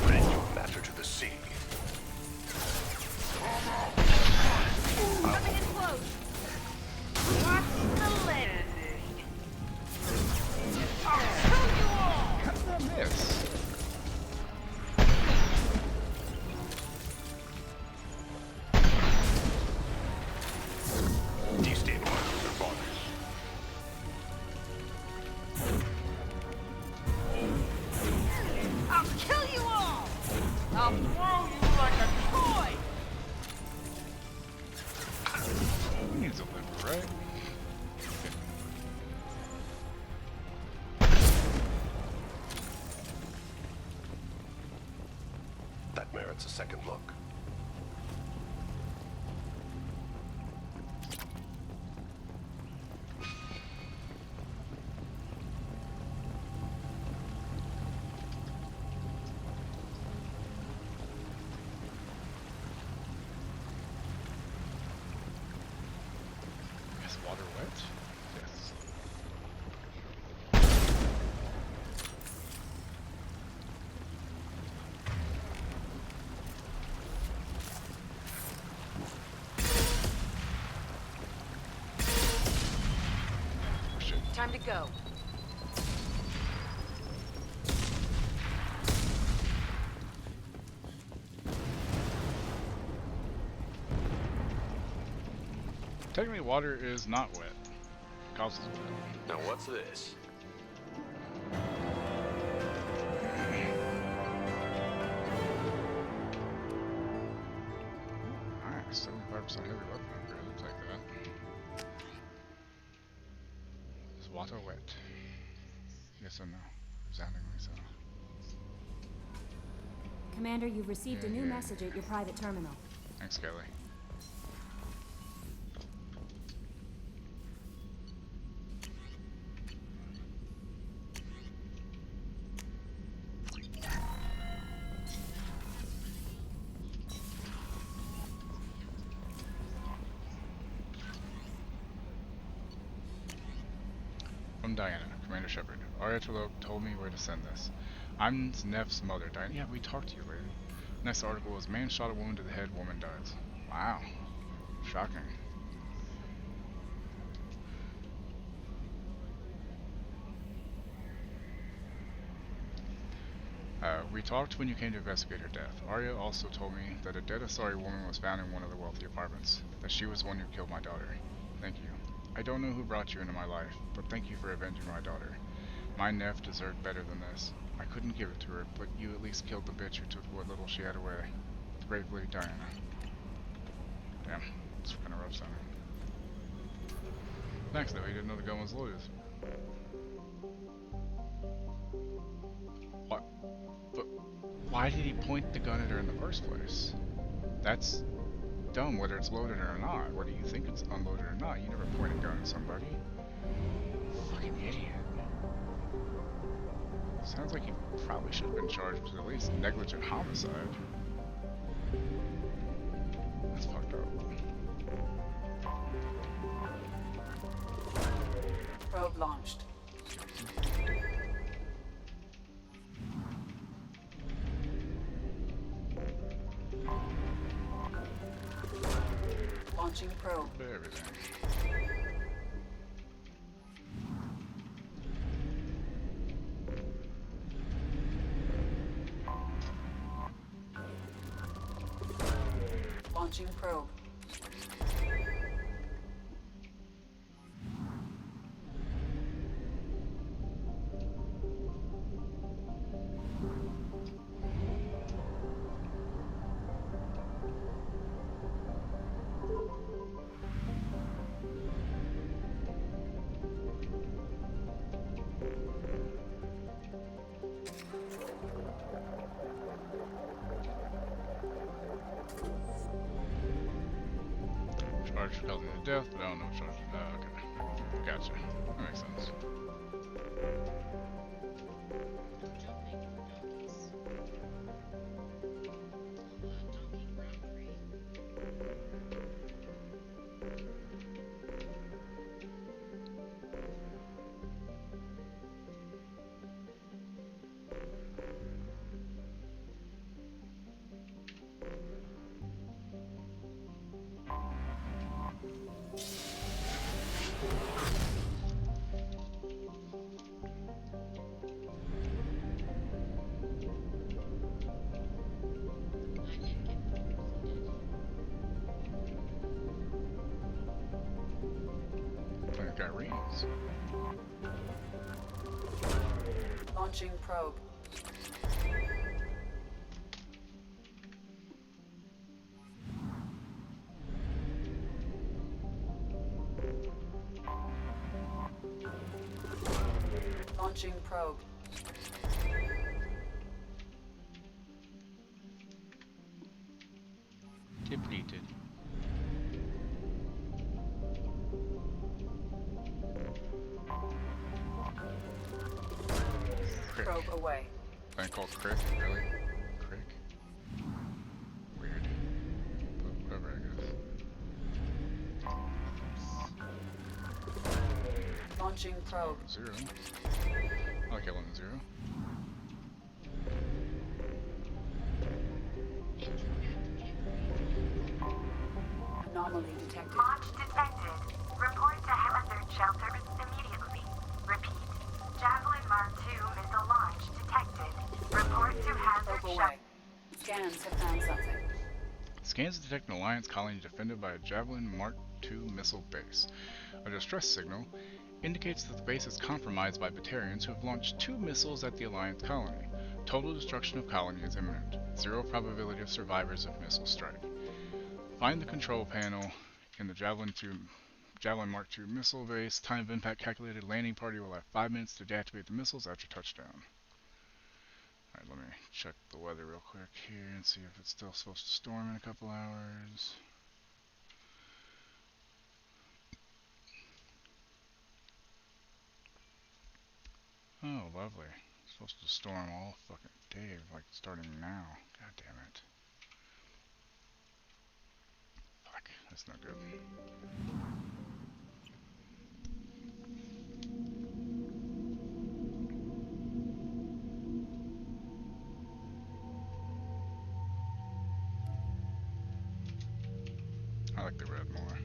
Bring your matter to the sea. Coming in close. Watch the landing. I'll kill you all! How did that miss? Destabilize your bodies. I'll kill you all! I'll throw you like a toy! He needs a liver, right? That merits a second look. Is water wet? Yes. Oh shit. Time to go. Technically, water is not wet. Causes wet. Now what's this? Nice, 75% heavy weapon upgrade. I'll take that. Is water wet? Yes or no? Resoundingly so. Commander, you've received a new Yeah. message at your private terminal. Thanks, Kelly. From Diana, Commander Shepard. Arya told me where to send this. I'm Nev's mother, Diana. Yeah, we talked to you later. Next article was man shot a woman to the head, woman dies. Wow. Shocking. We talked when you came to investigate her death. Arya also told me that a dead Asari woman was found in one of the wealthy apartments. That she was the one who killed my daughter. Thank you. I don't know who brought you into my life, but thank you for avenging my daughter. My Nev deserved better than this. I couldn't give it to her, but you at least killed the bitch who took what little she had away. With great Lady Diana. Damn, it's kind of rough sounding. Next though, he didn't know the gun was loaded. What? But why did he point the gun at her in the first place? That's dumb, whether it's loaded or not. Whether you think it's unloaded or not, you never point a gun at somebody. Fucking idiot. Sounds like he probably should have been charged with at least negligent homicide. That's fucked up. Probe launched. Launching probe. Everything. Launching probe. Charged for causing the death, but I don't know what charge. Okay. Gotcha. That makes sense. That guy reads. Launching probe. Launching probe. Depleted. Probe away. Thing called Crick, really? Crick? Weird. But whatever, I guess. Launching probe. 0. I like L1 0. Anomaly detected. Launch detected. Report to Hazard Shelters immediately. Repeat. Javelin Mark II missile launch detected. Report to Hazard Probe away. Scans have found something. Scans detect an Alliance colony defended by a Javelin Mark II missile base. A distress signal indicates that the base is compromised by Batarians who have launched 2 missiles at the Alliance colony. Total destruction of colony is imminent. 0 probability of survivors of missile strike. Find the control panel in the Javelin Mark II missile base. Time of impact calculated. Landing party will have 5 minutes to deactivate the missiles after touchdown. Alright, let me check the weather real quick here and see if it's still supposed to storm in a couple hours. Oh, lovely. It's supposed to storm all fucking day, like starting now. God damn it. Fuck, that's not good. I like the red more.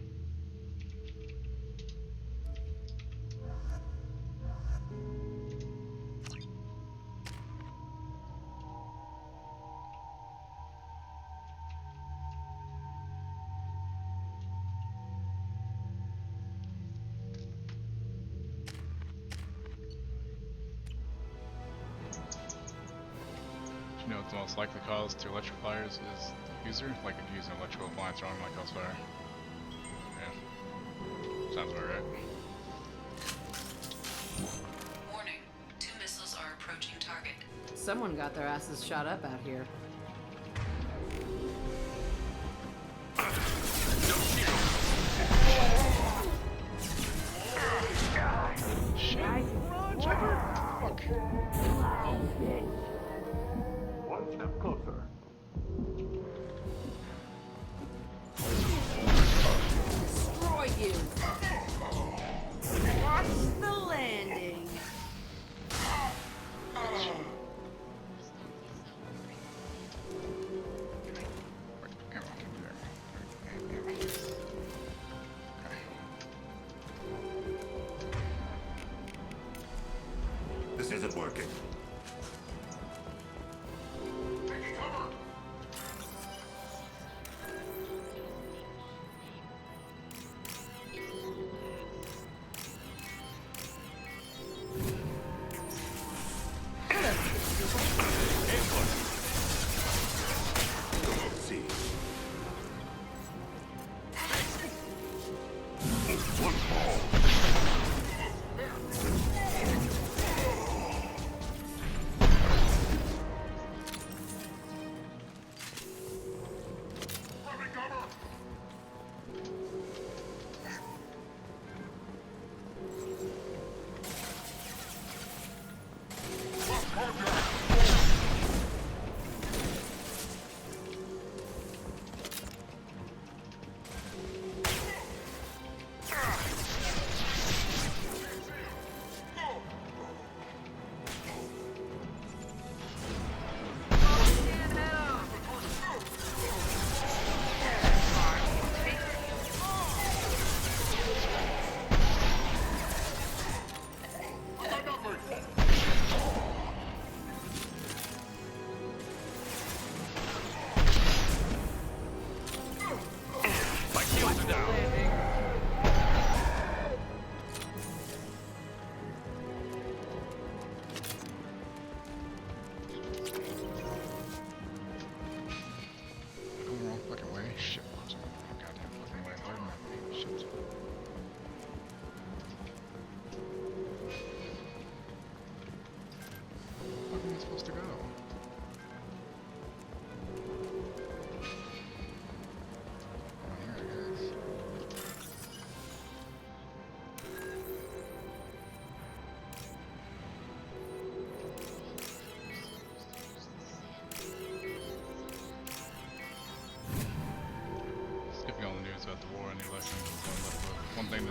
You know what the most likely cause to electric fires is the user? Like if you use an electrical appliance wrong, might cause fire. Yeah. Sounds about right. Warning. 2 missiles are approaching target. Someone got their asses shot up out here. Shit. Run, Jagger! Fuck. One step closer. Destroy you! Watch the landing! This isn't working. See. One ball.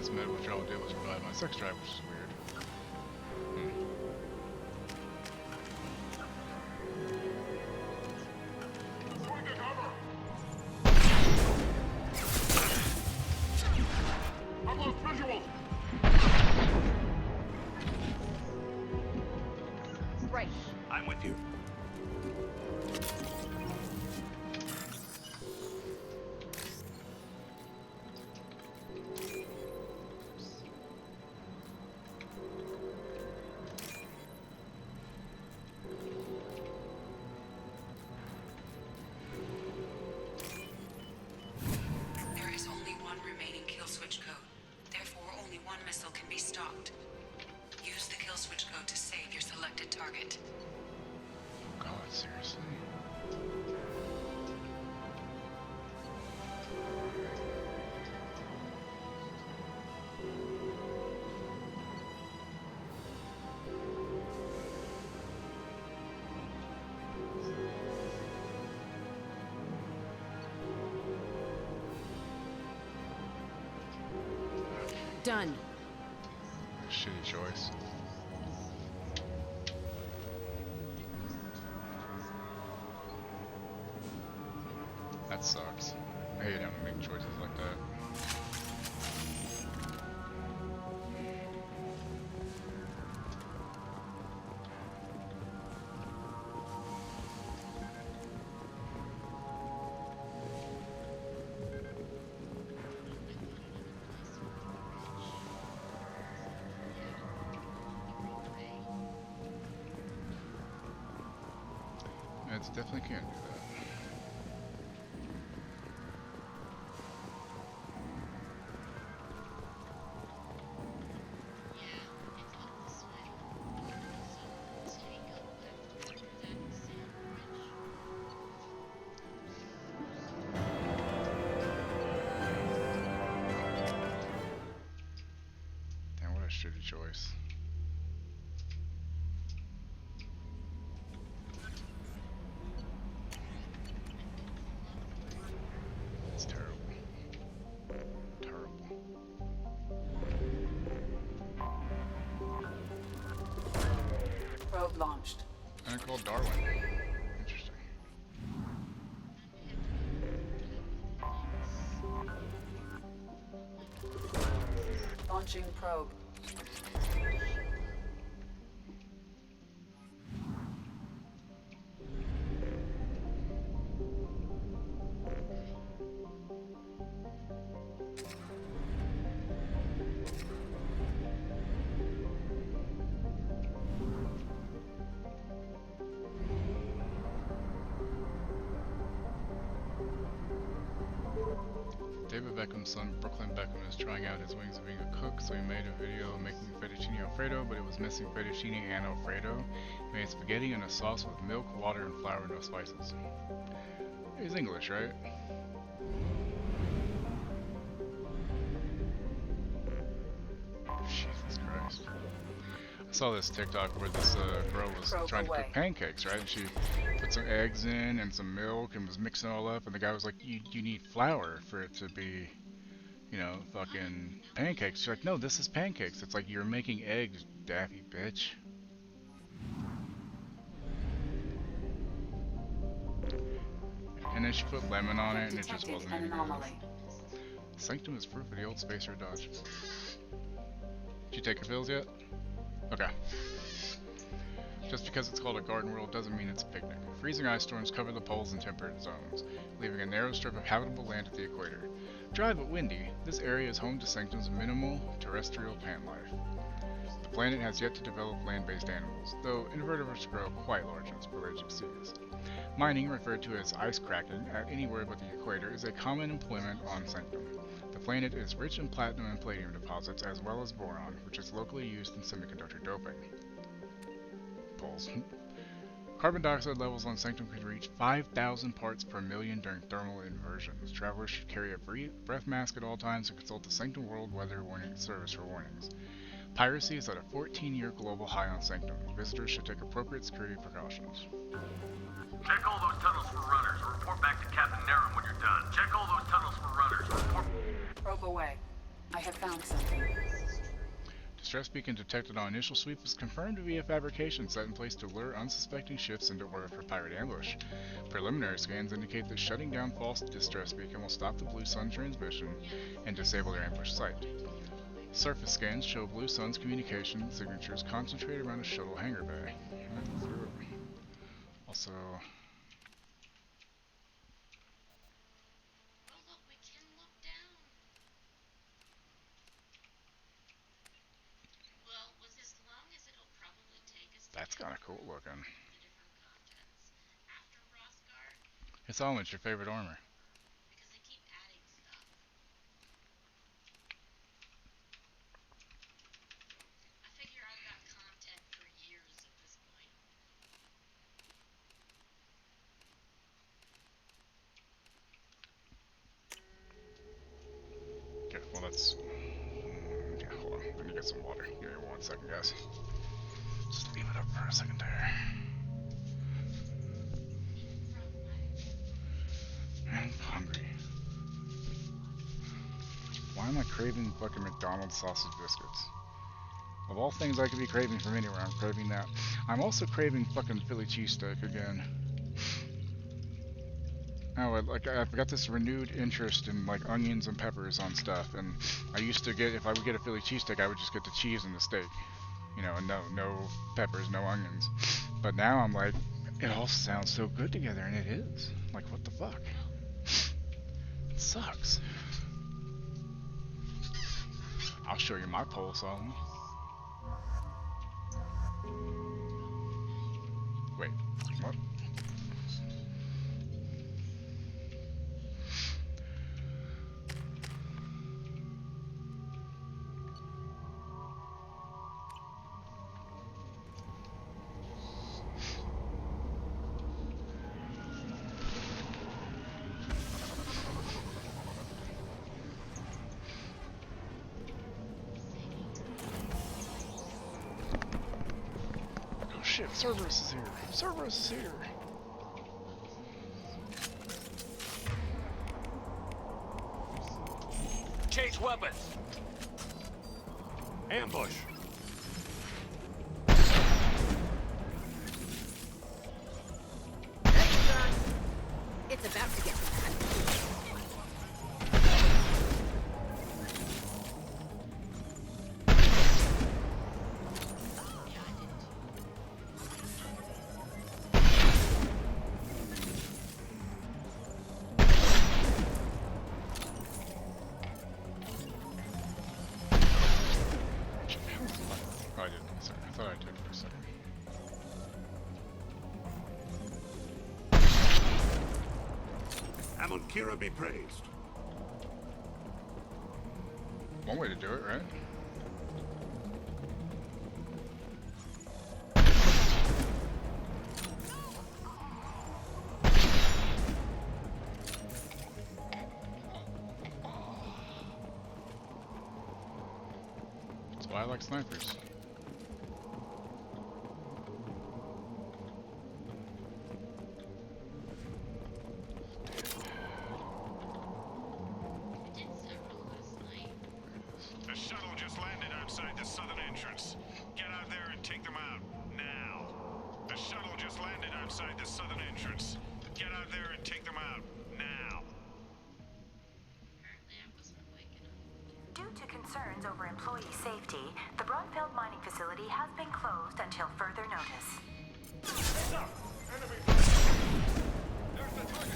last med withdrawal did was revive my sex drive, which is weird. Right. I'm with you. There is only one remaining kill switch code. Therefore, only one missile can be stocked. Use the kill switch code to save your selected target. Oh god, seriously? Done. Shitty choice. That sucks. I hate having to make choices like that. It definitely can do that. Damn, what a shitty choice. It's terrible. Terrible. Probe launched. And I called Darwin. Interesting. Launching probe. David Beckham's son, Brooklyn Beckham, is trying out his wings of being a cook, so he made a video making fettuccine alfredo, but it was missing fettuccine and alfredo. He made spaghetti and a sauce with milk, water, and flour, no spices. He's English, right? Jesus Christ. I saw this TikTok where this girl was trying to cook pancakes, right? And she put some eggs in and some milk and was mixing it all up, and the guy was like, you need flour for it to be, you know, fucking pancakes. She's like, no, this is pancakes. It's like, you're making eggs, daffy bitch. And then she put lemon on it, and it just wasn't any good. Sanctum is proof of the old spacer dodge. Did you take your pills yet? Okay. Just because it's called a garden world doesn't mean it's a picnic. Freezing ice storms cover the poles and temperate zones, leaving a narrow strip of habitable land at the equator. Dry but windy, this area is home to Sanctum's minimal terrestrial plant life. The planet has yet to develop land-based animals, though invertebrates grow quite large in its pelagic seas. Mining, referred to as ice cracking at anywhere but the equator, is a common employment on Sanctum. The planet is rich in platinum and palladium deposits, as well as boron, which is locally used in semiconductor doping. Pulse. Carbon dioxide levels on Sanctum can reach 5,000 parts per million during thermal inversions. Travelers should carry a breath mask at all times and consult the Sanctum World Weather Warning Service for warnings. Piracy is at a 14-year global high on Sanctum. Visitors should take appropriate security precautions. Check all those tunnels for runners. Report back to Captain Nerum when you're done. Check all those tunnels for runners. Report... Probe away. I have found something. Distress beacon detected on initial sweep is confirmed to be a fabrication set in place to lure unsuspecting ships into orbit for pirate ambush. Preliminary scans indicate that shutting down false distress beacon will stop the Blue Sun transmission and disable their ambush site. Surface scans show Blue Sun's communication signatures concentrated around a shuttle hangar bay. Also, that's kind of cool looking. It's almost your favorite armor. Okay, well that's... yeah, hold on. Let me get some water. Give me 1 second, guys. Just leave it up for a second there. I'm hungry. Why am I craving fucking McDonald's sausage biscuits? Of all things I could be craving from anywhere, I'm craving that. I'm also craving fucking Philly cheesesteak again. Oh, I've got this renewed interest in like onions and peppers on stuff, and I used to get, if I would get a Philly cheesesteak, I would just get the cheese and the steak, you know, and no peppers, no onions. But now I'm like, it all sounds so good together, and it is. Like, what the fuck? It sucks. I'll show you my pulse on. Wait, what? Oh shit, Cerberus is here. Cerberus is here. Change weapons. Ambush. It's about to get bad. Oh, I didn't. Sorry, I thought I took it for a second. Amonkira be praised. One way to do it, right? That's why I like snipers. The shuttle just landed outside the southern entrance. Get out there and take them out, now. The shuttle just landed outside the southern entrance. Get out there and take them out, now. Due to concerns over employee safety, the Brunfeld mining facility has been closed until further notice. Heads up! Enemy! There's the target!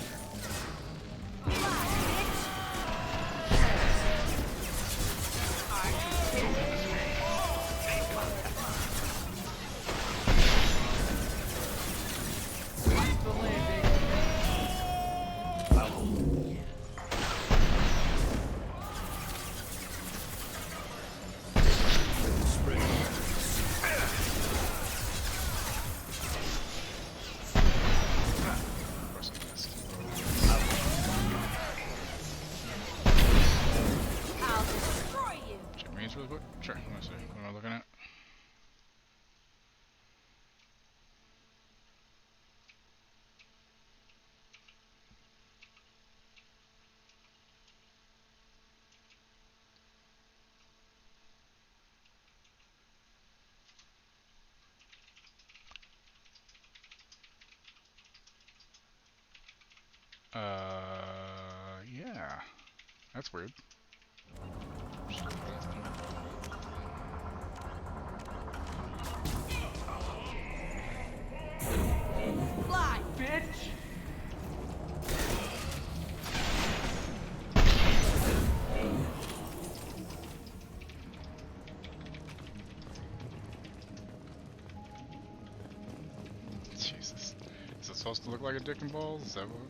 Really quick? Sure, let me see. What am I looking at? Yeah. That's weird. Fly, bitch! Jesus. Is it supposed to look like a dick and balls? Is that what?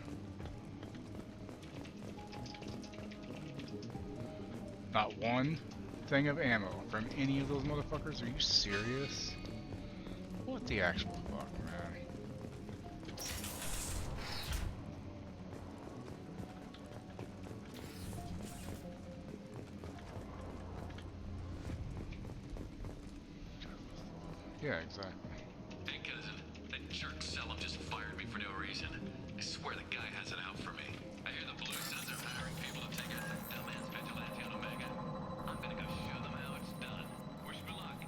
Not one thing of ammo from any of those motherfuckers? Are you serious? What the actual fuck, man? Yeah, exactly. Hey, cousin. That jerk Selim just fired me for no reason. I swear the guy has it out for me. I hear the Blue Suns are hiring people to take out that dumbass vigilante on Omega. I'm gonna go show them how it's done. Wish me luck.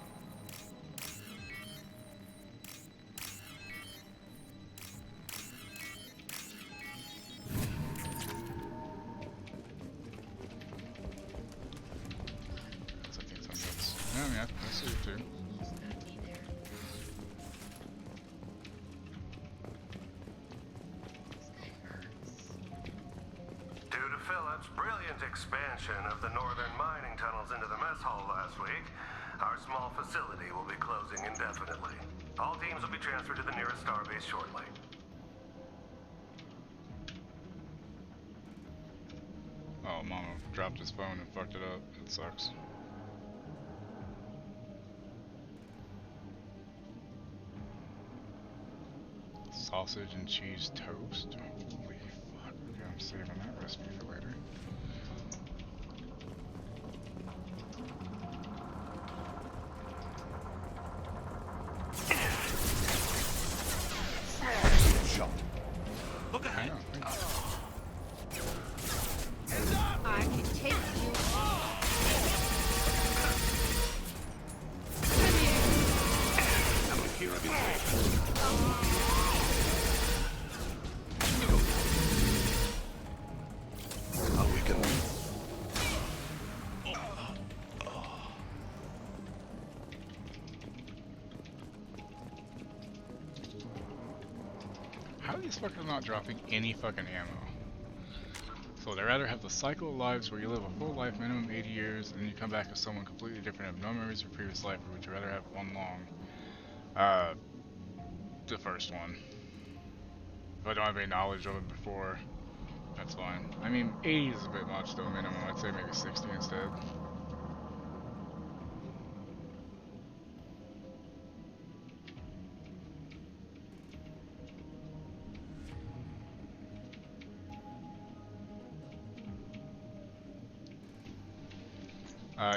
That's okay, that's yeah, I mean, I see it too. Due to Phillips' brilliant expansion of the northern mining tunnels into the mess hall last week, our small facility will be closing indefinitely. All teams will be transferred to the nearest starbase shortly. Oh, Mama dropped his phone and fucked it up. It sucks. Sausage and cheese toast? Holy fuck. Okay, I'm saving that recipe for later. Shot. Look ahead. I can take you. I'm a hero of I'll weaken them. How are these fuckers not dropping any fucking ammo? So they rather have the cycle of lives where you live a full life, minimum 80 years, and then you come back as someone completely different, have no memories of previous life, or would you rather have one long? The first one. If I don't have any knowledge of it before, that's fine. I mean, 80 is a bit much though, minimum. I'd say maybe 60 instead.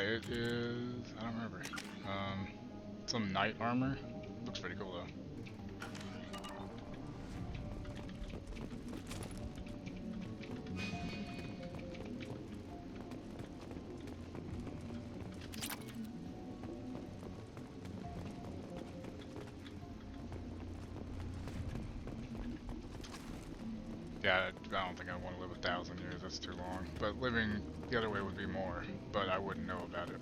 It is, I don't remember. Some knight armor. Looks pretty cool though. Yeah, I don't think I want to live 1,000 years, that's too long. But living the other way would be more, but I wouldn't know about it.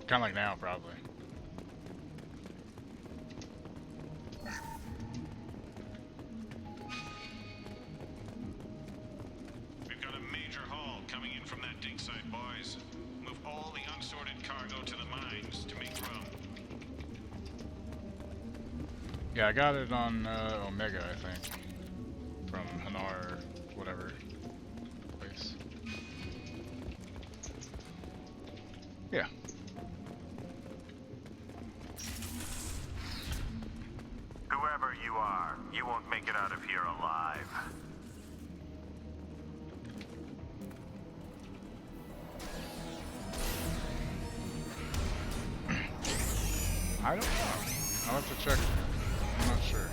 Kinda like now, probably. We've got a major haul coming in from that dig site, boys. Move all the unsorted cargo to the mines to make room. Yeah, I got it on Omega, I think. From Hanar, whatever place. Yeah. Whoever you are, you won't make it out of here alive. I don't know. I'll have to check. I'm not sure.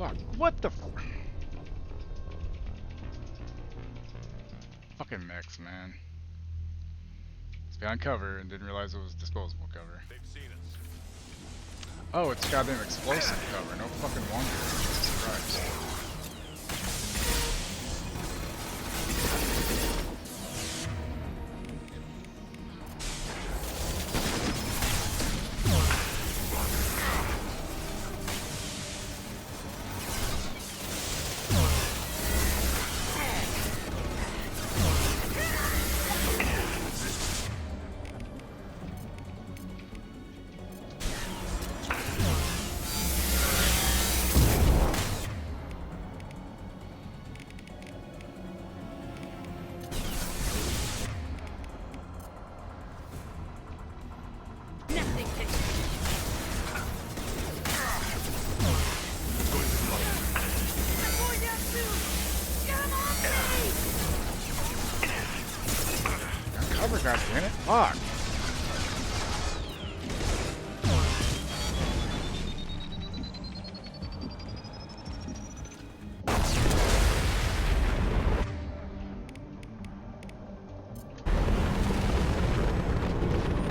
Fuck, what the fucking mix, man. It's behind cover and didn't realize it was disposable cover. They've seen us. Oh, it's goddamn explosive cover. No fucking wonder. Jesus Christ. God damn it. Fuck.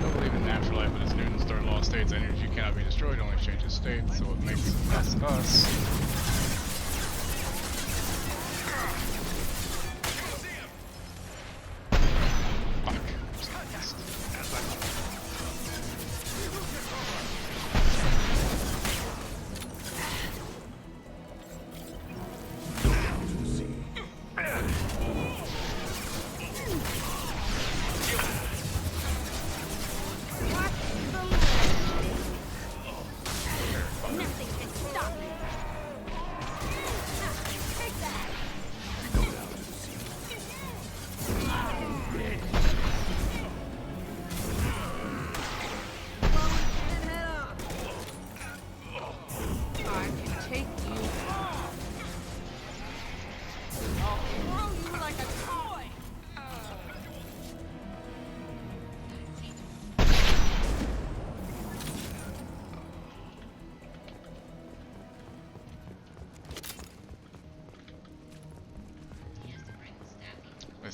Don't believe in natural life, but as Newton started law states, energy cannot be destroyed, only changes state, so what makes us us.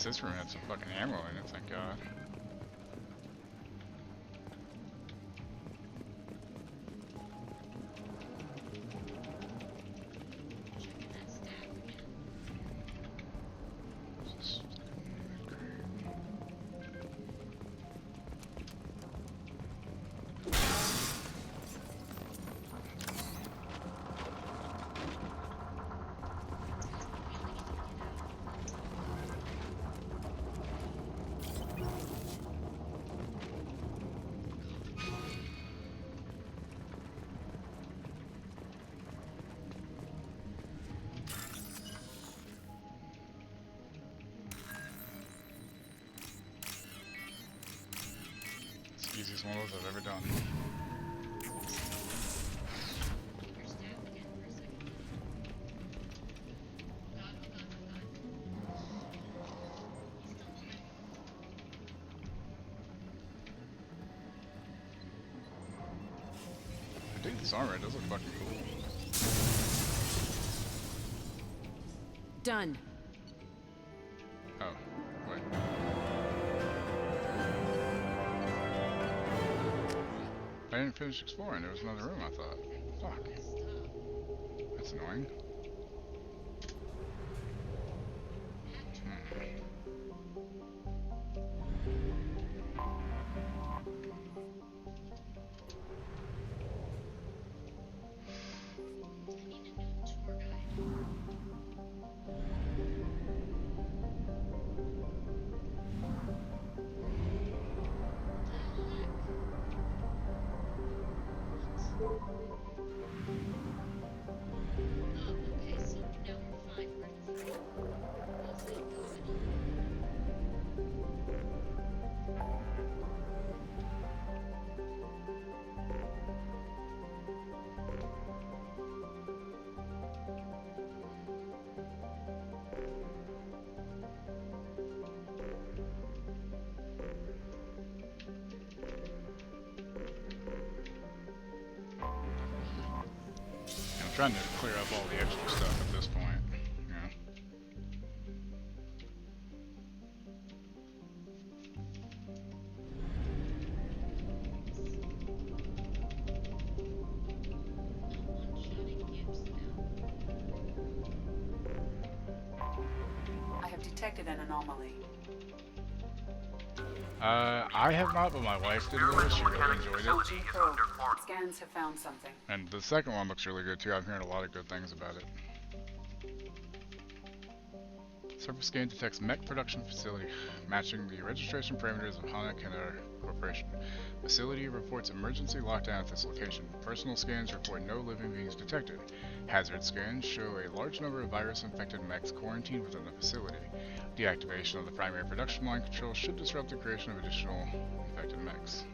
This room had some fucking ammo in it, thank God. Easiest one of those I've ever done. I dig this armor, it does look fucking cool. Done. Oh, wait. I didn't finish exploring, there was another room I thought. Fuck. That's annoying. trying to clear up all the extra stuff at this point. Yeah. I have detected an anomaly. I have not, but my wife did this. She really enjoyed it. Scans have found something. And the second one looks really good too. I'm hearing a lot of good things about it. Surface scan detects mech production facility, matching the registration parameters of Hana Canada Corporation. Facility reports emergency lockdown at this location. Personal scans report no living beings detected. Hazard scans show a large number of virus-infected mechs quarantined within the facility. Deactivation of the primary production line control should disrupt the creation of additional infected mechs.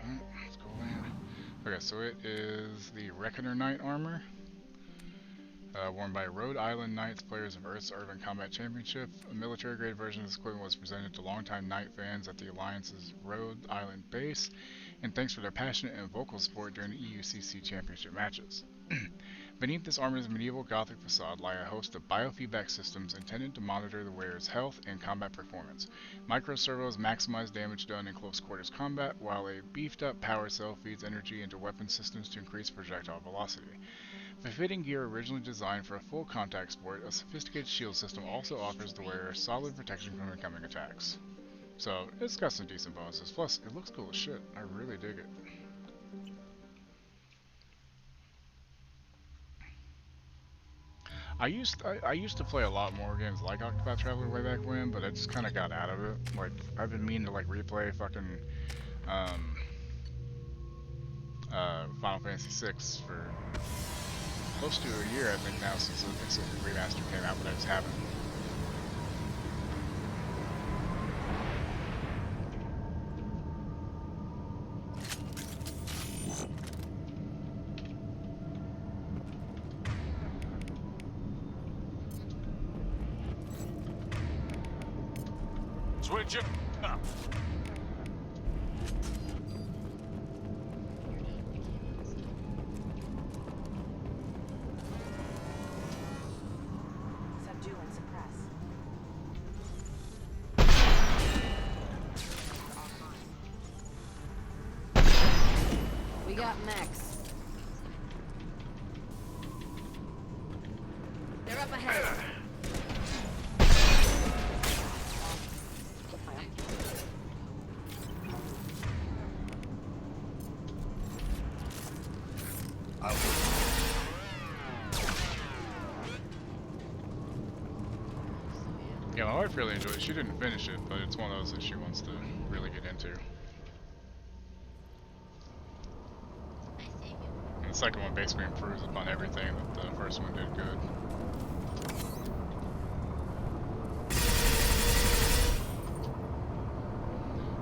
Alright, let's go land. Okay, so it is the Reckoner Knight armor. Worn by Rhode Island Knights, players of Earth's Urban Combat Championship. A military-grade version of this equipment was presented to longtime Knight fans at the Alliance's Rhode Island base, and thanks for their passionate and vocal support during the EUCC Championship matches. Beneath this armor's medieval Gothic facade lie a host of biofeedback systems intended to monitor the wearer's health and combat performance. Micro-servos maximize damage done in close-quarters combat, while a beefed-up power cell feeds energy into weapon systems to increase projectile velocity. Befitting gear originally designed for a full contact sport, a sophisticated shield system also offers the wearer solid protection from incoming attacks. So, it's got some decent bonuses, plus it looks cool as shit. I really dig it. I used to play a lot more games like Octopath Traveler way back when, but I just kind of got out of it. Like, I've been meaning to like replay fucking Final Fantasy VI for close to a year, I think, now, since the remaster came out, but I just haven't. Switch it up. Subdue and suppress. We got mechs. They're up ahead. Yeah, my wife really enjoyed it. She didn't finish it, but it's one of those that she wants to really get into. And the second one basically improves upon everything that the first one did good.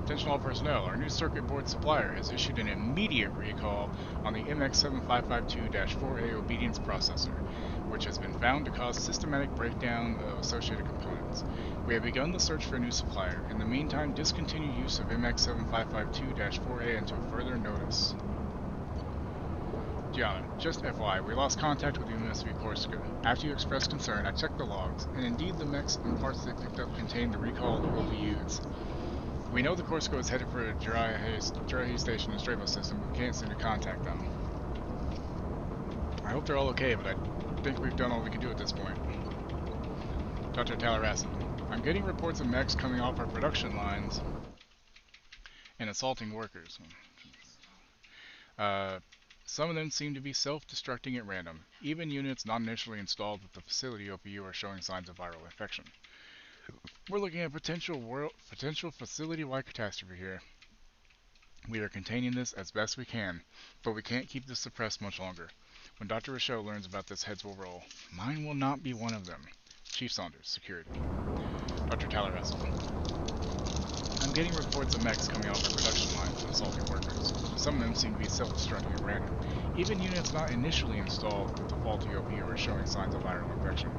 Attention all personnel, our new circuit board supplier has issued an immediate recall on the MX7552-4A obedience processor, which has been found to cause systematic breakdown of associated components. We have begun the search for a new supplier. In the meantime, discontinue use of MX7552-4A until further notice. Gianna, just FYI, we lost contact with the MSV Corsica. After you expressed concern, I checked the logs, and indeed the mechs and parts they picked up contained the recalled OVUs. We know the Corsica is headed for a dry haze station in Strabo system, but we can't seem to contact them. I hope they're all okay, but I think we've done all we can do at this point. Dr. Talarasan, I'm getting reports of mechs coming off our production lines and assaulting workers. Some of them seem to be self-destructing at random. Even units not initially installed with the facility OPU are showing signs of viral infection. We're looking at potential facility-wide catastrophe here. We are containing this as best we can, but we can't keep this suppressed much longer. When Dr. Rochelle learns about this, heads will roll. Mine will not be one of them. Chief Saunders, Security. Dr. Talarasan, I'm getting reports of mechs coming off the production lines and assaulting workers. Some of them seem to be self-destructing at random. Even units not initially installed with the faulty OPU are showing signs of viral infection.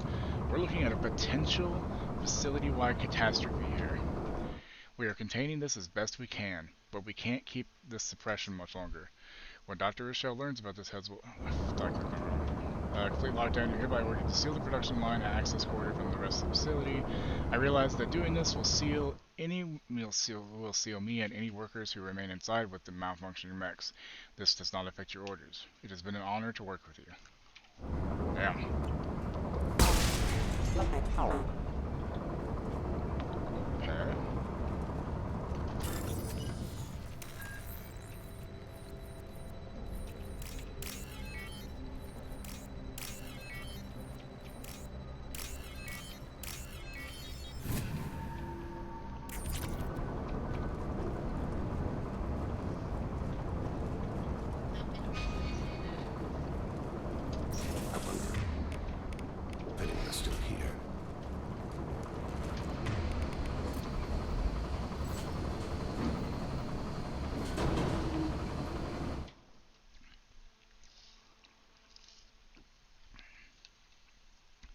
We're looking at a potential facility-wide catastrophe here. We are containing this as best we can, but we can't keep this suppression much longer. When Dr. Rochelle learns about this, heads will... complete lockdown, you're hereby ordered to seal the production line and access corridor from the rest of the facility. I realize that doing this will seal me and any workers who remain inside with the malfunctioning mechs. This does not affect your orders. It has been an honor to work with you. Damn. Okay.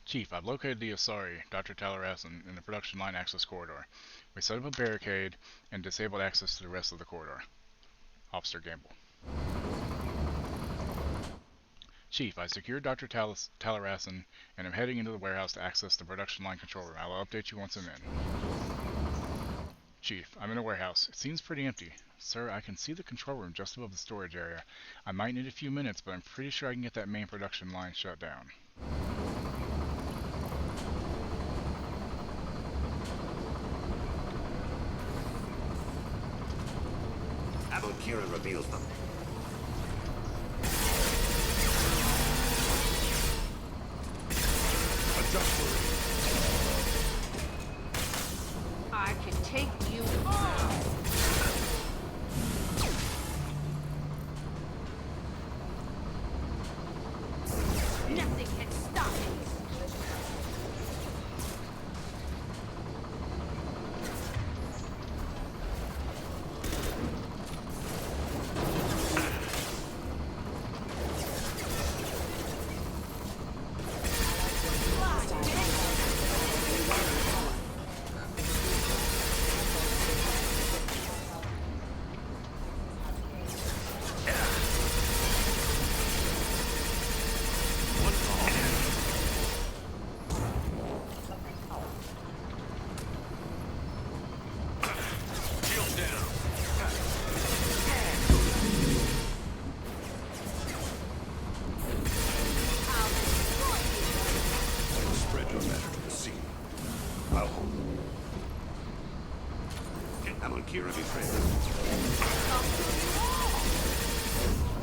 Chief, I've located the Asari, Dr. Talarasan, in the production line access corridor. We set up a barricade and disabled access to the rest of the corridor. Officer Gamble. Chief, I secured Dr. Talarasan and am heading into the warehouse to access the production line control room. I will update you once I'm in. Chief, I'm in a warehouse. It seems pretty empty. Sir, I can see the control room just above the storage area. I might need a few minutes, but I'm pretty sure I can get that main production line shut down. Kieran reveals them. I can take you on. Nothing can stop me. Kira be trained.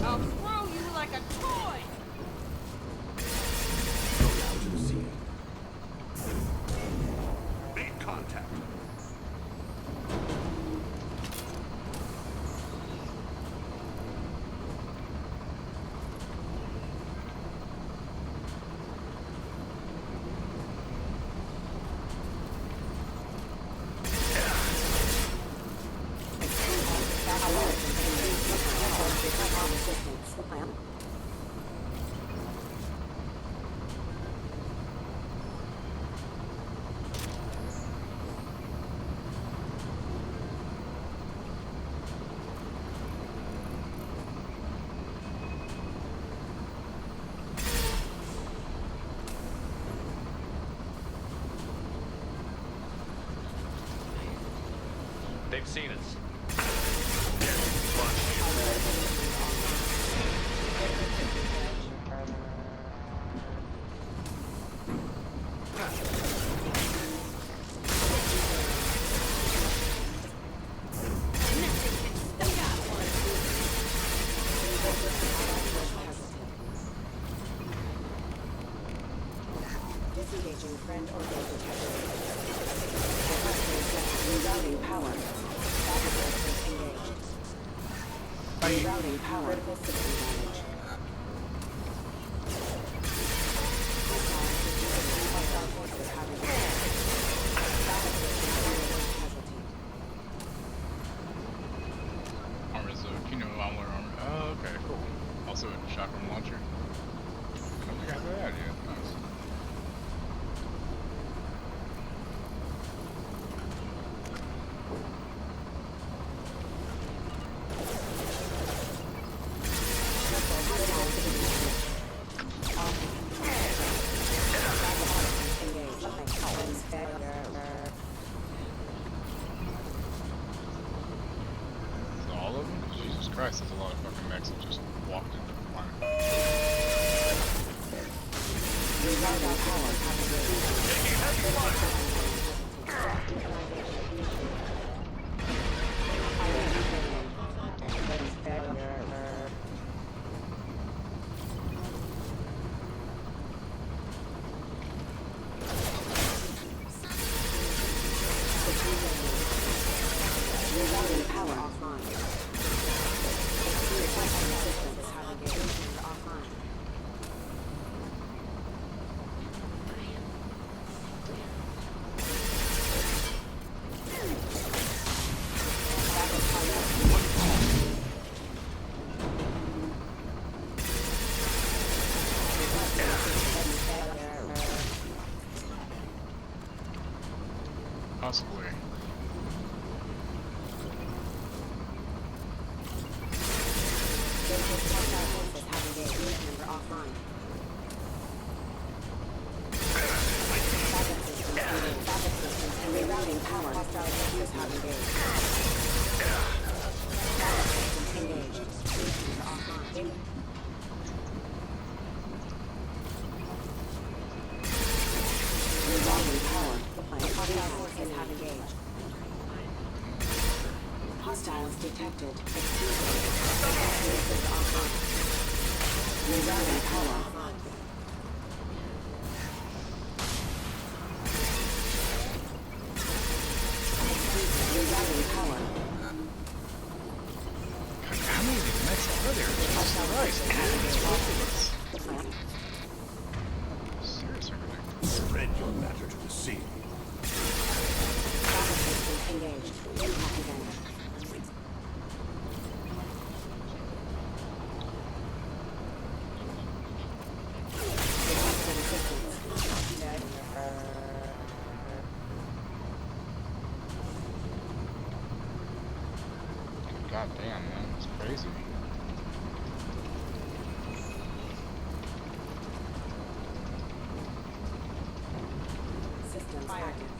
I'll throw you like a toy! Go down to the sea. Make contact. They've seen us. Disengaging friend or foe detector. Rerouting power. Engaged. Rerouting power. Critical system damage. Armor is a Kino armor. Oh, okay, cool. Also a shotgun launcher. I don't think I have that yet. Nice. actually just walked into the planet. Possibly. Hostiles detected. How many of these mechs are there? Jesus Christ, it's ridiculous. Seriously ridiculous. Spread your matter to the sea. Engaged. Impact event. God damn, man, that's crazy. Systems active.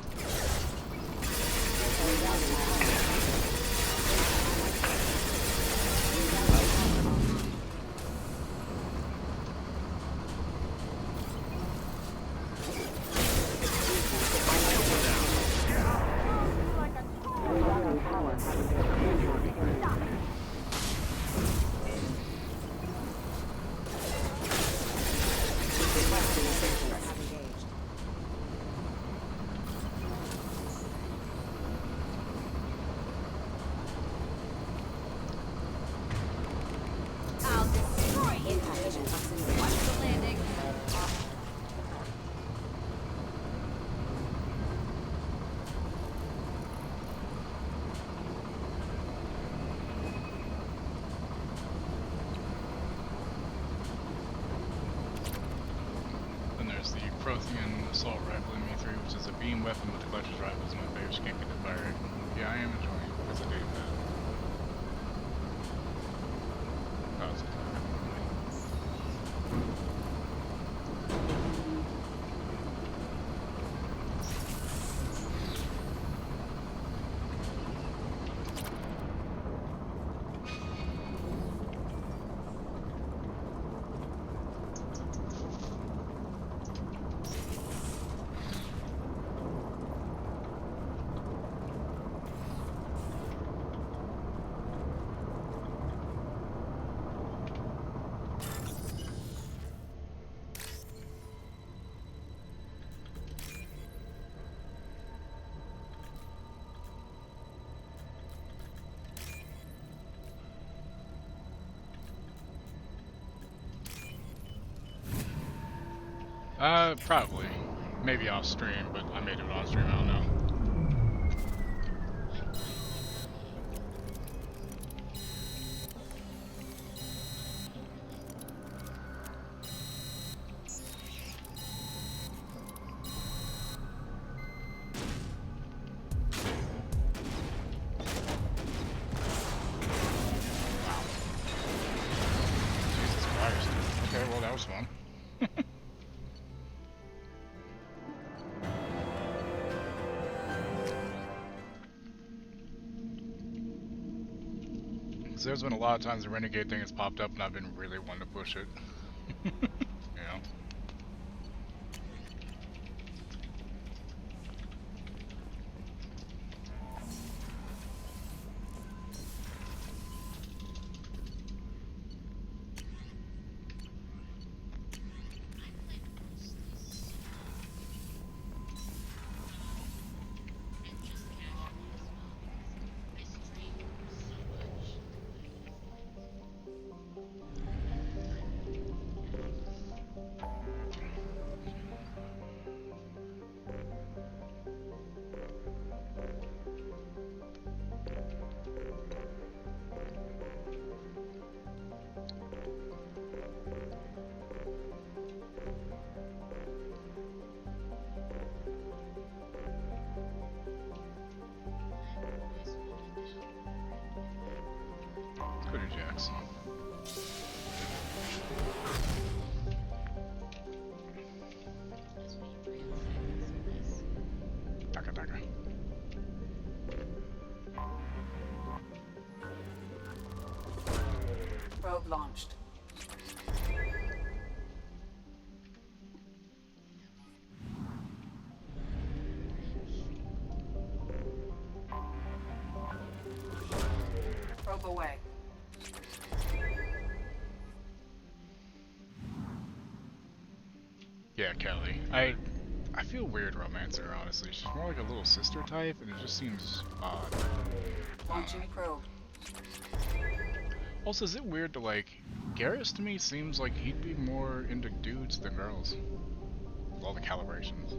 Then there's the Prothean assault rifle ME2, which is a beam weapon with the collector's rifle. It's my favorite. Just can't get it fired. Yeah, I am enjoying it because I did that. That was probably. Maybe off stream, but I may do it on stream, I don't know. Wow. Jesus Christ. Okay, well that was fun. 'Cause there's been a lot of times the Renegade thing has popped up and I've been really wanting to push it. You know? Let's go to Jackson. Taka taka. Probe launched. Probe away. Yeah, Kelly. I feel weird romancing her, honestly. She's more like a little sister type, and it just seems odd. Launching probe. Also, is it weird to, like, Garrus to me seems like he'd be more into dudes than girls. With all the calibrations.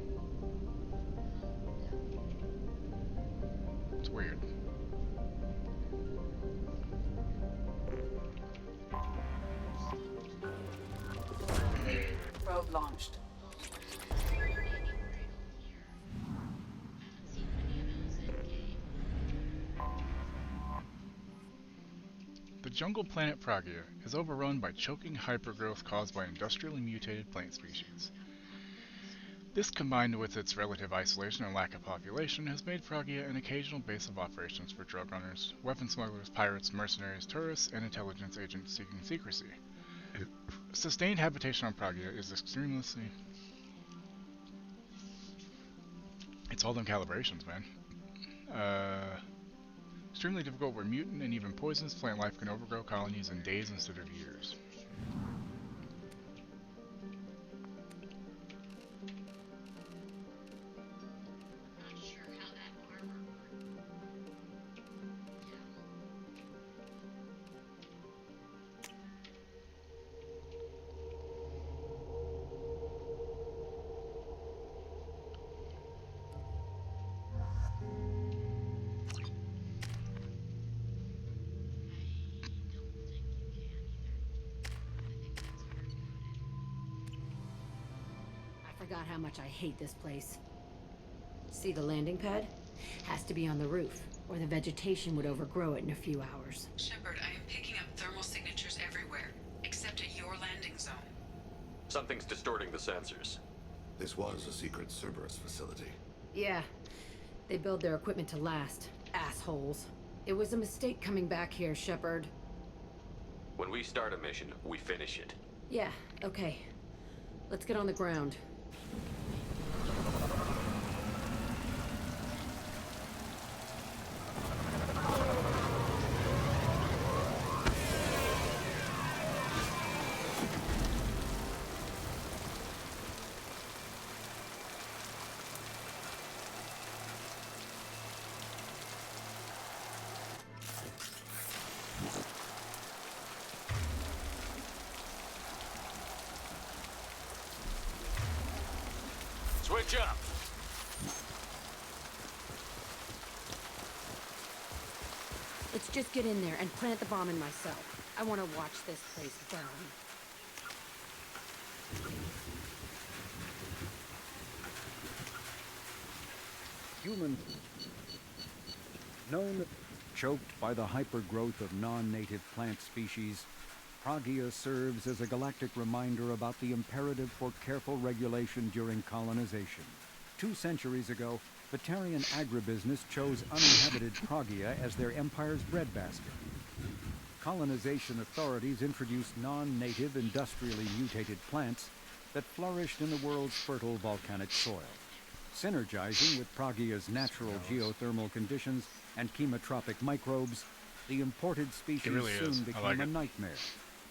It's weird. Probe launched. The jungle planet Pragia is overrun by choking hypergrowth caused by industrially mutated plant species. This, combined with its relative isolation and lack of population, has made Pragia an occasional base of operations for drug runners, weapon smugglers, pirates, mercenaries, tourists, and intelligence agents seeking secrecy. Sustained habitation on Pragia is extremely... It's all them calibrations, man. Extremely difficult where mutant and even poisonous plant life can overgrow colonies in days instead of years. Forgot how much I hate this place. See the landing pad? Has to be on the roof, or the vegetation would overgrow it in a few hours. Shepard, I am picking up thermal signatures everywhere, except at your landing zone. Something's distorting the sensors. This was a secret Cerberus facility. Yeah, they build their equipment to last. Assholes. It was a mistake coming back here, Shepard. When we start a mission, we finish it. Yeah, okay. Let's get on the ground. Switch up! Let's just get in there and plant the bomb in myself. I want to watch this place burn. Human. Known choked by the hypergrowth of non-native plant species, Pragia serves as a galactic reminder about the imperative for careful regulation during colonization. 2 centuries ago, Batarian agribusiness chose uninhabited Pragia as their empire's breadbasket. colonization authorities introduced non-native industrially mutated plants that flourished in the world's fertile volcanic soil. Synergizing with Pragia's natural geothermal conditions and chemotropic microbes, the imported species really soon became a nightmare.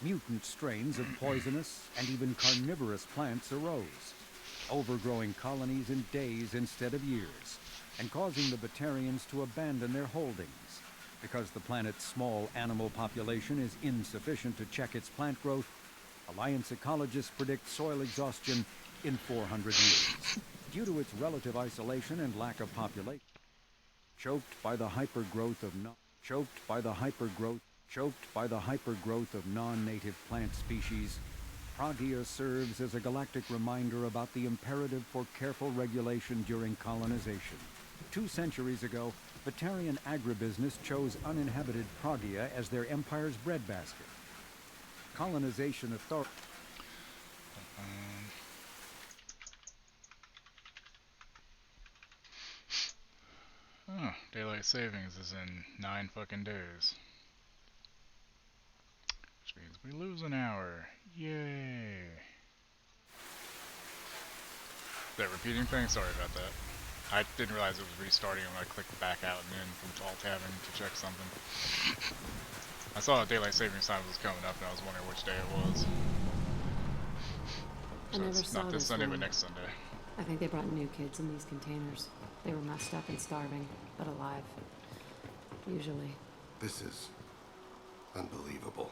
Mutant strains of poisonous and even carnivorous plants arose, overgrowing colonies in days instead of years, and causing the Batarians to abandon their holdings. Because the planet's small animal population is insufficient to check its plant growth, Alliance ecologists predict soil exhaustion in 400 years. Due to its relative isolation and lack of population, choked by the hypergrowth of non-native plant species, Pragia serves as a galactic reminder about the imperative for careful regulation during colonization. 2 centuries ago, Batarian agribusiness chose uninhabited Pragia as their empire's breadbasket. Colonization authority. Oh, daylight savings is in 9 fucking days. Which means we lose an hour. Yay! That repeating thing? Sorry about that. I didn't realize it was restarting when I clicked back out and in from alt-tabbing to check something. I saw daylight savings time was coming up and I was wondering which day it was. So it's not this Sunday, but next Sunday. I think they brought new kids in these containers. They were messed up and starving, but alive. Usually. This is unbelievable.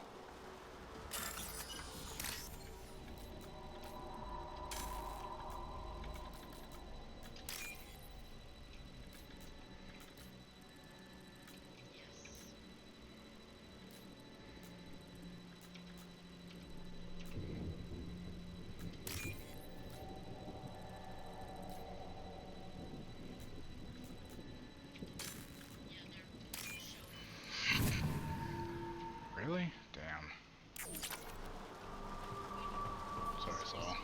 Really? Damn. Sorry, Saul.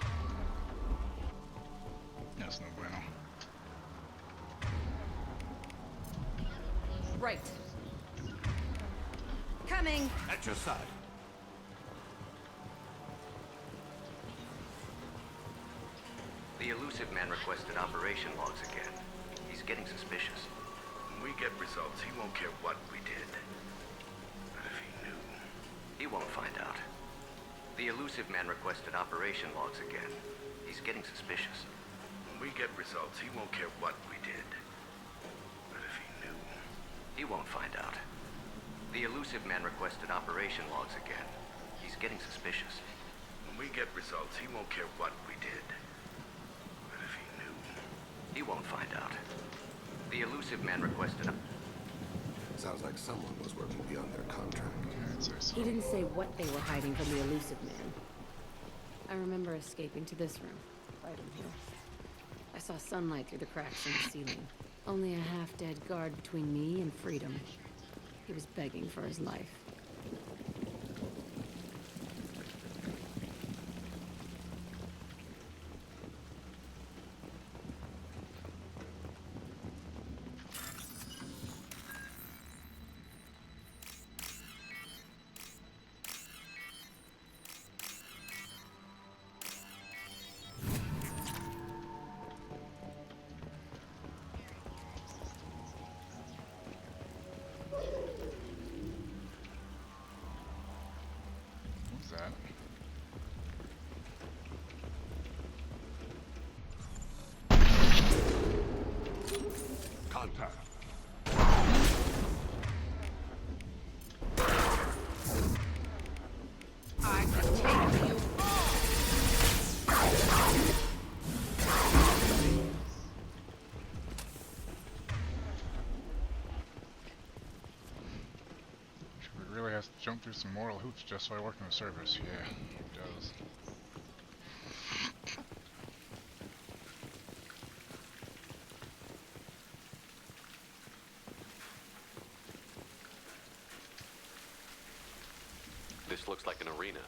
That's no bueno. Right. Coming! At your side. The elusive man requested operation logs again. He's getting suspicious. When we get results, he won't care what we did. But if he knew... He won't find out. The elusive man requested operation logs again. He's getting suspicious. When we get results, he won't care what we did. But if he knew... He won't find out. The elusive man requested operation logs again. He's getting suspicious. When we get results, he won't care what we did. But if he knew... He won't find out. The elusive man requested... Sounds like someone was working beyond their contract. He didn't say what they were hiding from the elusive man. I remember escaping to this room, right in here. I saw sunlight through the cracks in the ceiling. Only a half-dead guard between me and freedom. He was begging for his life. What's that? Contact. I could take you It really has to jump through some moral hoops just so I work in the service. Yeah, it does. This looks like an arena.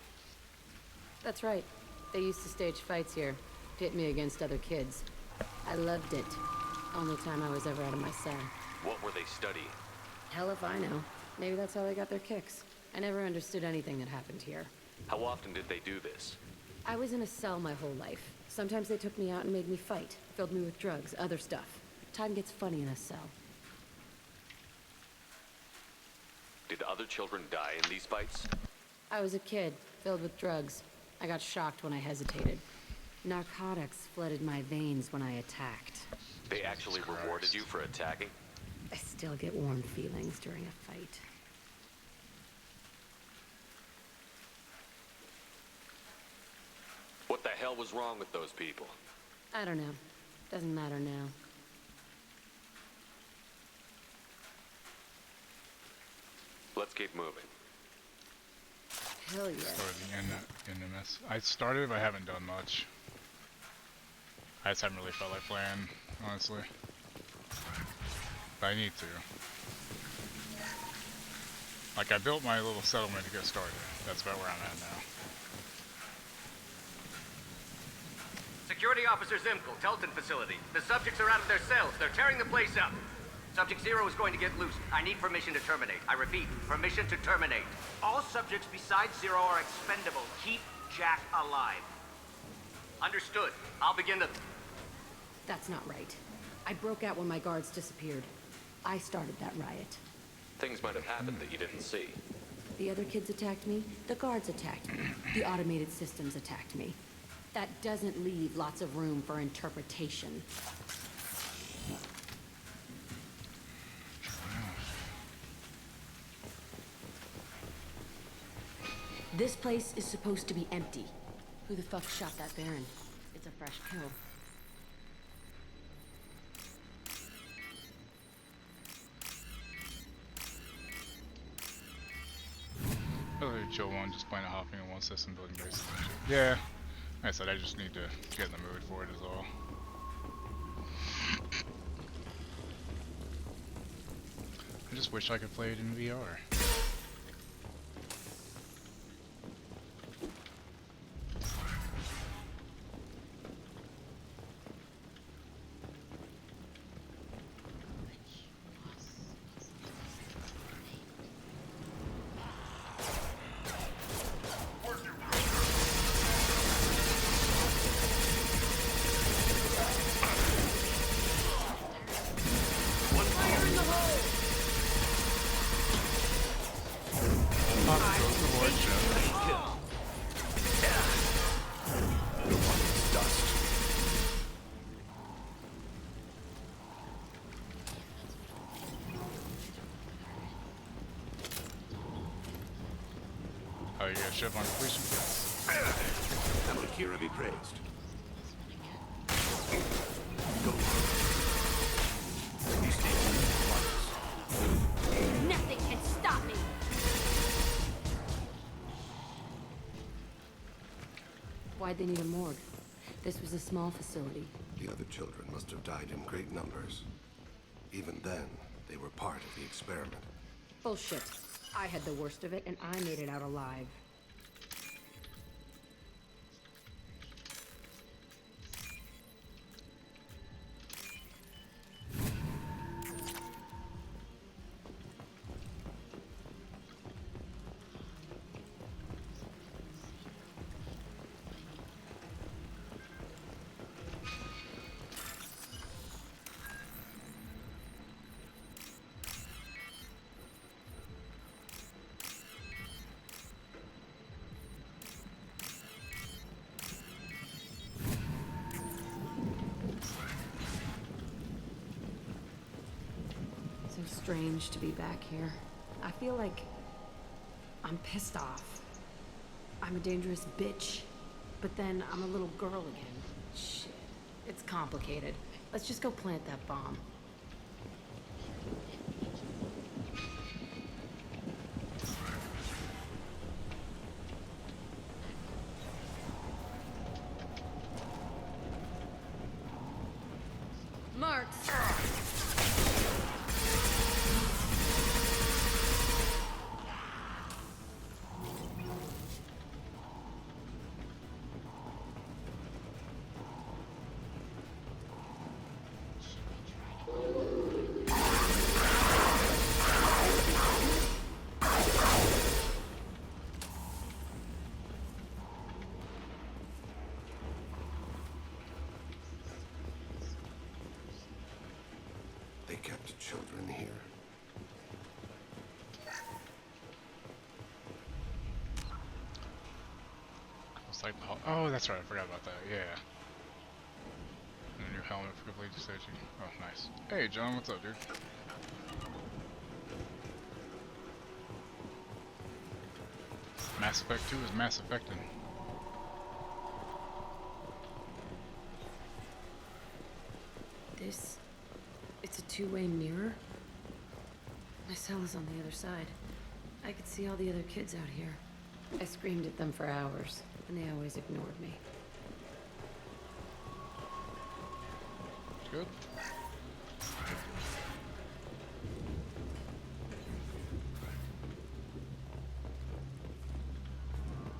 That's right. They used to stage fights here, pit me against other kids. I loved it. Only time I was ever out of my cell. What were they studying? Hell if I know. Maybe that's how they got their kicks. I never understood anything that happened here. How often did they do this? I was in a cell my whole life. Sometimes they took me out and made me fight. Filled me with drugs, other stuff. Time gets funny in a cell. Did other children die in these fights? I was a kid, filled with drugs. I got shocked when I hesitated. Narcotics flooded my veins when I attacked. They actually rewarded you for attacking? I still get warm feelings during a fight. What the hell was wrong with those people? I don't know. Doesn't matter now. Let's keep moving. Hell yeah. Started the NMS. I started, but I haven't done much. I just haven't really felt like playing, honestly. But I need to. Like, I built my little settlement to get started. That's about where I'm at now. Security Officer Zimkel, Telton facility. The subjects are out of their cells. They're tearing the place up. Subject 0 is going to get loose. I need permission to terminate. I repeat, permission to terminate. All subjects besides 0 are expendable. Keep Jack alive. Understood. I'll begin the... That's not right. I broke out when my guards disappeared. I started that riot. Things might have happened that you didn't see. The other kids attacked me. The guards attacked me. The automated systems attacked me. That doesn't leave lots of room for interpretation. This place is supposed to be empty. Who the fuck shot that Baron? It's a fresh kill. Really chill one, just playing a hopping in one system, building bases and shit. Yeah, like I said, I just need to get in the mood for it is all. I just wish I could play it in VR. Oh, you got a ship on completion? Amakira be praised. Nothing can stop me. Why'd they need a morgue? This was a small facility. The other children must have died in great numbers. Even then, they were part of the experiment. Bullshit. I had the worst of it, and I made it out alive. Strange to be back here. I feel like I'm pissed off. I'm a dangerous bitch, but then I'm a little girl again. Shit, it's complicated. Let's just go plant that bomb. Marks. kept children here. It's like, oh, that's right, I forgot about that, yeah. And a new helmet for complete safety. Oh, nice. Hey, John, what's up, dude? Mass Effect 2 is Mass Effecting. It's a two-way mirror? My cell is on the other side. I could see all the other kids out here. I screamed at them for hours, and they always ignored me. Good.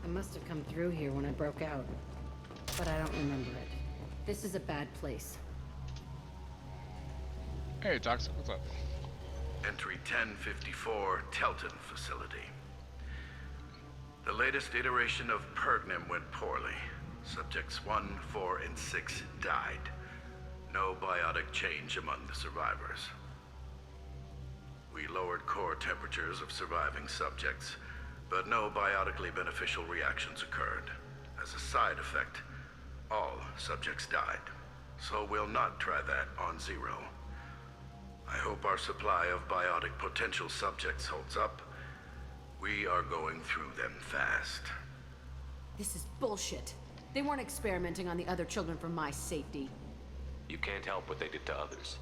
I must have come through here when I broke out, but I don't remember it. This is a bad place. Hey, Toxic, what's up? Entry 1054, Telton facility. The latest iteration of Pergnum went poorly. Subjects 1, 4, and 6 died. No biotic change among the survivors. We lowered core temperatures of surviving subjects, but no biotically beneficial reactions occurred. As a side effect, all subjects died. So we'll not try that on Zero. I hope our supply of biotic potential subjects holds up. We are going through them fast. This is bullshit. They weren't experimenting on the other children for my safety. You can't help what they did to others.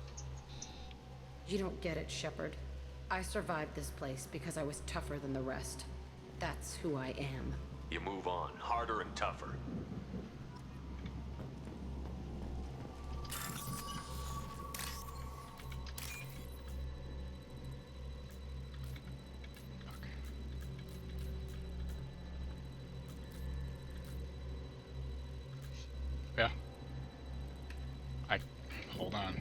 You don't get it, Shepard. I survived this place because I was tougher than the rest. That's who I am. You move on, harder and tougher. Yeah. Hold on.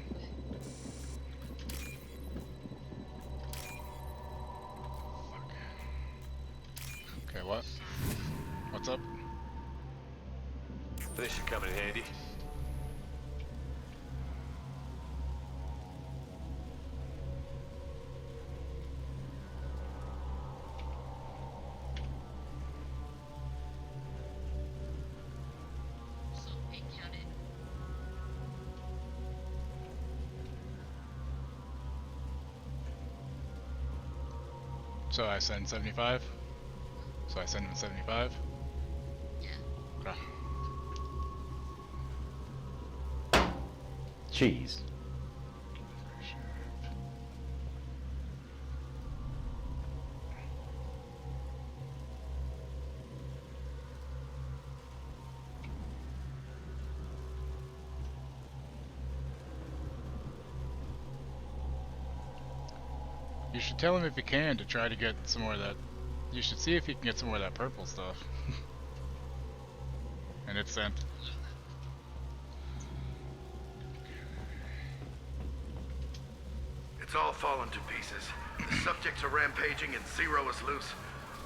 Okay, what? What's up? This should come in handy. So I send 75? So I send him 75? Yeah. Okay. Cheese. You should tell him if you can to try to get some more of that. You should see if you can get some more of that purple stuff. And it's sent. It's all fallen to pieces. The subjects are rampaging and Zero is loose.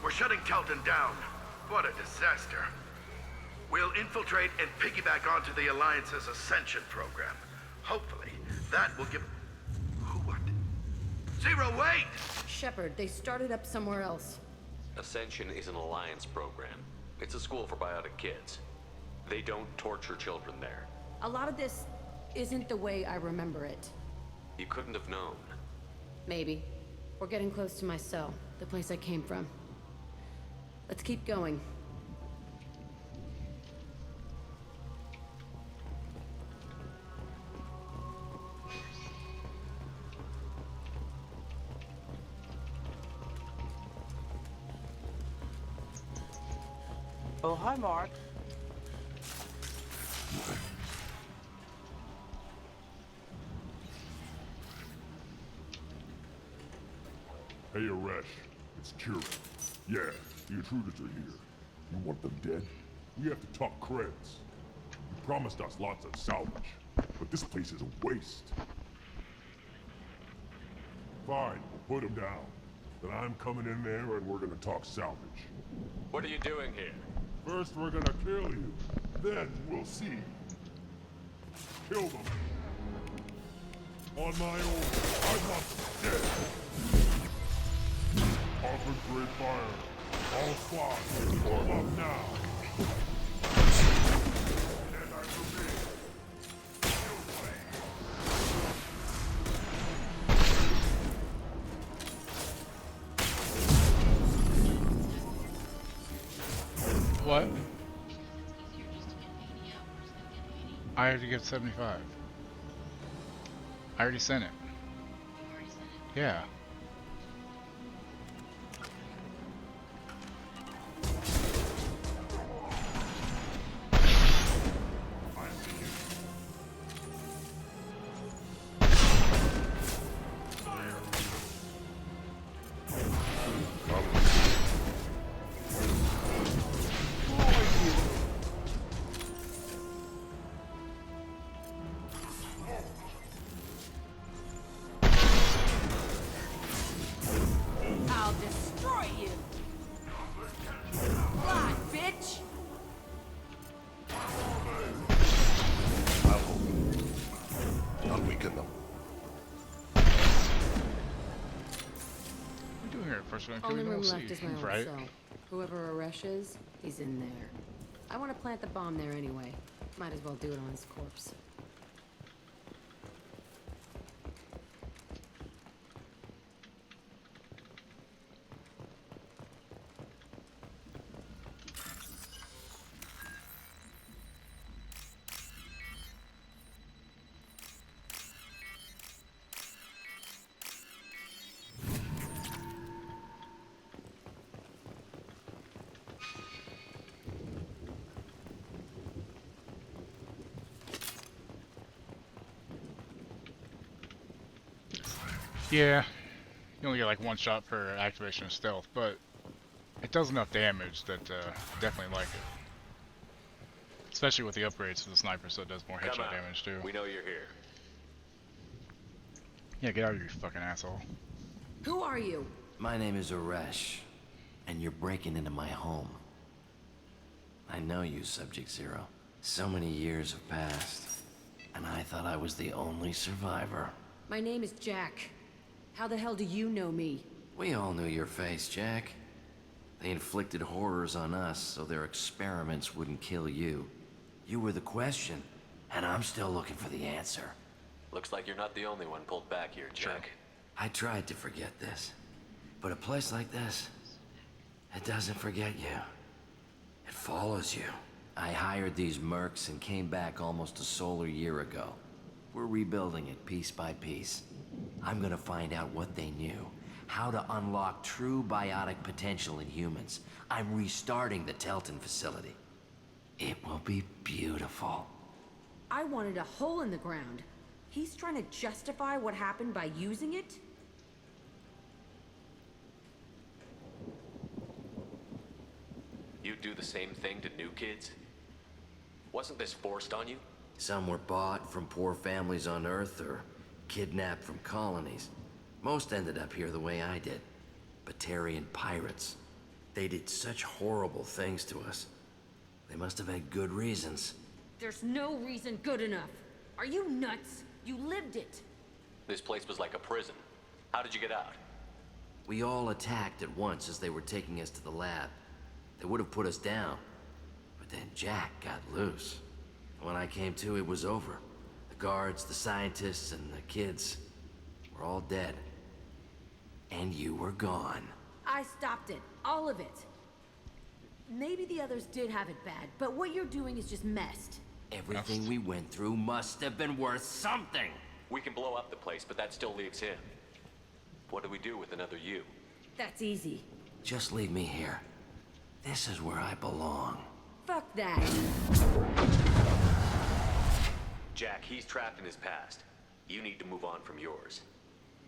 We're shutting Telton down. What a disaster. We'll infiltrate and piggyback onto the Alliance's Ascension program. Hopefully, that will give... What? Zero, wait! Shepard, they started up somewhere else. Ascension is an Alliance program. It's a school for biotic kids. They don't torture children there. A lot of this isn't the way I remember it. You couldn't have known. Maybe. We're getting close to my cell, the place I came from. Let's keep going. Oh, hi, Mark. Hey, Aresh. It's Kira. Yeah, the intruders are here. You want them dead? We have to talk creds. You promised us lots of salvage, but this place is a waste. Fine, we'll put them down. Then I'm coming in there and we're gonna talk salvage. What are you doing here? First, we're gonna kill you. Then we'll see. Kill them. On my own, I must dead. Concentrate fire. All slots, form up now. And I forbid. What? I already get 75. I already sent it. Yeah. I'll destroy you! Fly, bitch! I'll weaken them. What are we doing here? First one, Only killing room all left is my own right? cell. Whoever Aresh is, he's in there. I want to plant the bomb there anyway. Might as well do it on his corpse. Yeah, you only get like one shot per activation of stealth, but it does enough damage that definitely like it. Especially with the upgrades to the sniper, so it does more headshot damage too. We know you're here. Yeah, get out of here, you fucking asshole. Who are you? My name is Aresh, and you're breaking into my home. I know you, Subject Zero. So many years have passed, and I thought I was the only survivor. My name is Jack. How the hell do you know me? We all knew your face, Jack. They inflicted horrors on us so their experiments wouldn't kill you. You were the question, and I'm still looking for the answer. Looks like you're not the only one pulled back here, Jack. I tried to forget this, but a place like this, it doesn't forget you. It follows you. I hired these mercs and came back almost a solar year ago. We're rebuilding it piece by piece. I'm gonna find out what they knew, how to unlock true biotic potential in humans. I'm restarting the Telton facility. It will be beautiful. I wanted a hole in the ground. He's trying to justify what happened by using it? You do the same thing to new kids? Wasn't this forced on you? Some were bought from poor families on Earth or kidnapped from colonies. Most ended up here the way I did. Batarian pirates. They did such horrible things to us. They must have had good reasons. There's no reason good enough. Are you nuts? You lived it. This place was like a prison. How did you get out? We all attacked at once as they were taking us to the lab. They would have put us down. But then Jack got loose. When I came to, it was over. The guards, the scientists, and the kids were all dead. And you were gone. I stopped it. All of it. Maybe the others did have it bad, but what you're doing is just messed. Everything we went through must have been worth something. We can blow up the place, but that still leaves him. What do we do with another you? That's easy. Just leave me here. This is where I belong. Fuck that. Jack, he's trapped in his past. You need to move on from yours.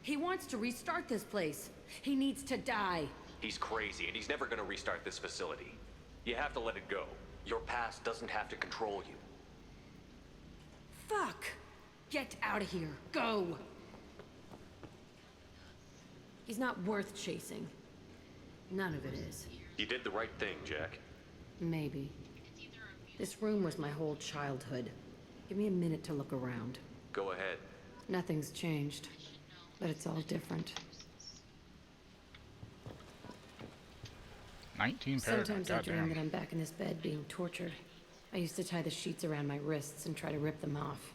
He wants to restart this place. He needs to die. He's crazy, and he's never gonna restart this facility. You have to let it go. Your past doesn't have to control you. Fuck. Get out of here. Go. He's not worth chasing. None of it is. You did the right thing, Jack. Maybe. This room was my whole childhood. Give me a minute to look around. Go ahead. Nothing's changed, but it's all different. 19 paradigm. Sometimes I dream Goddamn. that I'm back in this bed being tortured. I used to tie the sheets around my wrists and try to rip them off.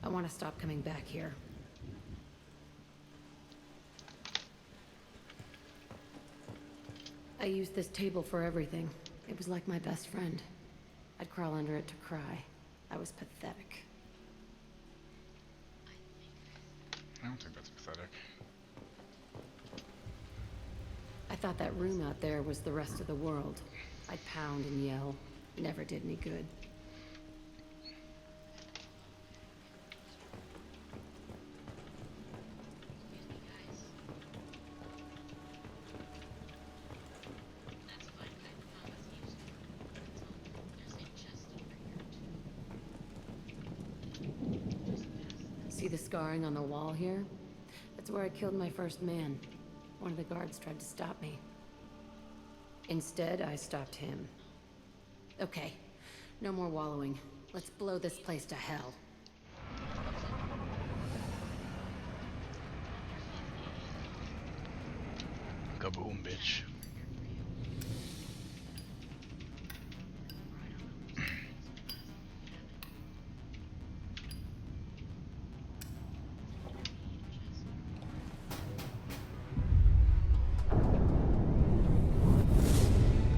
I want to stop coming back here. I used this table for everything. It was like my best friend. I'd crawl under it to cry. I was pathetic. I don't think that's pathetic. I thought that room out there was the rest of the world. I'd pound and yell. Never did any good. See the scarring on the wall here? That's where I killed my first man. One of the guards tried to stop me. Instead, I stopped him. Okay, no more wallowing. Let's blow this place to hell. Kaboom, bitch.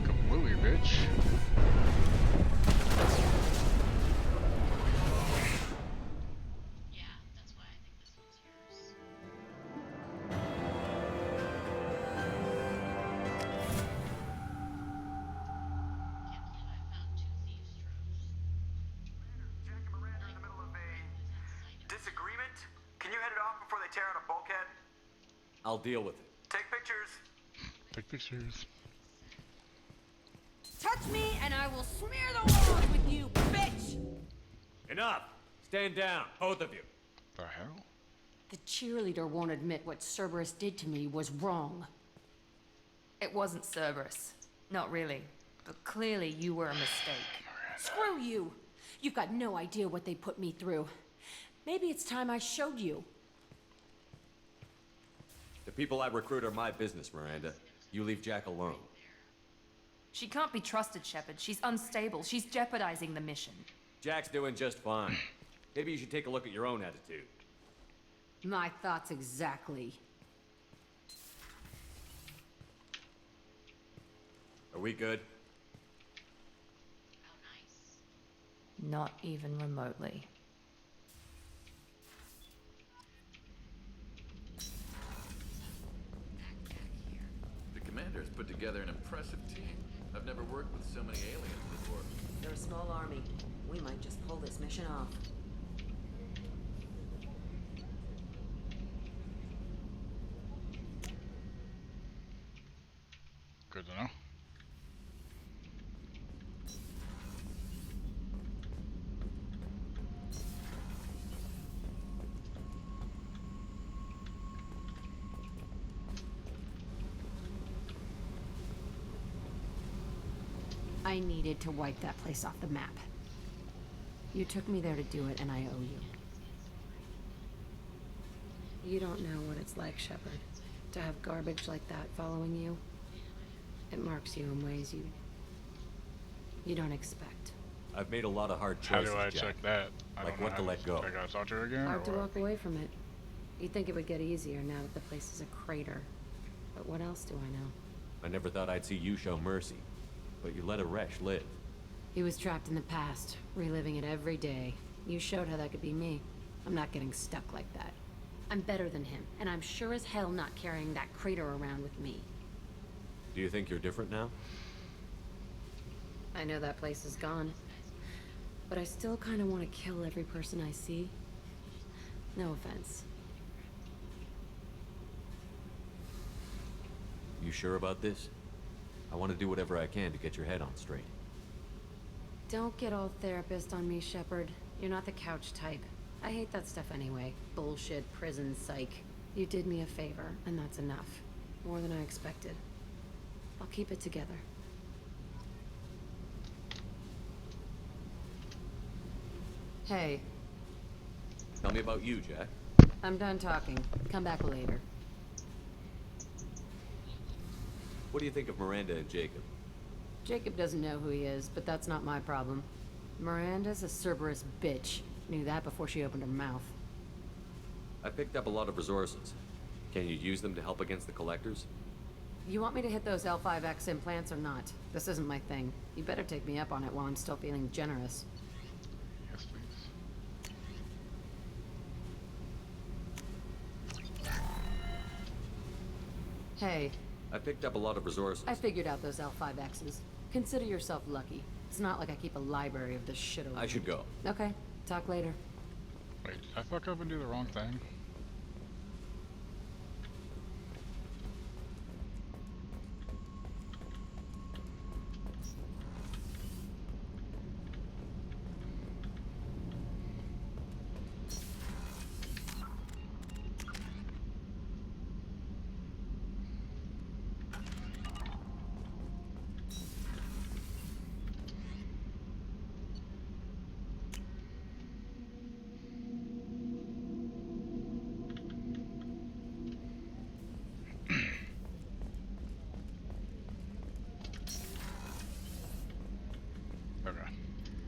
Kablooey, bitch. Disagreement? Can you head it off before they tear out a bulkhead? I'll deal with it. Take pictures. Take pictures. Touch me and I will smear the walls with you, bitch! Enough! Stand down, both of you. The hell? The cheerleader won't admit what Cerberus did to me was wrong. It wasn't Cerberus. Not really. But clearly you were a mistake. Screw you! You've got no idea what they put me through. Maybe it's time I showed you. The people I recruit are my business, Miranda. You leave Jack alone. She can't be trusted, Shepard. She's unstable. She's jeopardizing the mission. Jack's doing just fine. Maybe you should take a look at your own attitude. My thoughts exactly. Are we good? Not even remotely. The commander's put together an impressive team. I've never worked with so many aliens before. They're a small army. We might just pull this mission off. Good to know. I needed to wipe that place off the map. You took me there to do it, and I owe you. You don't know what it's like, Shepard, to have garbage like that following you. It marks you in ways you don't expect. I've made a lot of hard How choices, do I Jack. check that? I Like don't know when to how let go. I gotta talk to her again? Hard or to what? walk away from it. You'd think it would get easier now that the place is a crater. But what else do I know? I never thought I'd see you show mercy. But you let a wretch live. He was trapped in the past, reliving it every day. You showed how that could be me. I'm not getting stuck like that. I'm better than him, and I'm sure as hell not carrying that crater around with me. Do you think you're different now? I know that place is gone. But I still kind of want to kill every person I see. No offense. You sure about this? I want to do whatever I can to get your head on straight. Don't get all therapist on me, Shepard. You're not the couch type. I hate that stuff anyway. Bullshit, prison, psych. You did me a favor, and that's enough. More than I expected. I'll keep it together. Hey, Tell me about you, Jack. I'm done talking. Come back later. What do you think of Miranda and Jacob? Jacob doesn't know who he is, but that's not my problem. Miranda's a Cerberus bitch. Knew that before she opened her mouth. I picked up a lot of resources. Can you use them to help against the collectors? You want me to hit those L5X implants or not? This isn't my thing. You better take me up on it while I'm still feeling generous. Yes, please. Hey. I picked up a lot of resources. I figured out those L5Xs. Consider yourself lucky. It's not like I keep a library of this shit around. I should go. Okay. Talk later. Wait, did I fuck up and do the wrong thing?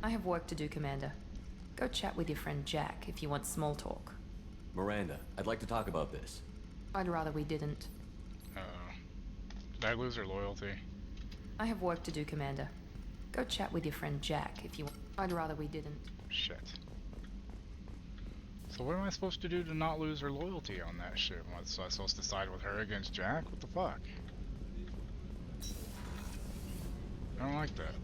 I have work to do, Commander. Go chat with your friend Jack if you want small talk. Miranda, I'd like to talk about this. I'd rather we didn't. Did I lose her loyalty? I have work to do, Commander. Go chat with your friend Jack if you want. I'd rather we didn't. Shit. So what am I supposed to do to not lose her loyalty on that shit? So I'm supposed to side with her against Jack? What the fuck? I don't like that.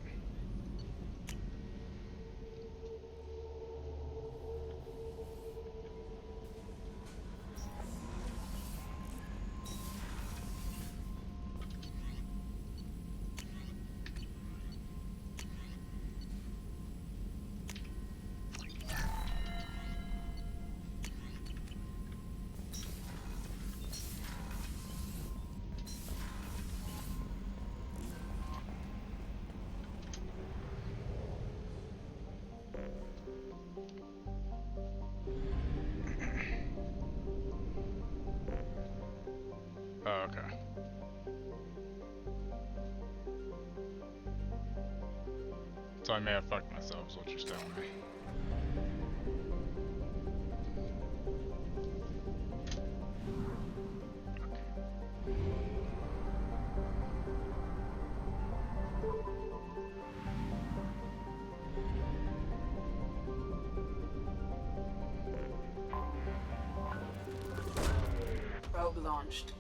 Oh, okay. So I may have fucked myself, is what you're telling me. Probe launched.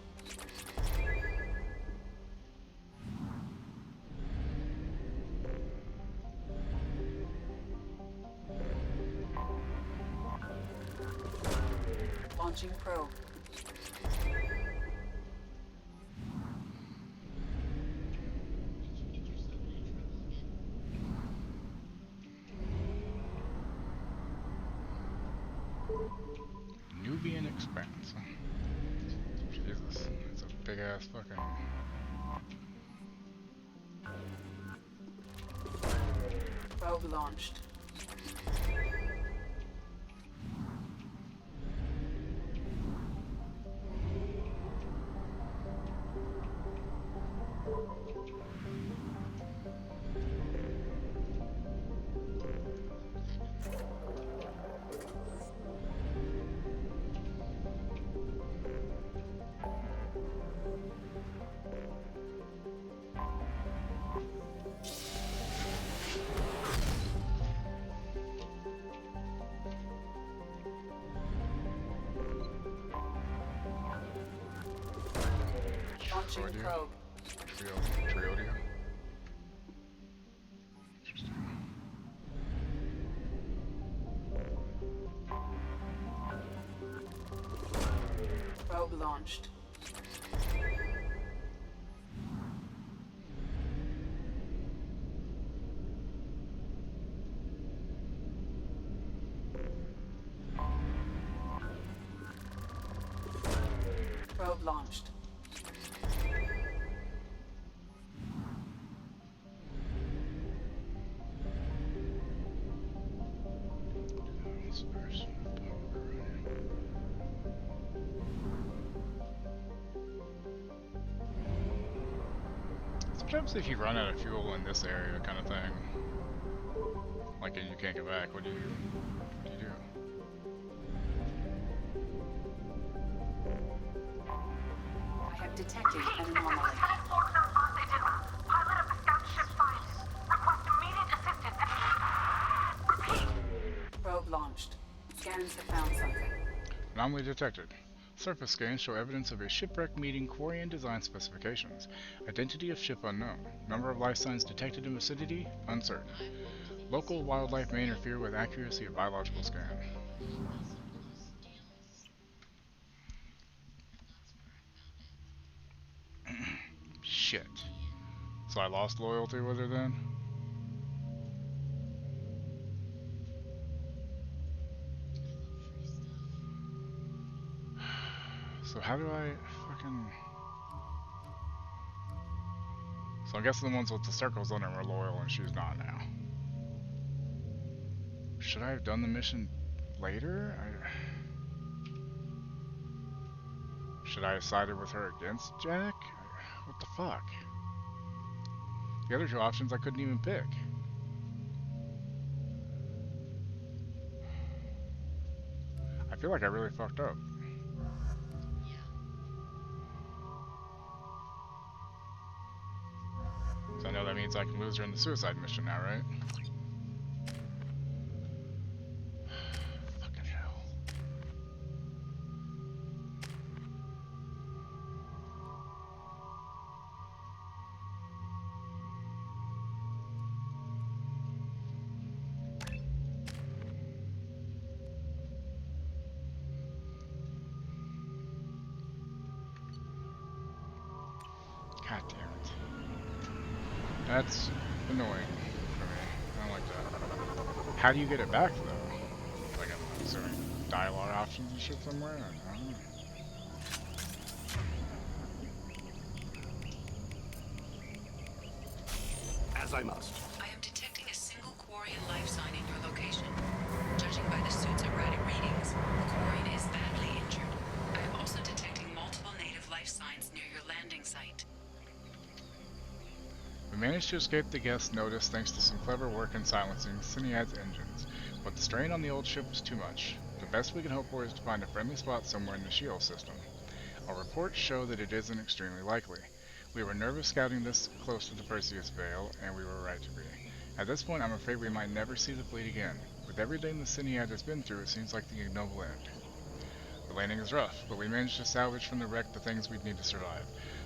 Launching probe. Nubian Expanse. Jesus, it's a big ass fucking. Probe launched. Launching probe. Trilogy. Probe launched. Probe launched. What happens if you run out of fuel in this area, kind of thing? Like, and you can't get back. What do you do? I have detected an anomaly. Pilot of the scout ship finds. Request immediate assistance. Repeat. Probe launched. Scans have found something. Anomaly detected. Surface scans show evidence of a shipwreck meeting Quarian design specifications. Identity of ship unknown. Number of life signs detected in vicinity uncertain. Local wildlife may interfere with accuracy of biological scan. Shit. So I lost loyalty with her then? So how do I fucking... So I guess the ones with the circles on them are loyal and she's not now. Should I have done the mission later? Should I have sided with her against Jack? What the fuck? The other two options I couldn't even pick. I feel like I really fucked up. So I know that means I can lose her in the suicide mission now, right? Fucking hell. God damn it. That's annoying for me. I don't like that. How do you get it back though? Like, I'm assuming dialogue options and shit somewhere? I don't know. As I must. I am detecting a single Quarian life sign in your location. Judging by the suit's erratic readings, the Quarian is badly injured. I am also detecting multiple native life signs near your landing site. We managed to escape the guest notice thanks to some clever work in silencing Cinead's engines, but the strain on the old ship was too much. The best we can hope for is to find a friendly spot somewhere in the shield system. Our reports show that it isn't extremely likely. We were nervous scouting this close to the Perseus Veil, and we were right to be. At this point, I'm afraid we might never see the fleet again. With everything the Cinead has been through, it seems like the ignoble end. The landing is rough, but we managed to salvage from the wreck the things we'd need to survive.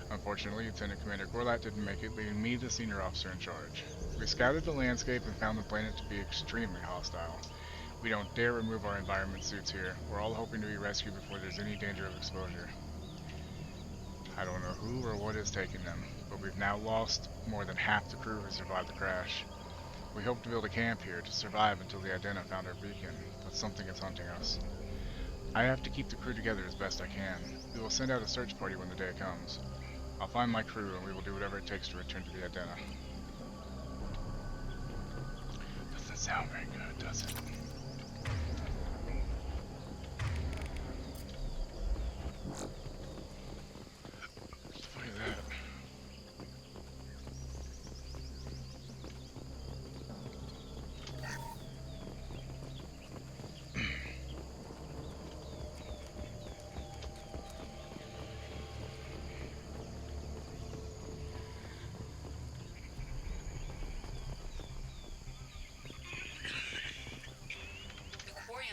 Unfortunately, Lieutenant Commander Gorlat didn't make it, leaving me the senior officer in charge. We scouted the landscape and found the planet to be extremely hostile. We don't dare remove our environment suits here. We're all hoping to be rescued before there's any danger of exposure. I don't know who or what is taking them, but we've now lost more than half the crew who survived the crash. We hope to build a camp here to survive until the Idena found our beacon, but something is hunting us. I have to keep the crew together as best I can. We will send out a search party when the day comes. I'll find my crew and we will do whatever it takes to return to the Idena. Doesn't sound very good, does it? Look at that.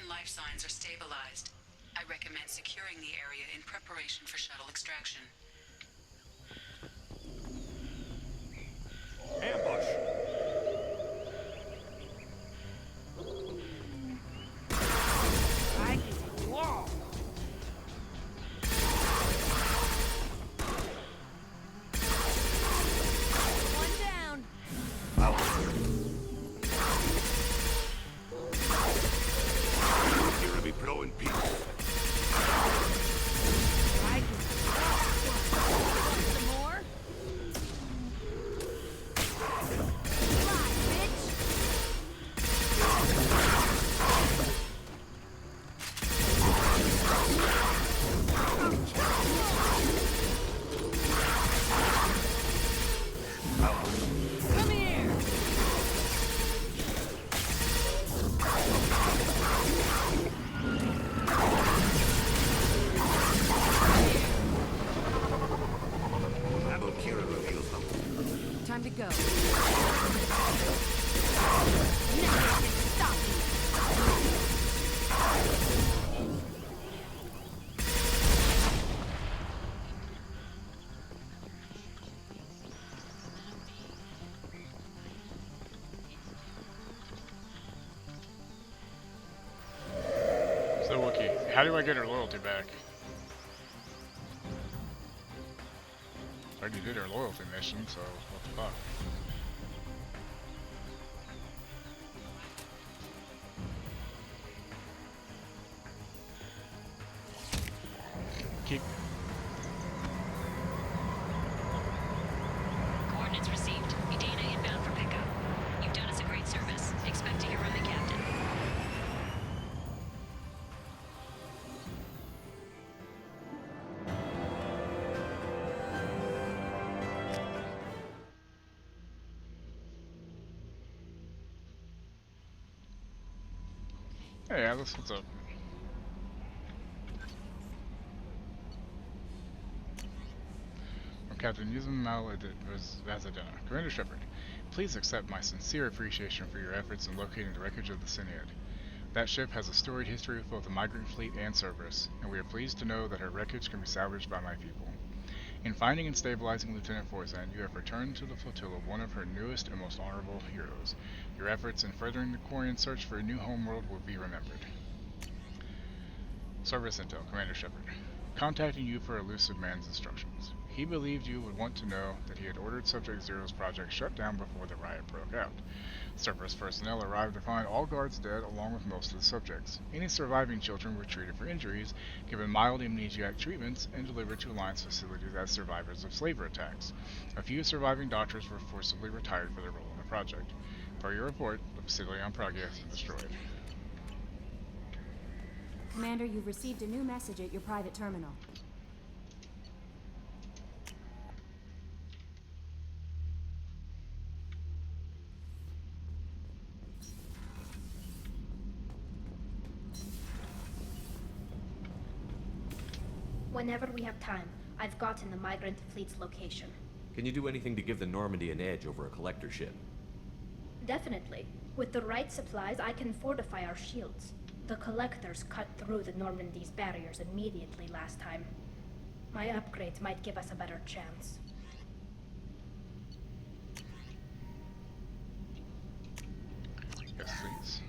Life signs are stabilized. I recommend securing the area in preparation for shuttle extraction. Ambush! Whoa! One down. Here to be blowing peace. Some more? Bitch! So Wookie, how do I get her loyalty back? I already did her loyalty mission, so what the fuck? Keep. Coordinates received. Udana inbound for pickup. You've done us a great service. Expect to hear from the captain. Hey Alice, what's up? Captain Yuzum Mal as a dinner. Commander Shepard, please accept my sincere appreciation for your efforts in locating the wreckage of the Syniad. That ship has a storied history with both the migrant fleet and Cerberus, and we are pleased to know that her wreckage can be salvaged by my people. In finding and stabilizing Lieutenant Forzan, you have returned to the flotilla one of her newest and most honorable heroes. Your efforts in furthering the Quarian search for a new homeworld will be remembered. Cerberus Intel, Commander Shepard, contacting you for Elusive Man's instructions. He believed you would want to know that he had ordered Subject Zero's project shut down before the riot broke out. Cerberus personnel arrived to find all guards dead along with most of the subjects. Any surviving children were treated for injuries, given mild amnesiac treatments, and delivered to Alliance facilities as survivors of slaver attacks. A few surviving doctors were forcibly retired for their role in the project. Per your report, the facility on Pragia has been destroyed. Commander, you've received a new message at your private terminal. Whenever we have time, I've gotten the migrant fleet's location. Can you do anything to give the Normandy an edge over a collector ship? Definitely. With the right supplies, I can fortify our shields. The collectors cut through the Normandy's barriers immediately last time. My upgrades might give us a better chance. Yes, please.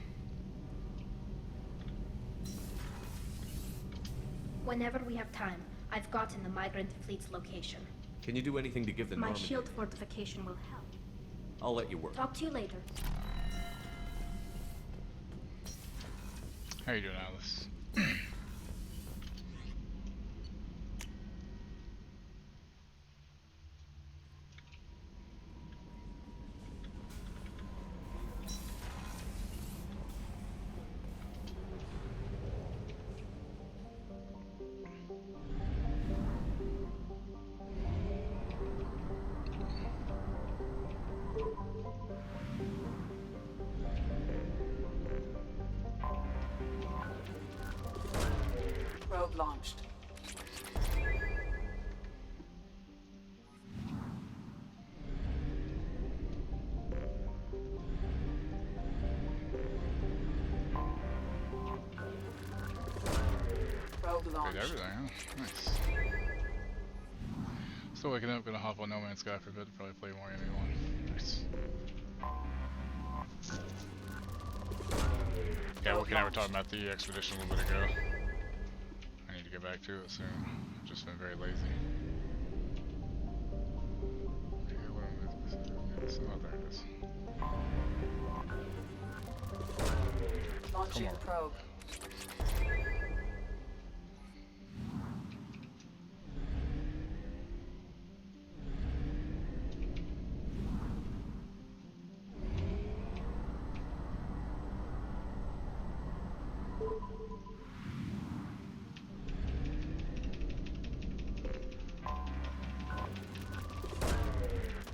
Whenever we have time, I've gotten the migrant fleet's location. Can you do anything to give the My Normandy... shield fortification will help. I'll let you work. Talk to you later. How you doing, Alice? Probe launched. Probe launched. Did everything, huh? Nice. Still waking up, gonna hop on No Man's Sky for a bit, probably play more ME1. Nice. Yeah, Wookie and I were talking about the expedition a little bit ago. I need to get back to it soon. I've just been very lazy. Okay, what am I missing? Oh, there it is. Launching probe.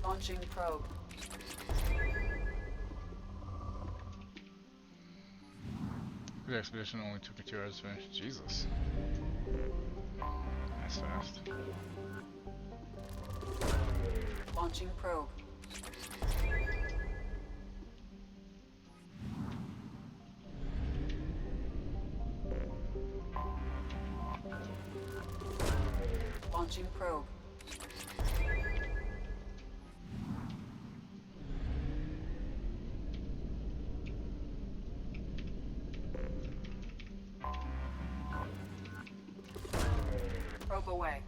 Launching probe. The expedition only took me 2 hours to finish. Jesus. That's fast. Launching probe. Launching probe. Probe away.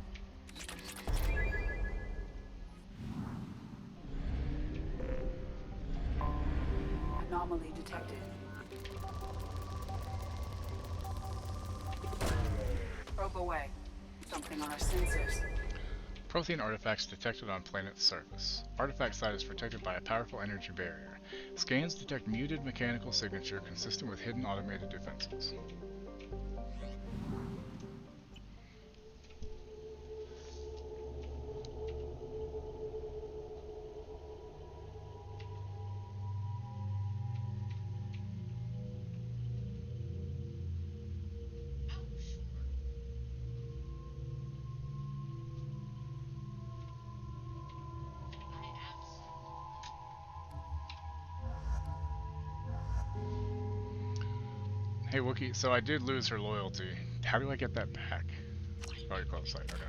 Anomaly detected. Probe away. Something on our sensors. Prothean artifacts detected on planet's surface. Artifact site is protected by a powerful energy barrier. Scans detect muted mechanical signature consistent with hidden automated defenses. Hey Wookie, so I did lose her loyalty. How do I get that back? Oh, you're close site, okay.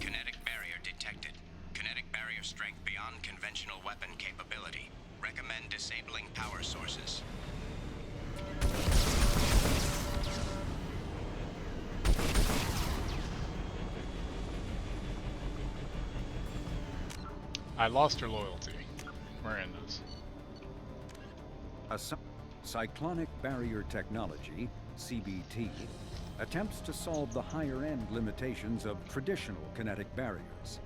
Kinetic barrier detected. Kinetic barrier strength beyond conventional weapon capability. Recommend disabling power sources. I lost her loyalty. Miranda's. Cyclonic barrier technology, CBT, attempts to solve the higher-end limitations of traditional kinetic barriers.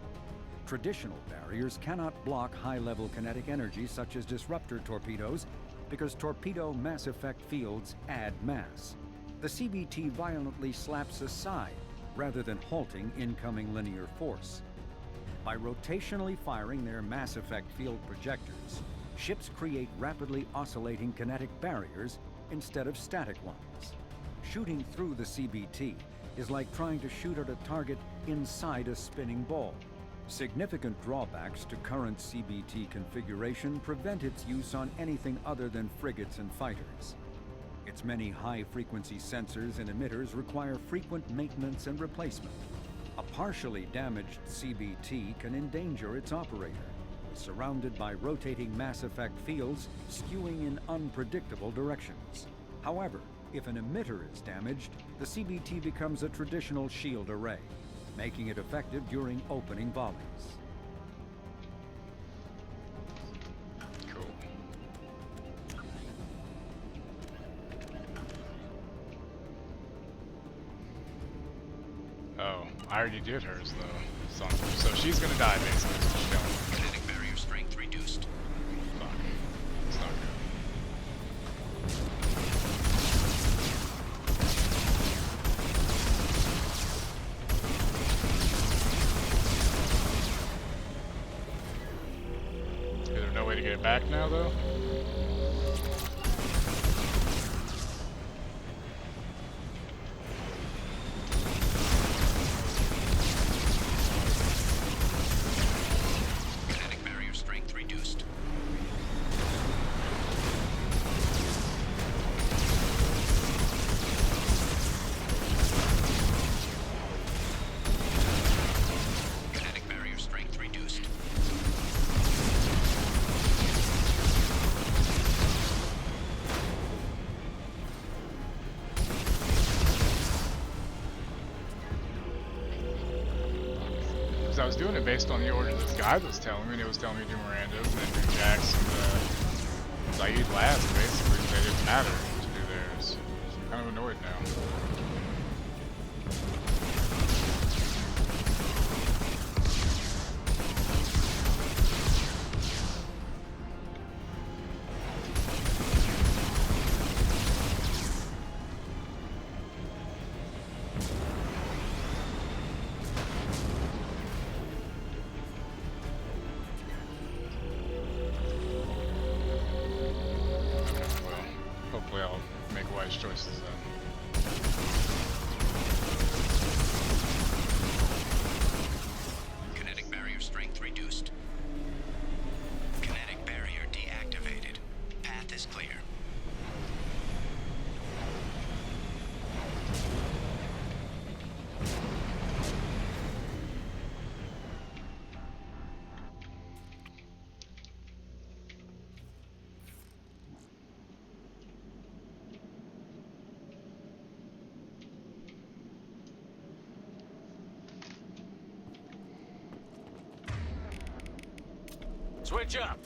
Traditional barriers cannot block high-level kinetic energy such as disruptor torpedoes because torpedo mass effect fields add mass. The CBT violently slaps aside rather than halting incoming linear force. By rotationally firing their mass effect field projectors, ships create rapidly oscillating kinetic barriers instead of static ones. Shooting through the CBT is like trying to shoot at a target inside a spinning ball. Significant drawbacks to current CBT configuration prevent its use on anything other than frigates and fighters. Its many high-frequency sensors and emitters require frequent maintenance and replacement. A partially damaged CBT can endanger its operator, surrounded by rotating mass effect fields skewing in unpredictable directions. However, if an emitter is damaged, the CBT becomes a traditional shield array, making it effective during opening volleys. Cool. Oh, I already did hers though. So she's gonna die basically. So she's going. Kinetic barrier strength reduced. Fuck. It's not good. Is there no way to get it back now though? Kinetic barrier strength reduced. Kinetic barrier strength reduced. Because I was doing it based on the order this guy was telling me, and he was telling me to do Miranda's and then do Jax and Zaid last, basically. They didn't matter to do theirs. So I'm kind of annoyed now. Well, hopefully I'll make wise choices then. Kinetic barrier strength reduced. Kinetic barrier deactivated. Path is clear. Switch up.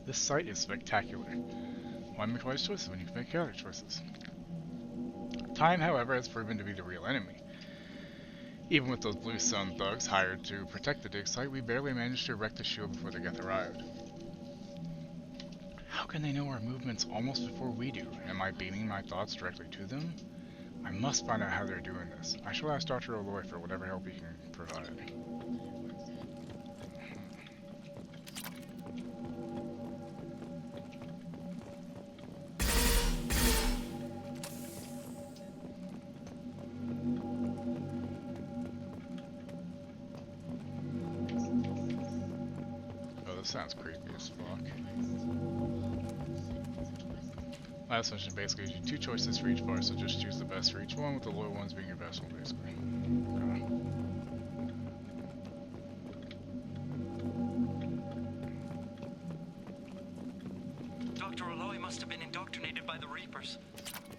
This site is spectacular. Why make wise choices when you can make chaotic choices? Time, however, has proven to be the real enemy. Even with those Blue Sun thugs hired to protect the dig site, we barely managed to wreck the shield before the Geth arrived. How can they know our movements almost before we do? Am I beaming my thoughts directly to them? I must find out how they're doing this. I shall ask Dr. Aloy for whatever help he can provide. Sounds creepy as fuck. Last mission basically gives you two choices for each bar, so just choose the best for each one, with the loyal ones being your best one, basically. Dr. Aloy must have been indoctrinated by the Reapers.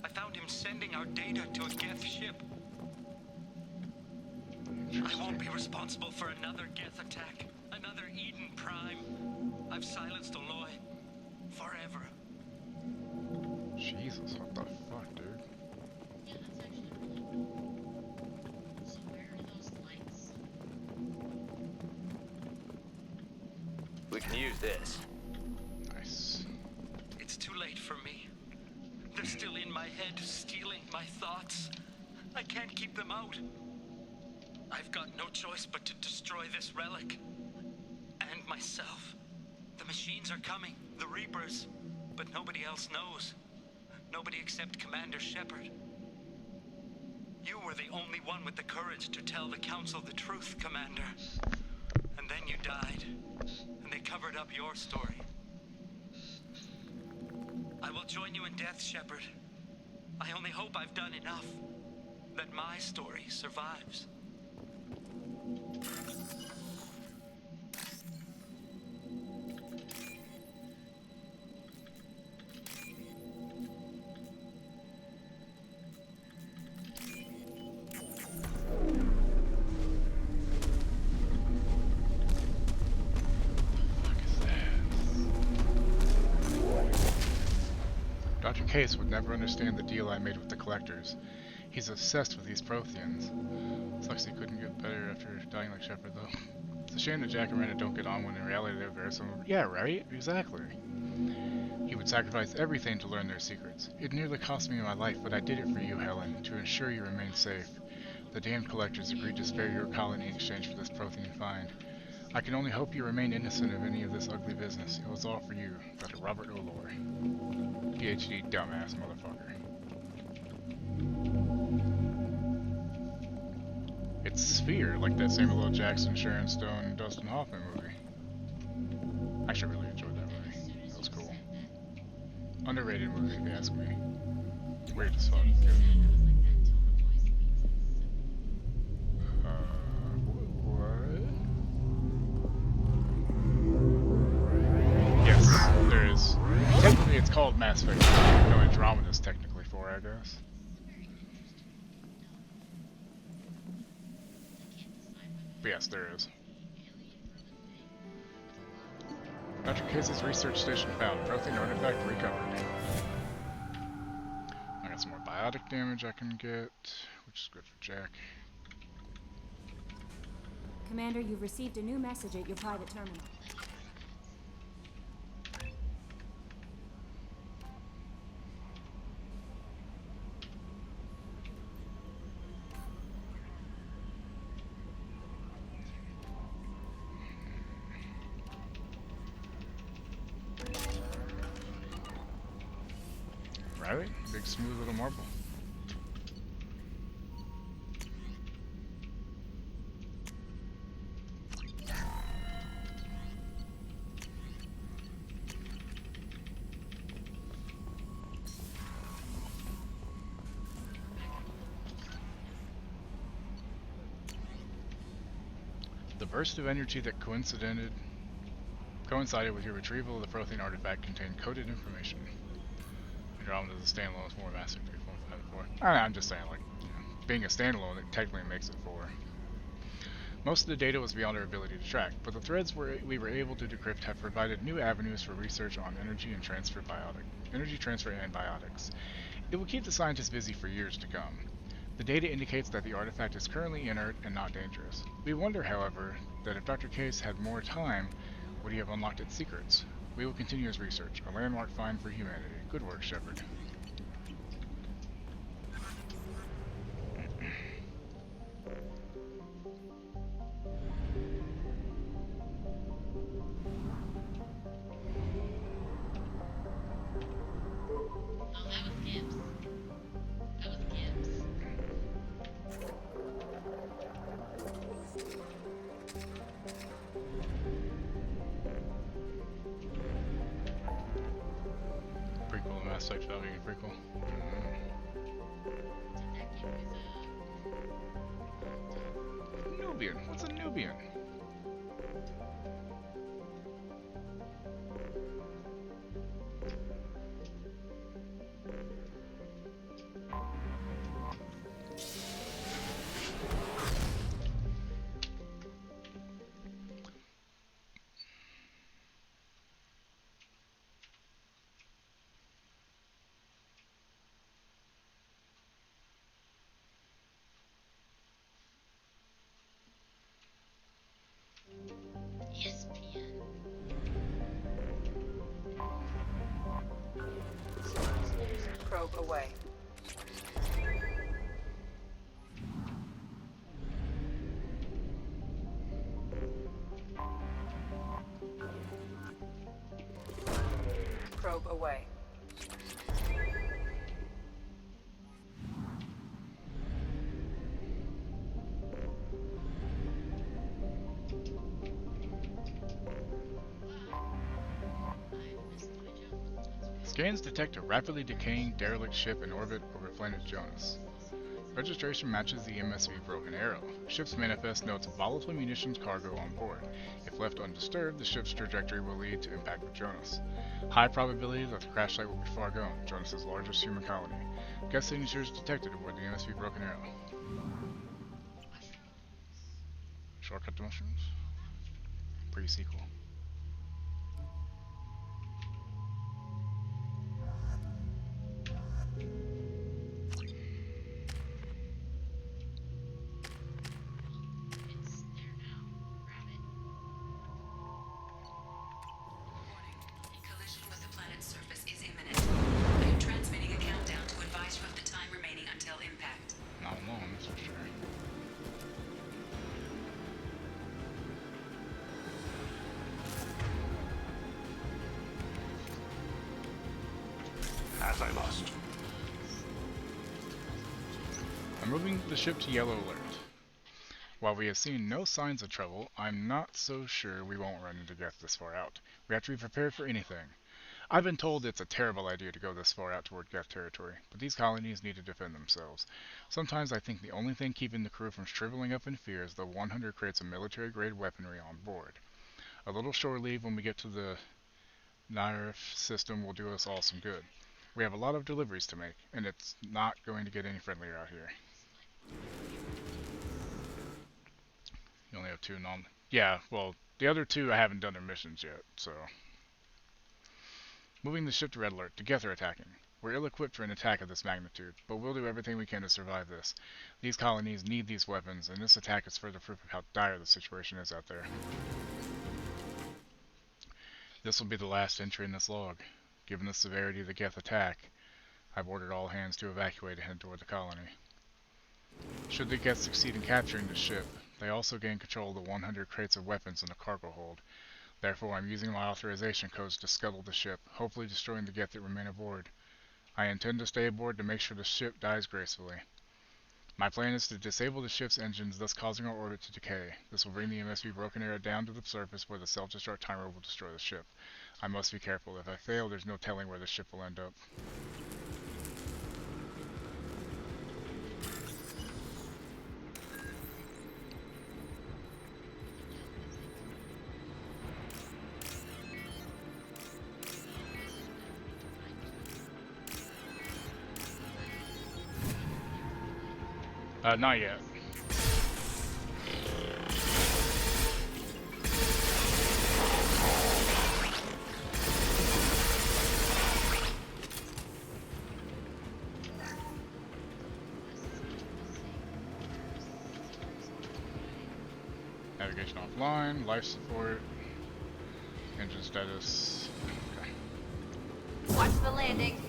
I found him sending our data to a Geth ship. I won't be responsible for another Geth attack. Another Eden Prime. I've silenced Aloy. Forever. Jesus, what the fuck, dude? Yeah, that's actually really cool. So where are those lights? We can use this. Nice. It's too late for me. They're still in my head, stealing my thoughts. I can't keep them out. I've got no choice but to destroy this relic. And myself. The machines are coming, the Reapers, but nobody else knows. Nobody except Commander Shepard. You were the only one with the courage to tell the Council the truth, Commander. And then you died, and they covered up your story. I will join you in death, Shepard. I only hope I've done enough, that my story survives. Dr. Case would never understand the deal I made with the collectors. He's obsessed with these Protheans. Sucks he couldn't get better after dying like Shepard, though. It's a shame that Jack and Rena don't get on when in reality they're very similar. Yeah, right? Exactly. He would sacrifice everything to learn their secrets. It nearly cost me my life, but I did it for you, Helen, to ensure you remain safe. The damned collectors agreed to spare your colony in exchange for this Prothean find. I can only hope you remain innocent of any of this ugly business. It was all for you, Dr. Robert Aloy. PhD dumbass motherfucker. It's Sphere, like that Samuel L. Jackson, Sharon Stone, Dustin Hoffman movie. I actually really enjoyed that movie. That was cool. Underrated movie, if you ask me. Weird as fuck. There is. Technically, it's called Mass Effect. No Andromeda's technically for, I guess. But yes, there is. Dr. Case's research station found Prothean artifact recovered. I got some more biotic damage I can get, which is good for Jack. Commander, you've received a new message at your private terminal. Right? Big smooth little marble. The burst of energy that coincided Coincided with your retrieval of the Prothean artifact contained coded information. Andromeda is a standalone with more Mass Effect 3.5 and 4. I'm just saying, like, you know, being a standalone, it technically makes it 4. Most of the data was beyond our ability to track, but the threads we were able to decrypt have provided new avenues for research on energy transfer and biotics. It will keep the scientists busy for years to come. The data indicates that the artifact is currently inert and not dangerous. We wonder, however, that if Dr. Case had more time, would he have unlocked its secrets? We will continue his research. A landmark find for humanity. Good work, Shepard. Oh, that was Gibbs. That was Gibbs. Prequel to Mass Effect Falcon prequel. Nubian. What's a Nubian? ESPN. Probe away. Probe away. Scans detect a rapidly decaying derelict ship in orbit over planet Jonas. Registration matches the MSV Broken Arrow. Ship's manifest notes volatile munitions cargo on board. If left undisturbed, the ship's trajectory will lead to impact with Jonas. High probability that the crash site will be far gone, Jonas' largest human colony. Guest signatures detected aboard the MSV Broken Arrow. Shortcut to mushrooms? Pre-sequel. It's there now. Grab it. Warning. Collision with the planet's surface is imminent. I am transmitting a countdown to advise you of the time remaining until impact. Not alone, that's for sure. As I must. I'm moving the ship to yellow alert. While we have seen no signs of trouble, I'm not so sure we won't run into Geth this far out. We have to be prepared for anything. I've been told it's a terrible idea to go this far out toward Geth territory, but these colonies need to defend themselves. Sometimes I think the only thing keeping the crew from shriveling up in fear is the 100 crates of military-grade weaponry on board. A little shore leave when we get to the Nairf system will do us all some good. We have a lot of deliveries to make, and it's not going to get any friendlier out here. You only have 2 non... Yeah, well, the other 2 I haven't done their missions yet, so... Moving the ship to red alert. The Geth are attacking. We're ill-equipped for an attack of this magnitude, but we'll do everything we can to survive this. These colonies need these weapons, and this attack is further proof of how dire the situation is out there. This will be the last entry in this log. Given the severity of the Geth attack, I've ordered all hands to evacuate and head toward the colony. Should the Geth succeed in capturing the ship, they also gain control of the 100 crates of weapons in the cargo hold. Therefore, I'm using my authorization codes to scuttle the ship, hopefully destroying the Geth that remain aboard. I intend to stay aboard to make sure the ship dies gracefully. My plan is to disable the ship's engines, thus causing our orbit to decay. This will bring the MSV Broken Arrow down to the surface where the self-destruct timer will destroy the ship. I must be careful. If I fail, there's no telling where the ship will end up. Not yet. Navigation offline, life support, engine status. Okay. Watch the landing.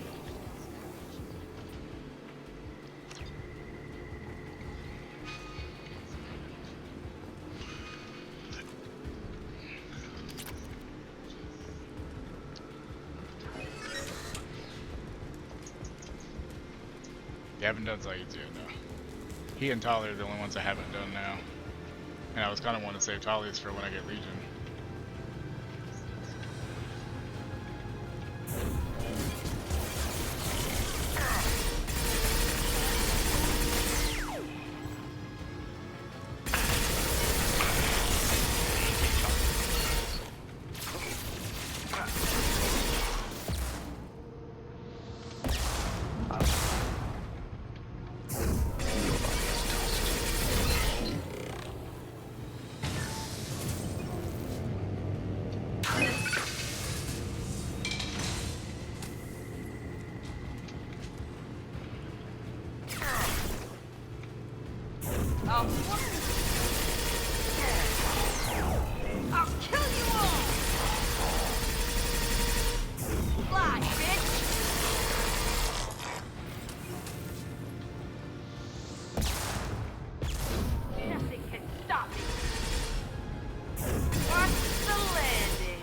You haven't done Zaid's yet, no. He and Tali are the only ones I haven't done now. And I was kind of wanting to save Tali's for when I get Legion. I'll kill you all! Fly, bitch! Nothing can stop me. Watch the landing.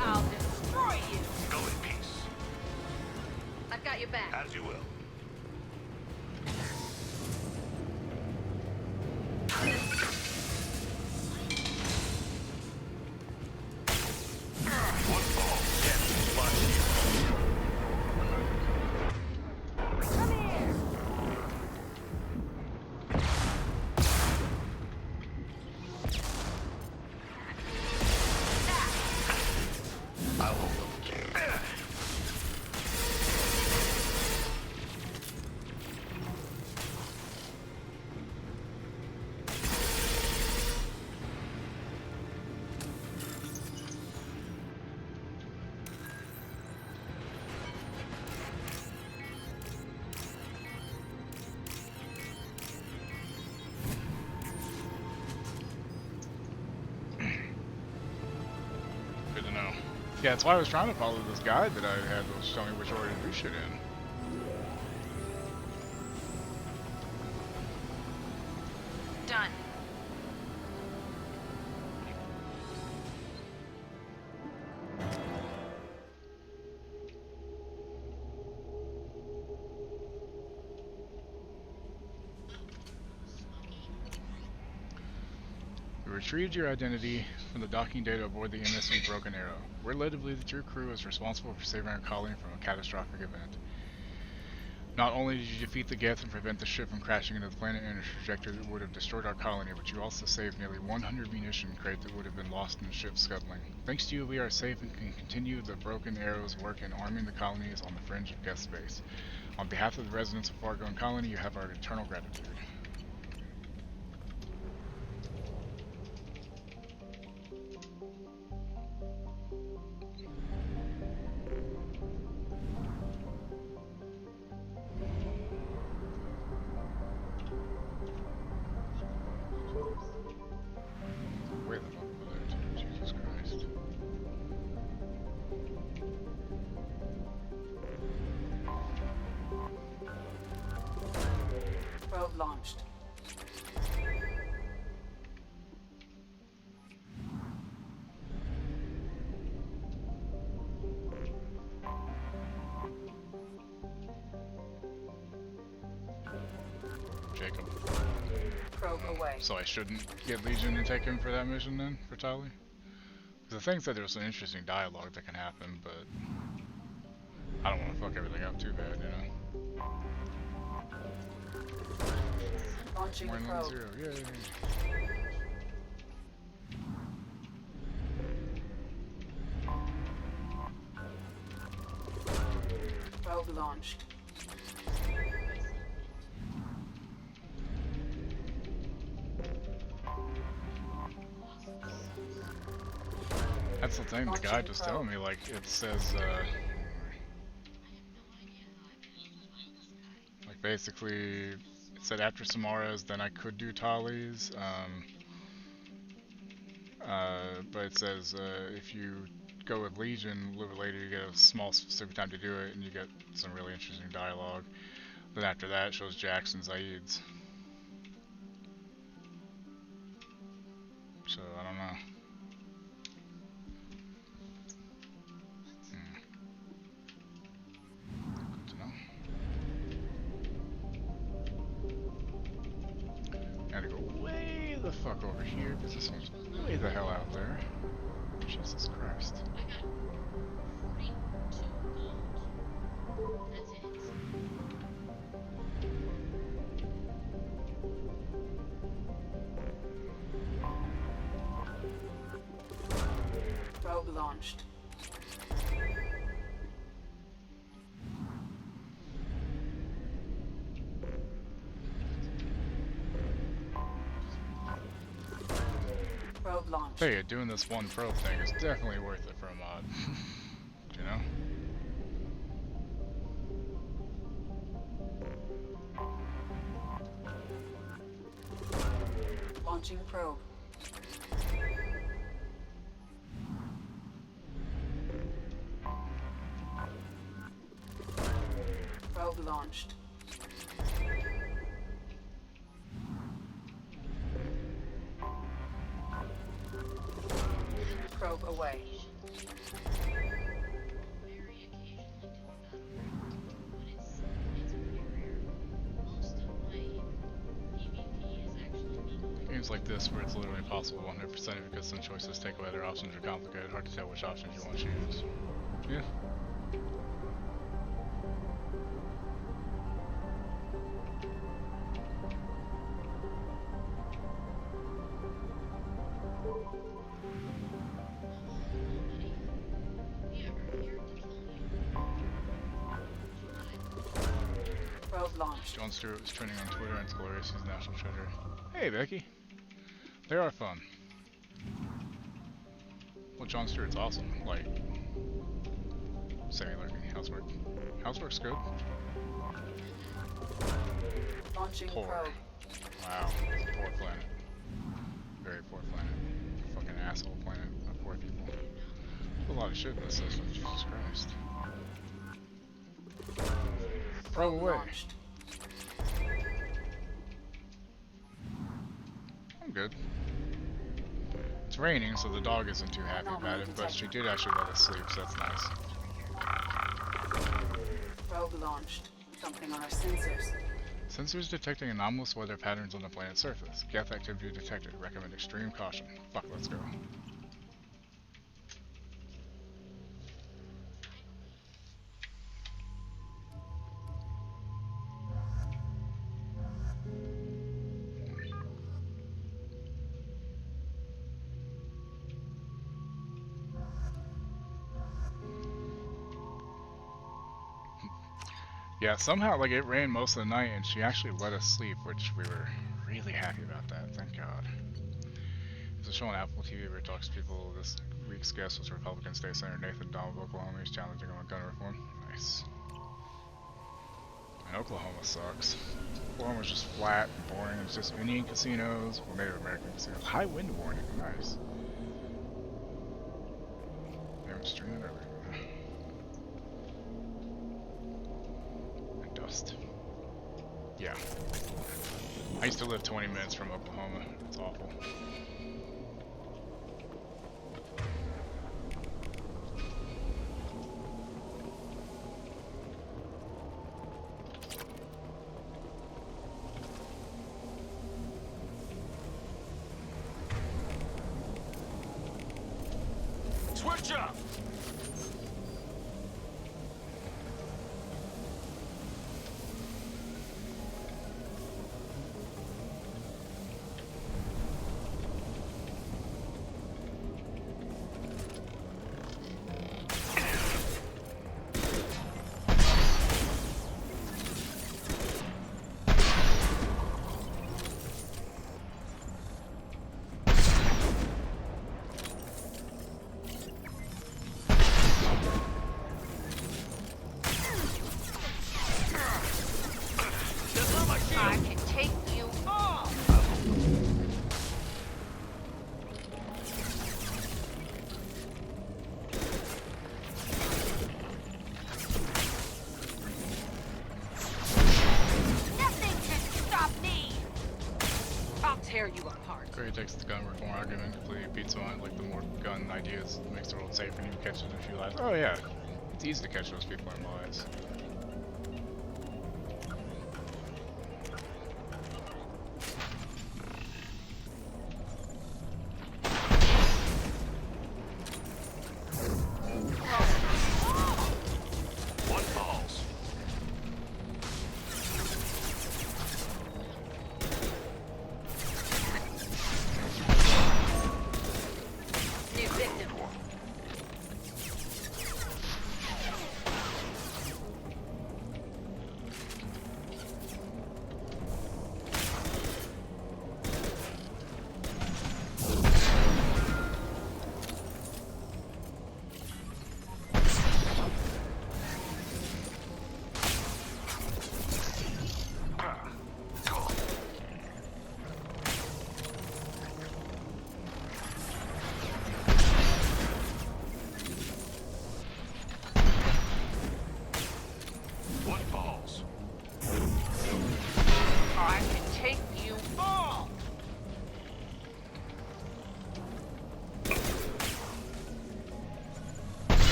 I'll destroy you. Go in peace. I've got your back. As you will. Yeah, that's why I was trying to follow this guide that I had that was telling me which order to do shit in. Done. We retrieved your identity from the docking data aboard the MSV Broken Arrow. We're led to believe that your crew is responsible for saving our colony from a catastrophic event. Not only did you defeat the Geth and prevent the ship from crashing into the planet in a trajectory that would have destroyed our colony, but you also saved nearly 100 munition crates that would have been lost in the ship scuttling. Thanks to you, we are safe and can continue the Broken Arrow's work in arming the colonies on the fringe of Geth space. On behalf of the residents of Fargone Colony, you have our eternal gratitude. Where the fuck was that? Jesus Christ. Probe launched. Jacob. Probe away. So I shouldn't get Legion and take him for that mission then, for Tali? Because the thing said there was some interesting dialogue that can happen, but I don't want to fuck everything up too bad, you know? Launching the probe. 110, yay! Probe launched. That's the thing, the guide was telling me, like, it says, like, basically, it said after Samaras, then I could do Tali's, but it says, if you go with Legion a little bit later, you get a small specific time to do it, and you get some really interesting dialogue. Then after that, it shows Jax and Zaid's. So, I don't know. Good to know. Gotta go way the fuck over here, because this one's way the hell out there. Jesus Christ. Probe launched. Probe launched. Hey, doing this one probe thing is definitely worth it for a mod. You know? Launching probe. Probe launched. Probe away. Games like this where it's literally impossible 100% because some choices take away their options are complicated, hard to tell which options you want to choose. Yeah. Probe launched. Jon Stewart was trending on Twitter and it's glorious. He's a national treasure. Hey, Becky. They are fun. Well, Jon Stewart's awesome. Like, semi-lurking housework. Housework's good. Launching Poor. probe. Wow. It's a poor planet. Very poor planet. Fucking asshole planet of poor people. There's a lot of shit in this system. Jesus Christ. Probe away. Launched. I'm good. It's raining, so the dog isn't too happy about it, but she did actually let us sleep, so that's nice. Probe launched. Something on our sensors. Sensors detecting anomalous weather patterns on the planet's surface. Geth activity detected. Recommend extreme caution. Fuck, let's go. Yeah, somehow, like, it rained most of the night, and she actually let us sleep, which we were really happy about that, thank God. There's a show on Apple TV where it talks to people. This week's guest was Republican State Senator Nathan Donald of Oklahoma. He's challenging on gun reform. Nice. And Oklahoma sucks. Oklahoma's just flat and boring. It's just Indian casinos, well, Native American casinos. High wind warning, nice. They were streaming earlier. Dust. Yeah. I used to live 20 minutes from Oklahoma. It's awful. Switch up! tear you apart. Gray takes the gun reform argument, completely beats on it, like the more gun ideas makes the world safer and you catch it in a few lives. Oh yeah, it's easy to catch those people in lies.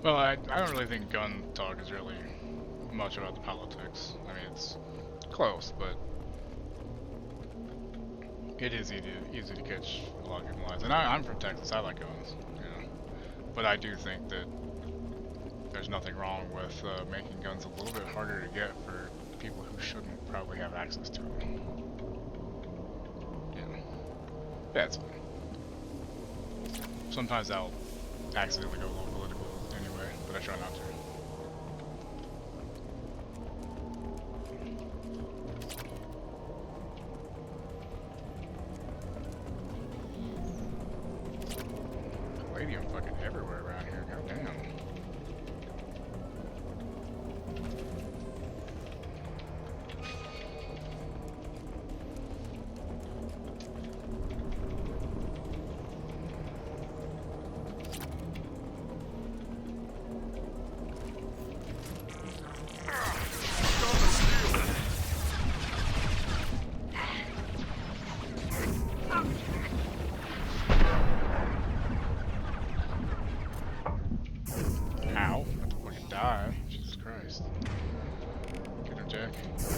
Well, I don't really think gun talk is really much about the politics. I mean, it's close, but it is easy to catch a lot of people's lives. And I'm from Texas, I like guns, you know. But I do think that there's nothing wrong with making guns a little bit harder to get for people who shouldn't probably have access to them. Yeah, that's fine. Sometimes I'll accidentally go a little political anyway, but I try not to. Palladium fucking everywhere around here, goddamn.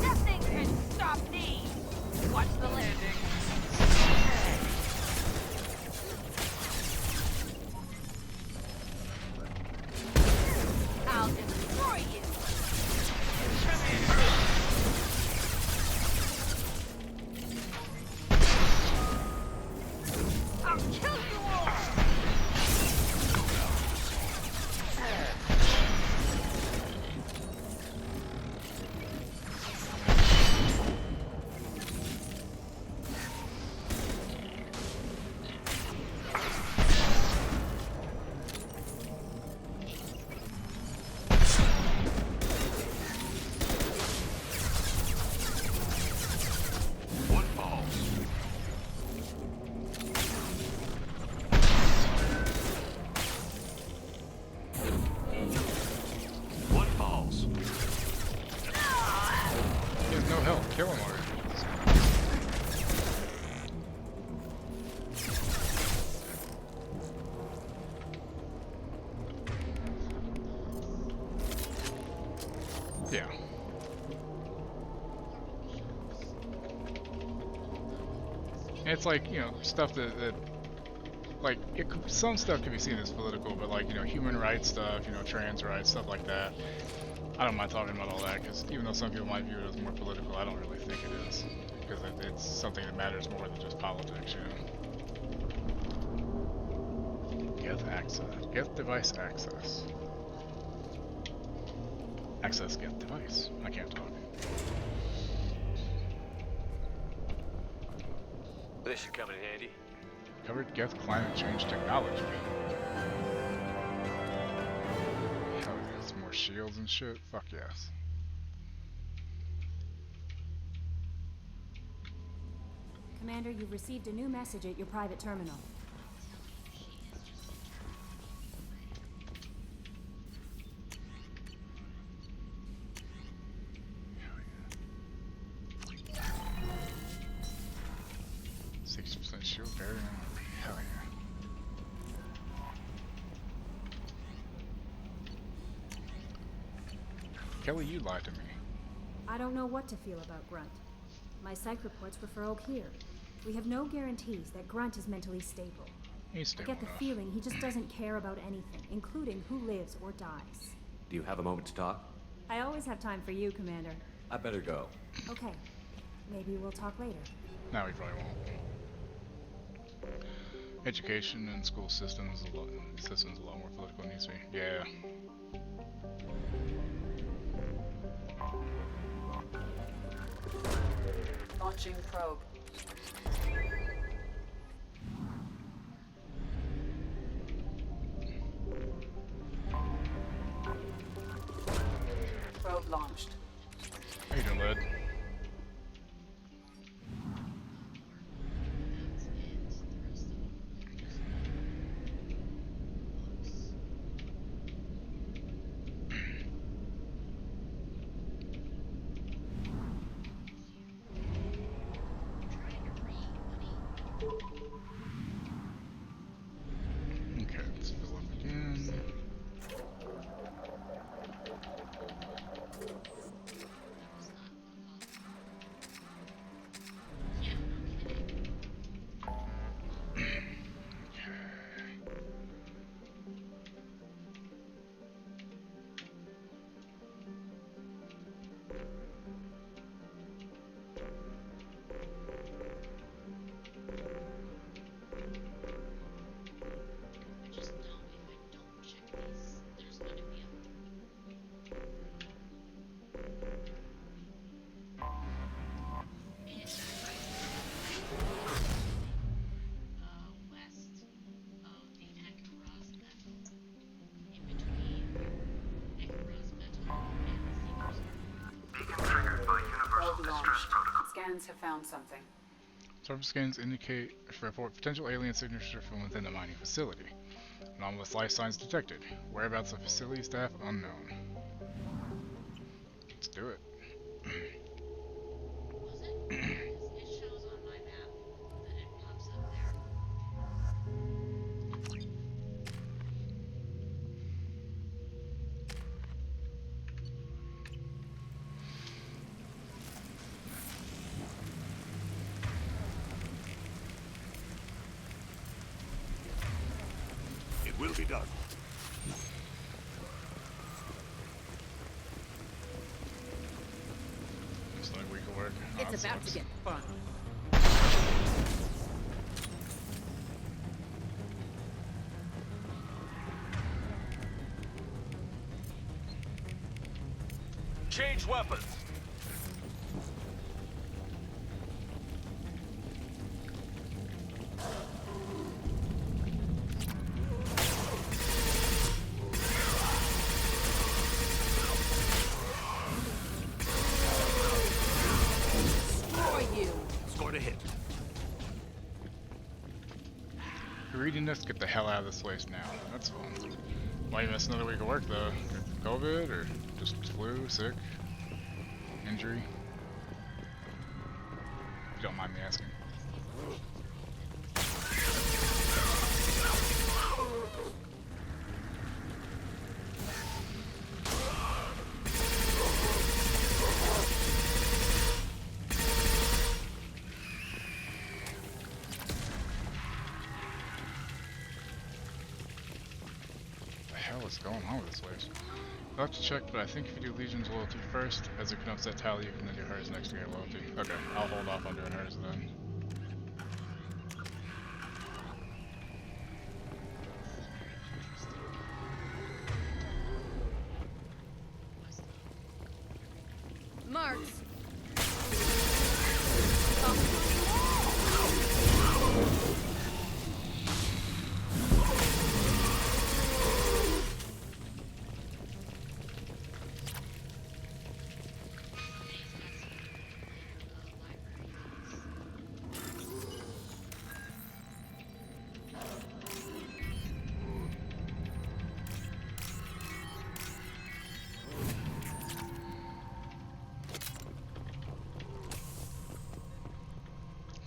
Nothing can stop me! Watch the landing. I'll destroy you! I'll kill you all! Kill him already. Yeah. it's like, you know, stuff that like, some stuff can be seen as political, but like, you know, human rights stuff, you know, trans rights, stuff like that. I don't mind talking about all that, because even though some people might view it as more political, I don't really think it is. Because it's something that matters more than just politics, you know. Get access. Get device access. Access get device. I can't talk. This should come in handy. Covered Geth climate change technology. Hell yeah, some more shields and shit. Fuck yes. Commander, you've received a new message at your private terminal. Shield barrier. Hell yeah. Kelly, you lied to me. I don't know what to feel about Grunt. My psych reports refer Oak here. We have no guarantees that Grunt is mentally stable. He's stable I get the feeling he just doesn't care about anything, including who lives or dies. Do you have a moment to talk? I always have time for you, Commander. I better go. Okay. Maybe we'll talk later. No, we probably won't. Education and school systems a lot more political than it needs to be. Yeah. Launching probe. Probe launched. How you doing, lad? Scans have found something. Surface scans indicate report potential alien signature from within the mining facility. Anomalous life signs detected. Whereabouts of facility staff unknown. Let's do it. Will be done. Looks like we can work. It's about to get fun. Change weapons. Greediness, get the hell out of this place now. That's fun. Why you miss another week of work though? COVID or just flu, sick, injury? If you don't mind me asking. hell is going on with this place? I'll have to check, but I think if you do Legion's loyalty first, as it can upset Tally, you can then do hers next to get loyalty. Okay, I'll hold off on doing hers then. Marks.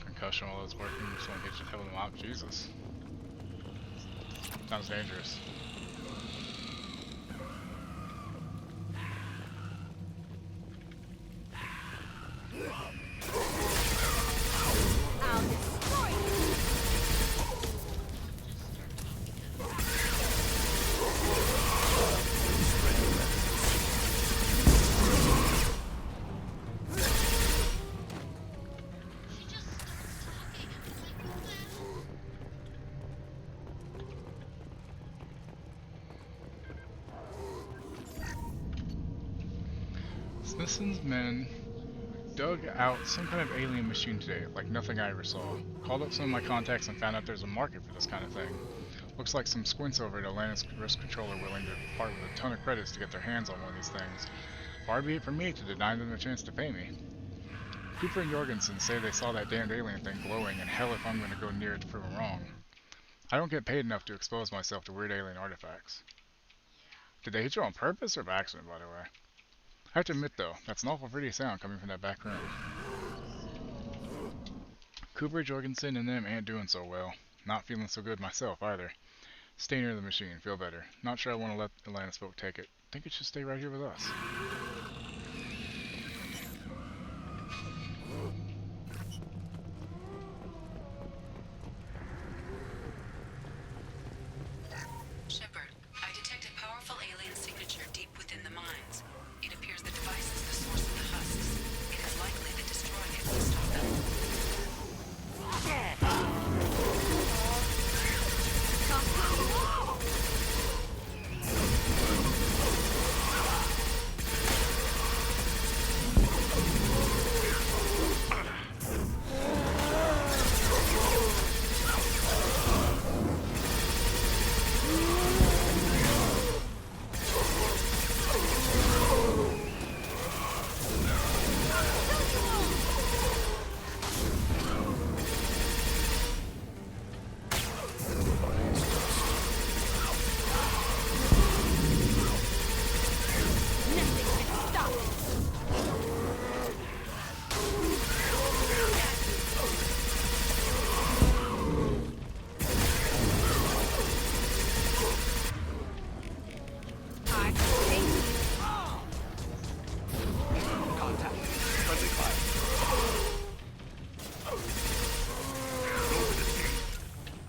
Concussion while it's working, someone hits your head with a mop. Jesus. Sounds dangerous. Smithson's men dug out some kind of alien machine today, like nothing I ever saw. Called up some of my contacts and found out there's a market for this kind of thing. Looks like some squints over at Atlantis Risk Control are willing to part with a ton of credits to get their hands on one of these things. Far be it from me to deny them a chance to pay me. Cooper and Jorgensen say they saw that damned alien thing glowing, and hell if I'm going to go near it to prove them wrong. I don't get paid enough to expose myself to weird alien artifacts. Did they hit you on purpose or by accident, by the way? I have to admit though, that's an awful pretty sound coming from that back room. Cooper, Jorgensen, and them ain't doing so well. Not feeling so good myself either. Stay near the machine, feel better. Not sure I want to let Atlantis folk take it. Think it should stay right here with us. Shepard, I detect a powerful alien signature deep within the mines. It appears the device is the source of the husks. It is likely that destroying it will stop them.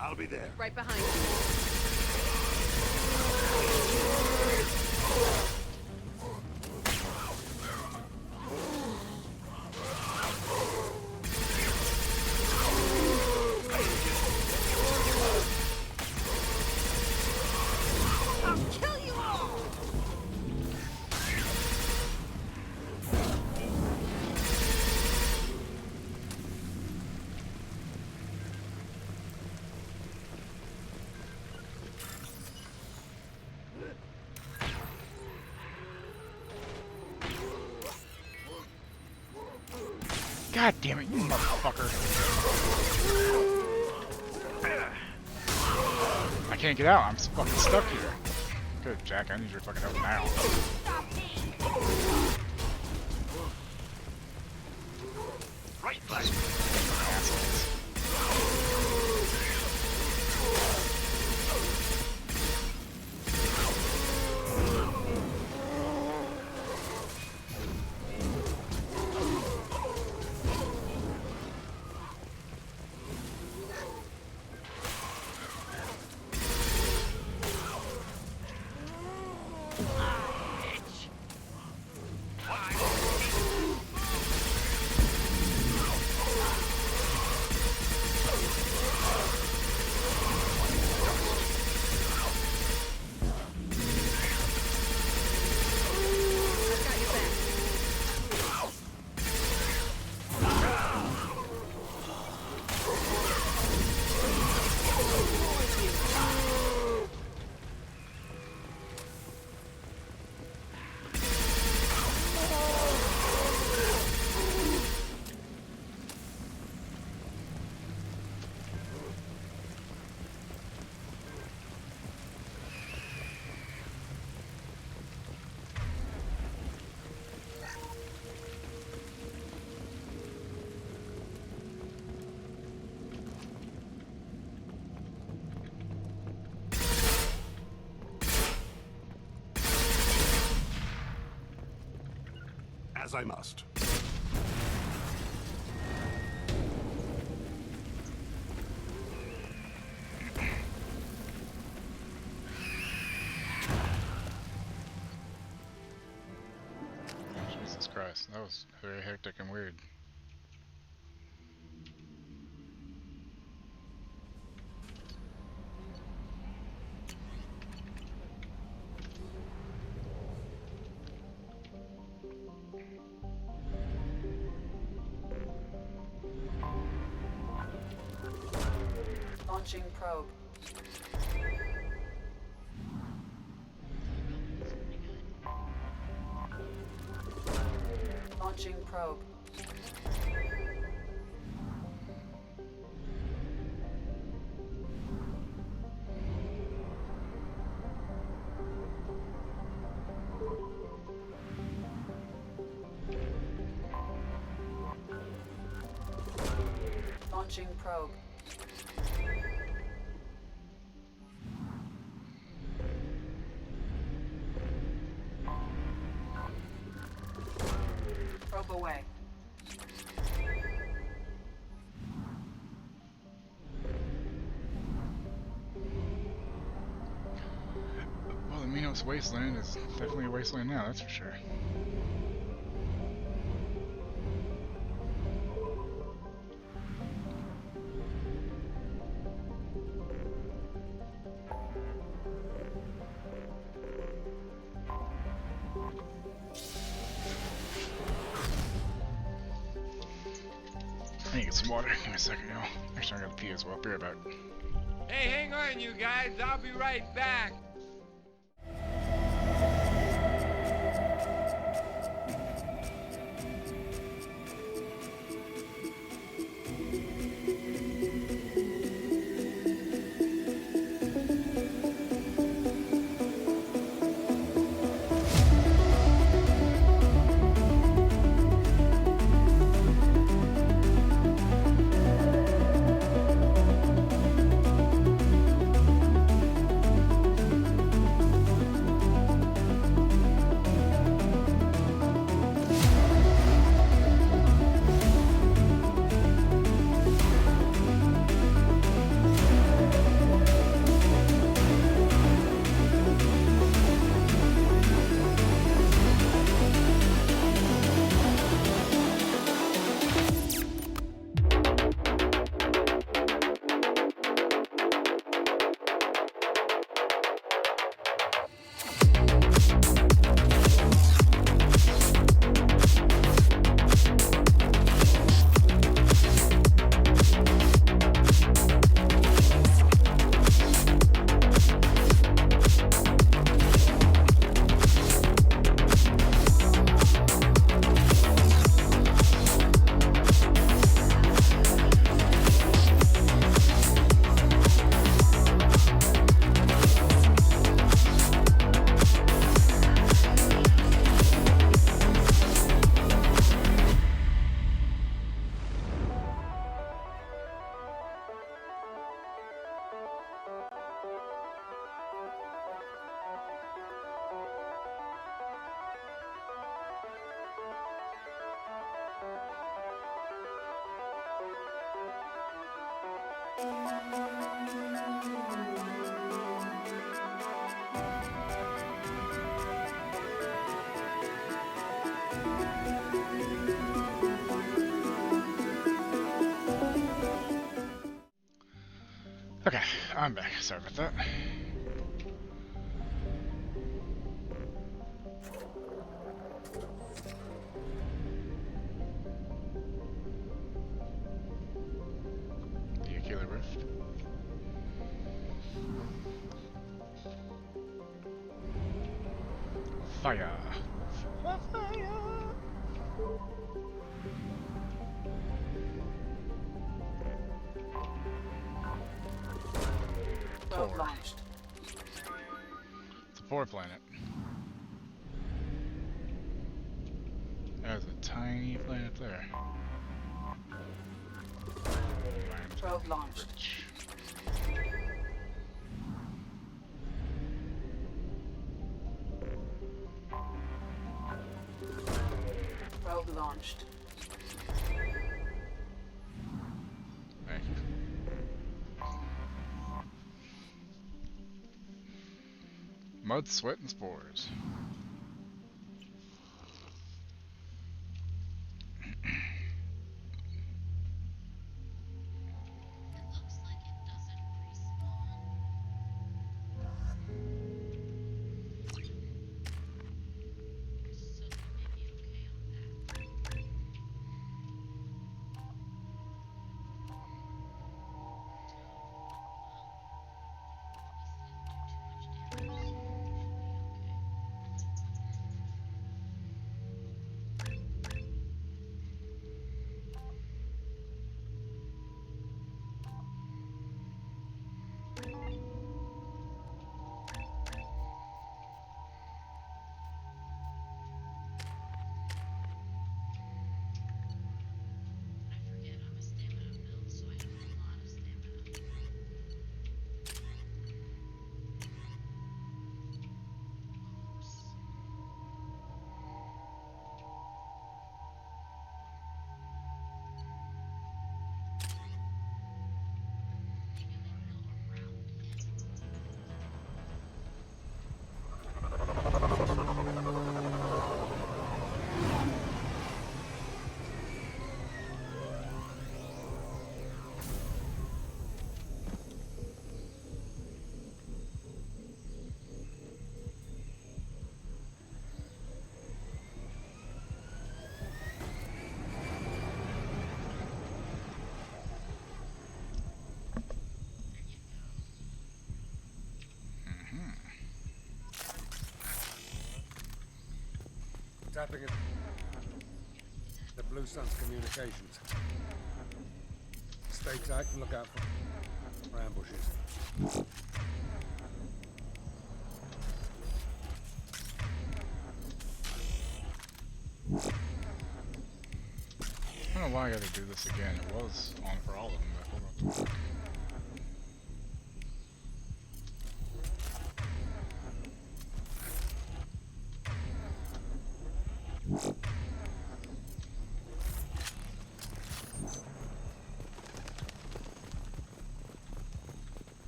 I'll be there. Right behind you. God damn it, you motherfucker. I can't get out, I'm fucking stuck here. Good, Jack, I need your fucking help now. Right flank. Assholes. as I must. Jesus Christ, that was very hectic and weird. Launching probe. Launching probe. Launching probe. Probe away. Well, the Minos Wasteland is definitely a wasteland now, that's for sure. I need to get some water. Give me a second, y'all. Actually, I gotta pee as well. Be right back. Hey, hang on, you guys. I'll be right back. Okay, I'm back. Sorry about that. Vehicular rift. Fire. Probe launched. It's a 4 planet. There's a tiny planet there. Probe launched. launched. Thank you. Mud, sweat, and spores. Tapping at the Blue Sun's communications. Stay tight and look out for ambushes. I don't know why I gotta do this again. It was on for all of them, but hold on.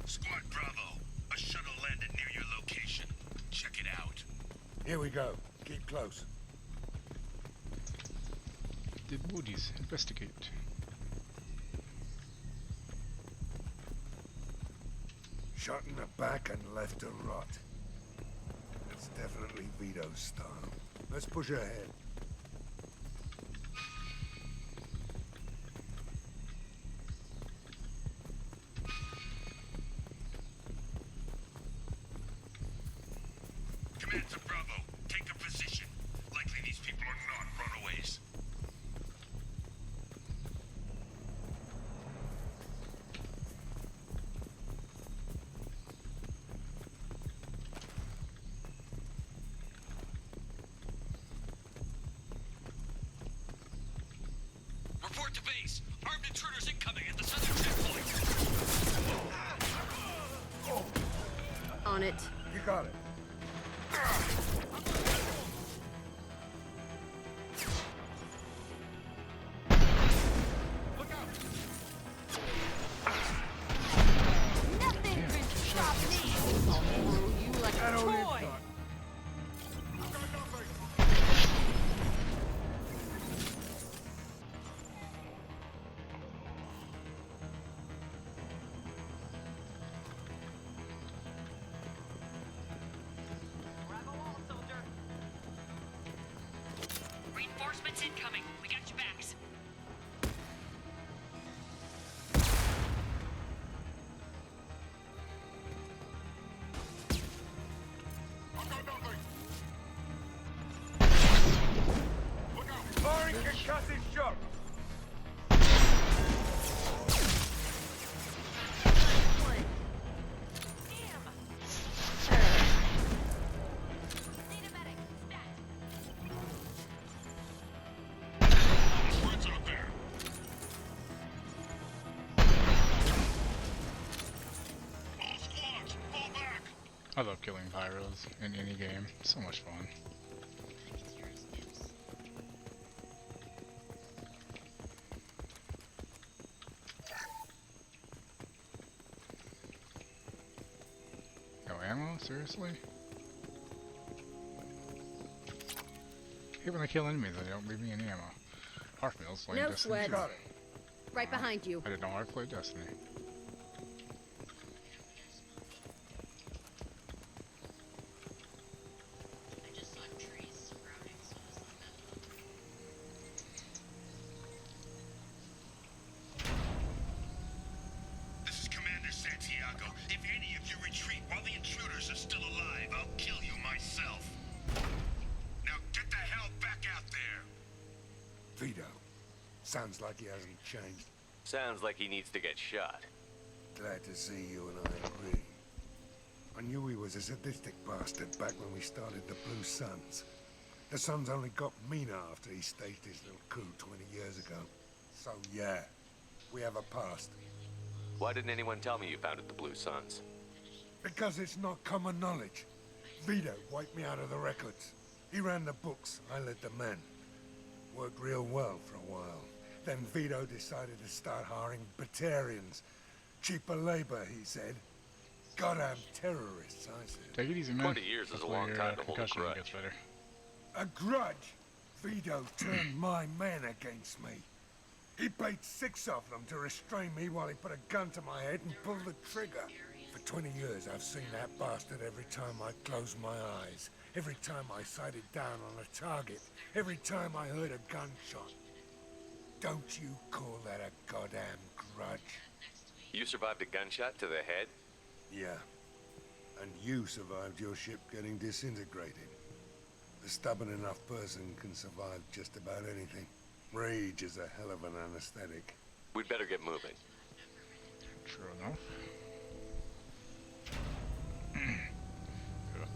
Squad Bravo, a shuttle landed near your location. Check it out. Here we go. Keep close. Did Moody's investigate? Shot in the back and left to rot. It's definitely Vito's style. Let's push ahead. Command to Bravo, take a position. Likely these people are not runaways. Report to base. Armed intruders incoming at the southern checkpoint. On it. You got it. Nothing can stop me! I'll throw you like a toy! Reinforcements incoming. We got your backs. Firing concussive shock! I love killing pyros in any game. So much fun. ammo? Seriously? I hate when I kill enemies and they don't leave me any ammo. Heartmeal's playing No Destiny sweat. 2. Right behind you. I didn't know I played Destiny. I just saw trees sprouting, so I was like, This is Commander Santiago. If any of you retreat while the intruders are still alive, I'll kill you myself. Now get the hell back out there! Vito. Sounds like he hasn't changed. Sounds like he needs to get shot. Glad to see you and I agree. I knew he was a sadistic bastard back when we started the Blue Suns. The Suns only got meaner after he staged his little coup 20 years ago. So yeah, we have a past. Why didn't anyone tell me you founded the Blue Suns? Because it's not common knowledge. Vito wiped me out of the records. He ran the books, I led the men. Worked real well for a while. Then Vito decided to start hiring Batarians. Cheaper labor, he said. Goddamn terrorists, I said. Take it easy, man. 20 years is a Hopefully long your, time to hold a concussion grudge. gets better. A grudge? Vito turned my men against me. He paid 6 of them to restrain me while he put a gun to my head and pulled the trigger. For 20 years, I've seen that bastard every time I closed my eyes. Every time I sighted down on a target. Every time I heard a gunshot. Don't you call that a goddamn grudge? You survived a gunshot to the head? Yeah. And you survived your ship getting disintegrated. A stubborn enough person can survive just about anything. Rage is a hell of an anesthetic. We'd better get moving. True enough.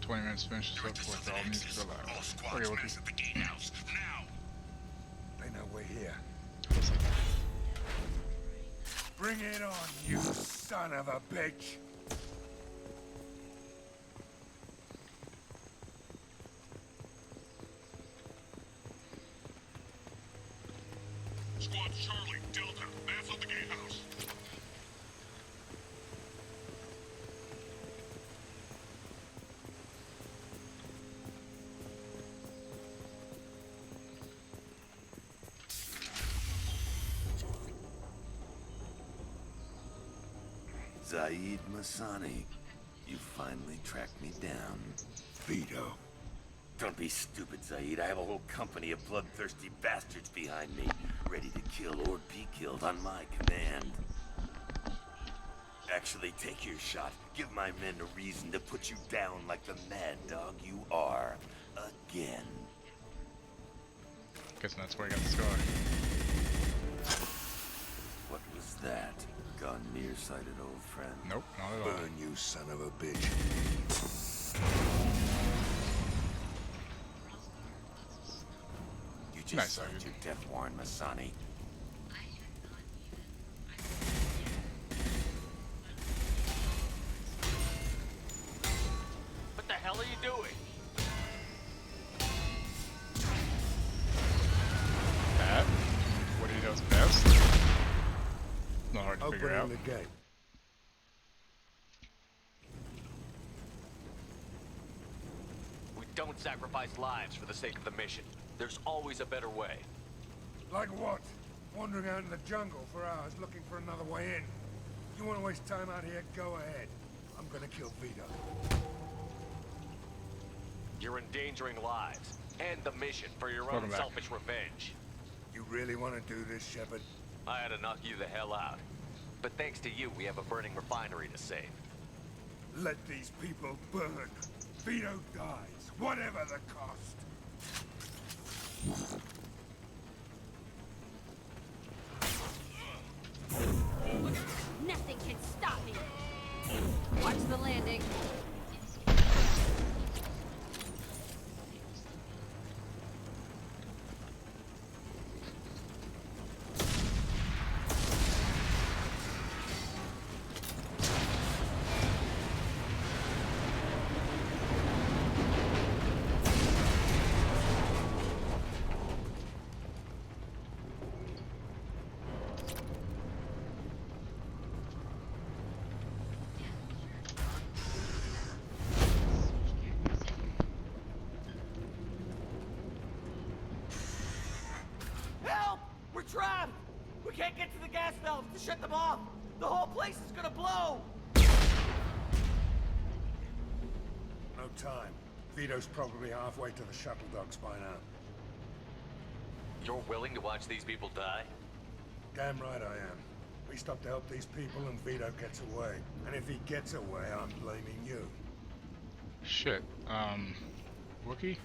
20 minutes finished this up before all needs to go live. All squads Okay, mass at the gatehouse, now! They know we're here. Bring it on, you son of a bitch! Squad Charlie, Delta, mass at the gatehouse. Zaid Masani, you finally tracked me down. Vito. Don't be stupid, Zaid. I have a whole company of bloodthirsty bastards behind me, ready to kill or be killed on my command. Actually, take your shot. Give my men a reason to put you down like the mad dog you are. Again. Guessing that's where I got the scar. What was that? Gone nearsighted, old friend. Nope, not at all. Burn, you son of a bitch. You just Nice, signed Zaid. your death warrant, Masani. What the hell are you doing? That? What he does best? Not hard to figure out. Opening the gate. We don't sacrifice lives for the sake of the mission. There's always a better way. Like what? Wandering out in the jungle for hours looking for another way in. You want to waste time out here? Go ahead. I'm gonna kill Vito. You're endangering lives and the mission for your Welcome own back. selfish revenge. You really want to do this, Shepard? I had to knock you the hell out. But thanks to you, we have a burning refinery to save. Let these people burn. Vito dies, whatever the cost. Nothing can stop me. Watch the landing. trapped! We can't get to the gas valves to shut them off! The whole place is gonna blow! No time. Vito's probably halfway to the shuttle docks by now. You're willing to watch these people die? Damn right I am. We stop to help these people and Vito gets away. And if he gets away, I'm blaming you. Shit. Wookie?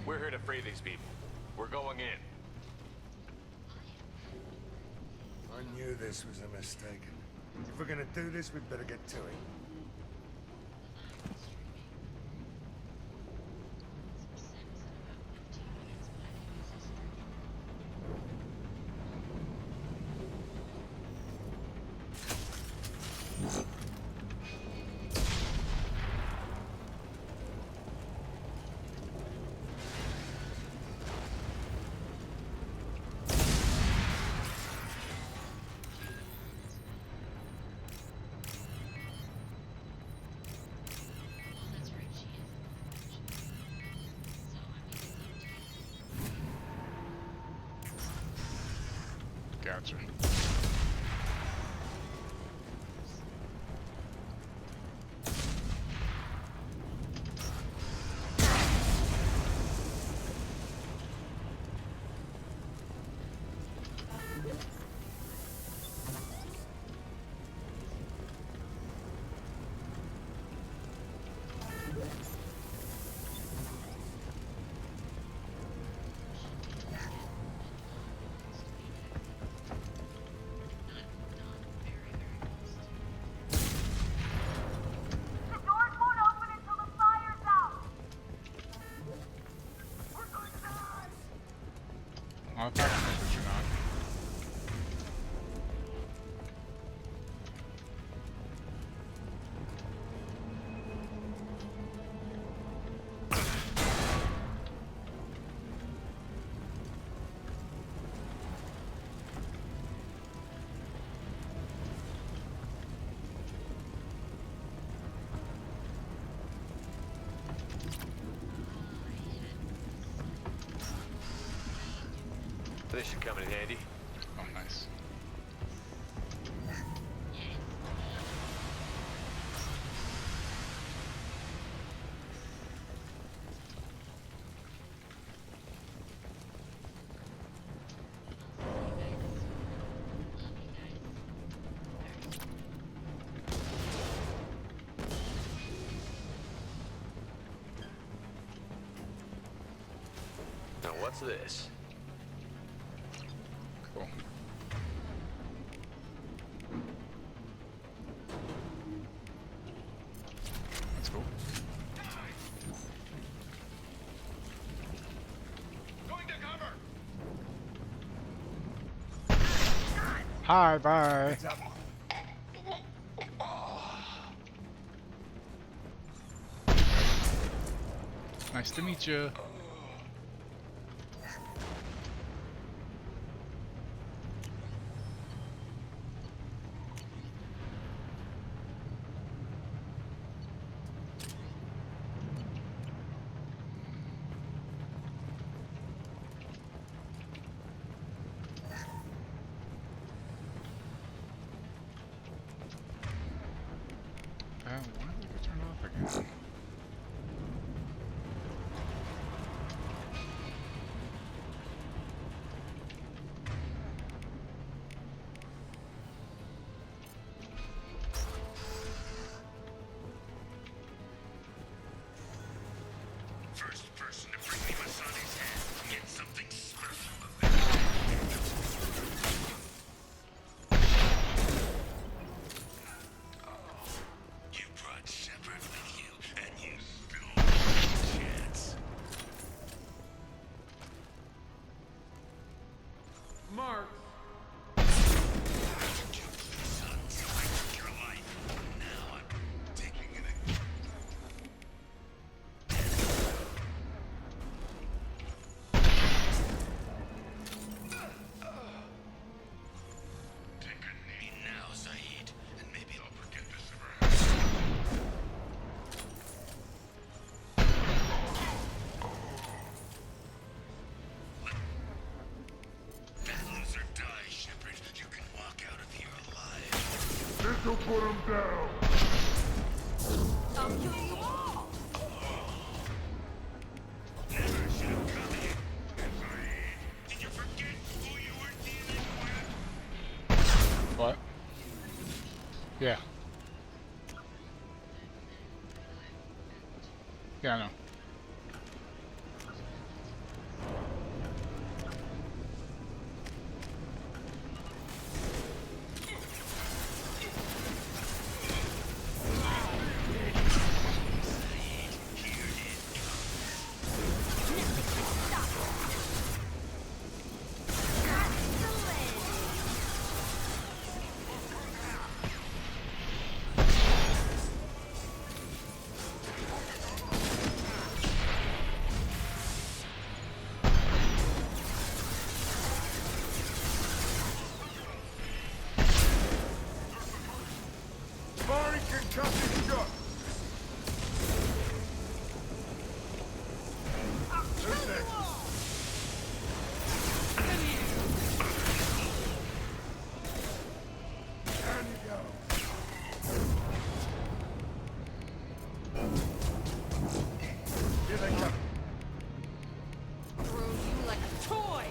We're here to free these people. We're going in. I knew this was a mistake. If we're gonna do this, we'd better get to it. Gotcha. I'll talk to you, but you're not. This should come in handy. Oh, nice. Now what's this? Cool. That's cool. Going to cover! Hi, bye. Nice to meet you. Why did it turn off again? First person to bring me Masani's head gets something special. You brought Shepard with you, and you still have a chance. Mark, Son, so I took your life. Now I'm to put him down. I'll kill you all. Never should have come here. Did you forget who you were dealing with? What? Yeah. Yeah, I know. Barney can cut this shot. Who's next? Down you go. Here they come. Throw you like a toy.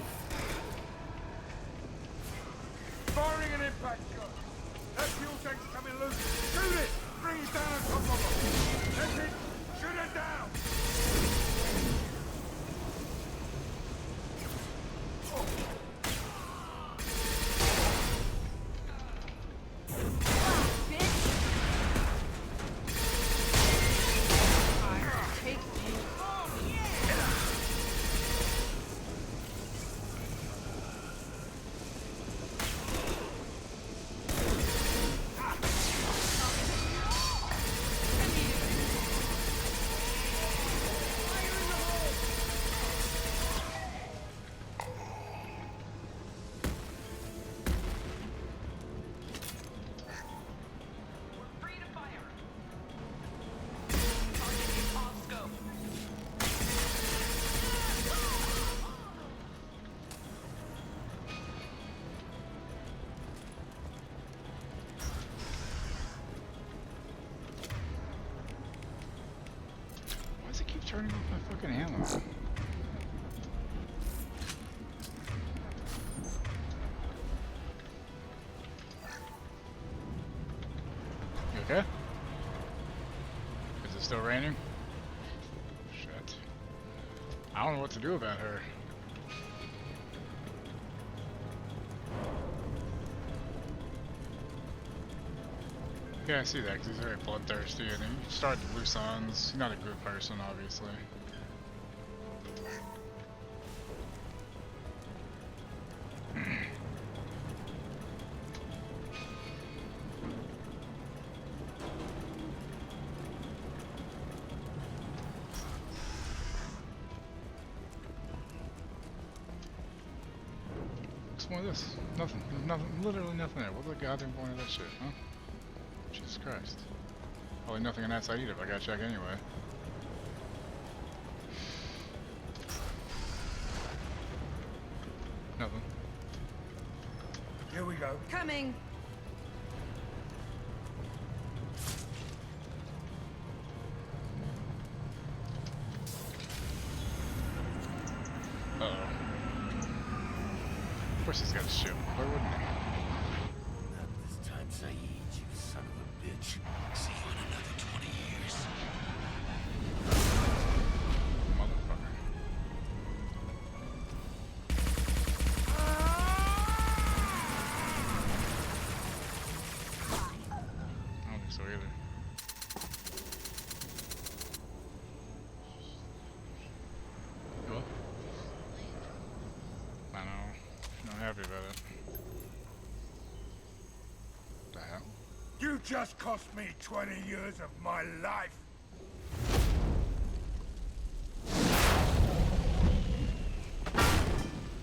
Firing an impact shot. That fuel tank's coming loose. Shoot it! Bring it down on top of them. That's it. Shoot it down. Turning off my fucking ammo. You okay? Is it still raining? Shit. I don't know what to do about her. Yeah, I see that, because he's very bloodthirsty, and he started to loose ends. He's not a good person, obviously. What's more of this? Nothing. There's nothing. Literally nothing there. What's the goddamn point of that shit, huh? Jesus Christ. Probably nothing on that side either, but I gotta check anyway. Nothing. Here we go. Coming. Uh-oh. Of course he's got a ship. Why wouldn't he? Not this time, Saeed, you son of a bitch. See you in another 20 years. Motherfucker. I don't think so either. What? I know. Not happy about it. The hell? You just cost me 20 years of my life.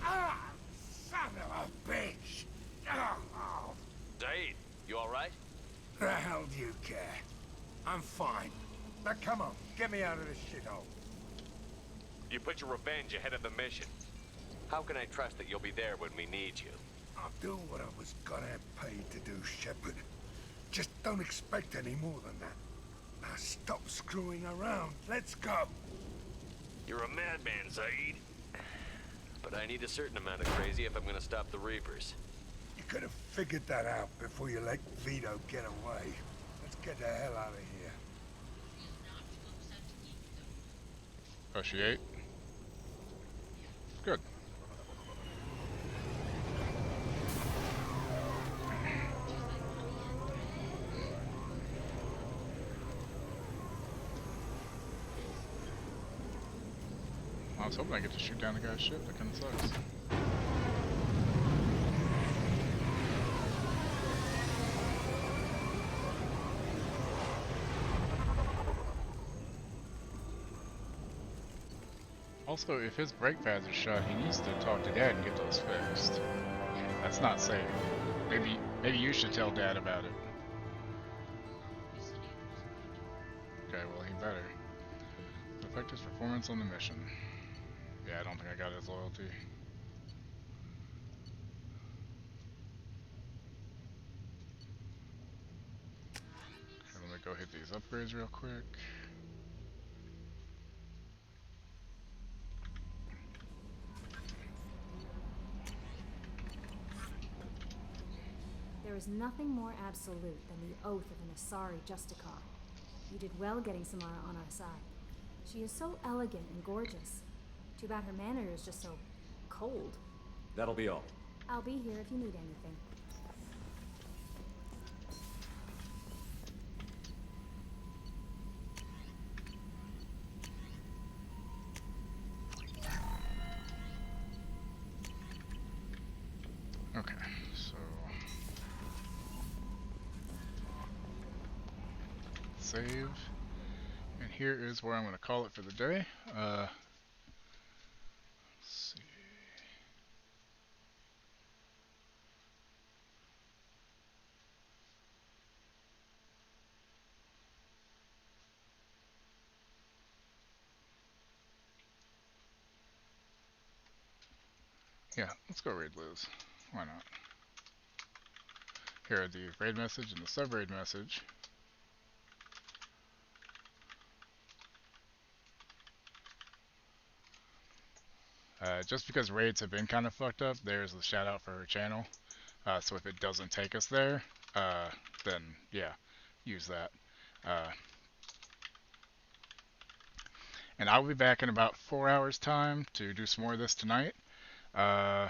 Ah, son of a bitch. Oh. Zaid, you alright? The hell do you care? I'm fine. Now come on, get me out of this shithole. You put your revenge ahead of the mission. How can I trust that you'll be there when we need you? I'll do what I was gonna have paid to do, Shepard. Just don't expect any more than that. Now stop screwing around. Let's go. You're a madman, Zaid. But I need a certain amount of crazy if I'm gonna stop the Reapers. You could have figured that out before you let Vito get away. Let's get the hell out of here. Oh, she ate? Good. I was hoping I get to shoot down the guy's ship. That kinda sucks. Also, if his brake pads are shot, he needs to talk to Dad and get those fixed. That's not safe. Maybe you should tell Dad about it. Okay, well he better. Affect his performance on the mission. Yeah, I don't think I got his loyalty. Okay, let me go hit these upgrades real quick. There is nothing more absolute than the oath of an Asari Justicar. You did well getting Samara on our side. She is so elegant and gorgeous. Too bad her manner is just so cold. That'll be all. I'll be here if you need anything. Okay, so save, and here is where I'm going to call it for the day. Let's see. Yeah, let's go raid Liz. Why not? Here are the raid message and the sub-raid message. Just because raids have been kind of fucked up, there's the shout out for her channel. So if it doesn't take us there, then yeah, use that. And I'll be back in about 4 hours time to do some more of this tonight. Yeah,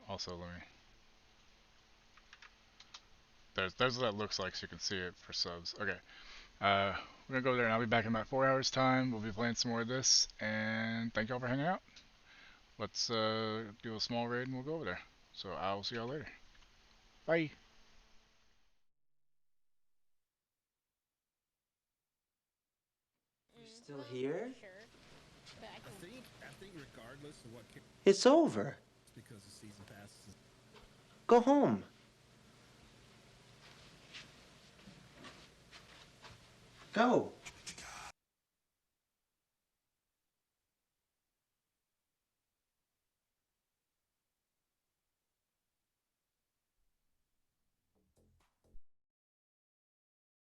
also let me... There's what that looks like so you can see it for subs. Okay. We're gonna go there and I'll be back in about 4 hours time. We'll be playing some more of this, and thank y'all for hanging out. Let's do a small raid and we'll go over there. So I'll see y'all later. Bye. Still here? I think regardless of what It's over. it's because the season passes. Go home. Go.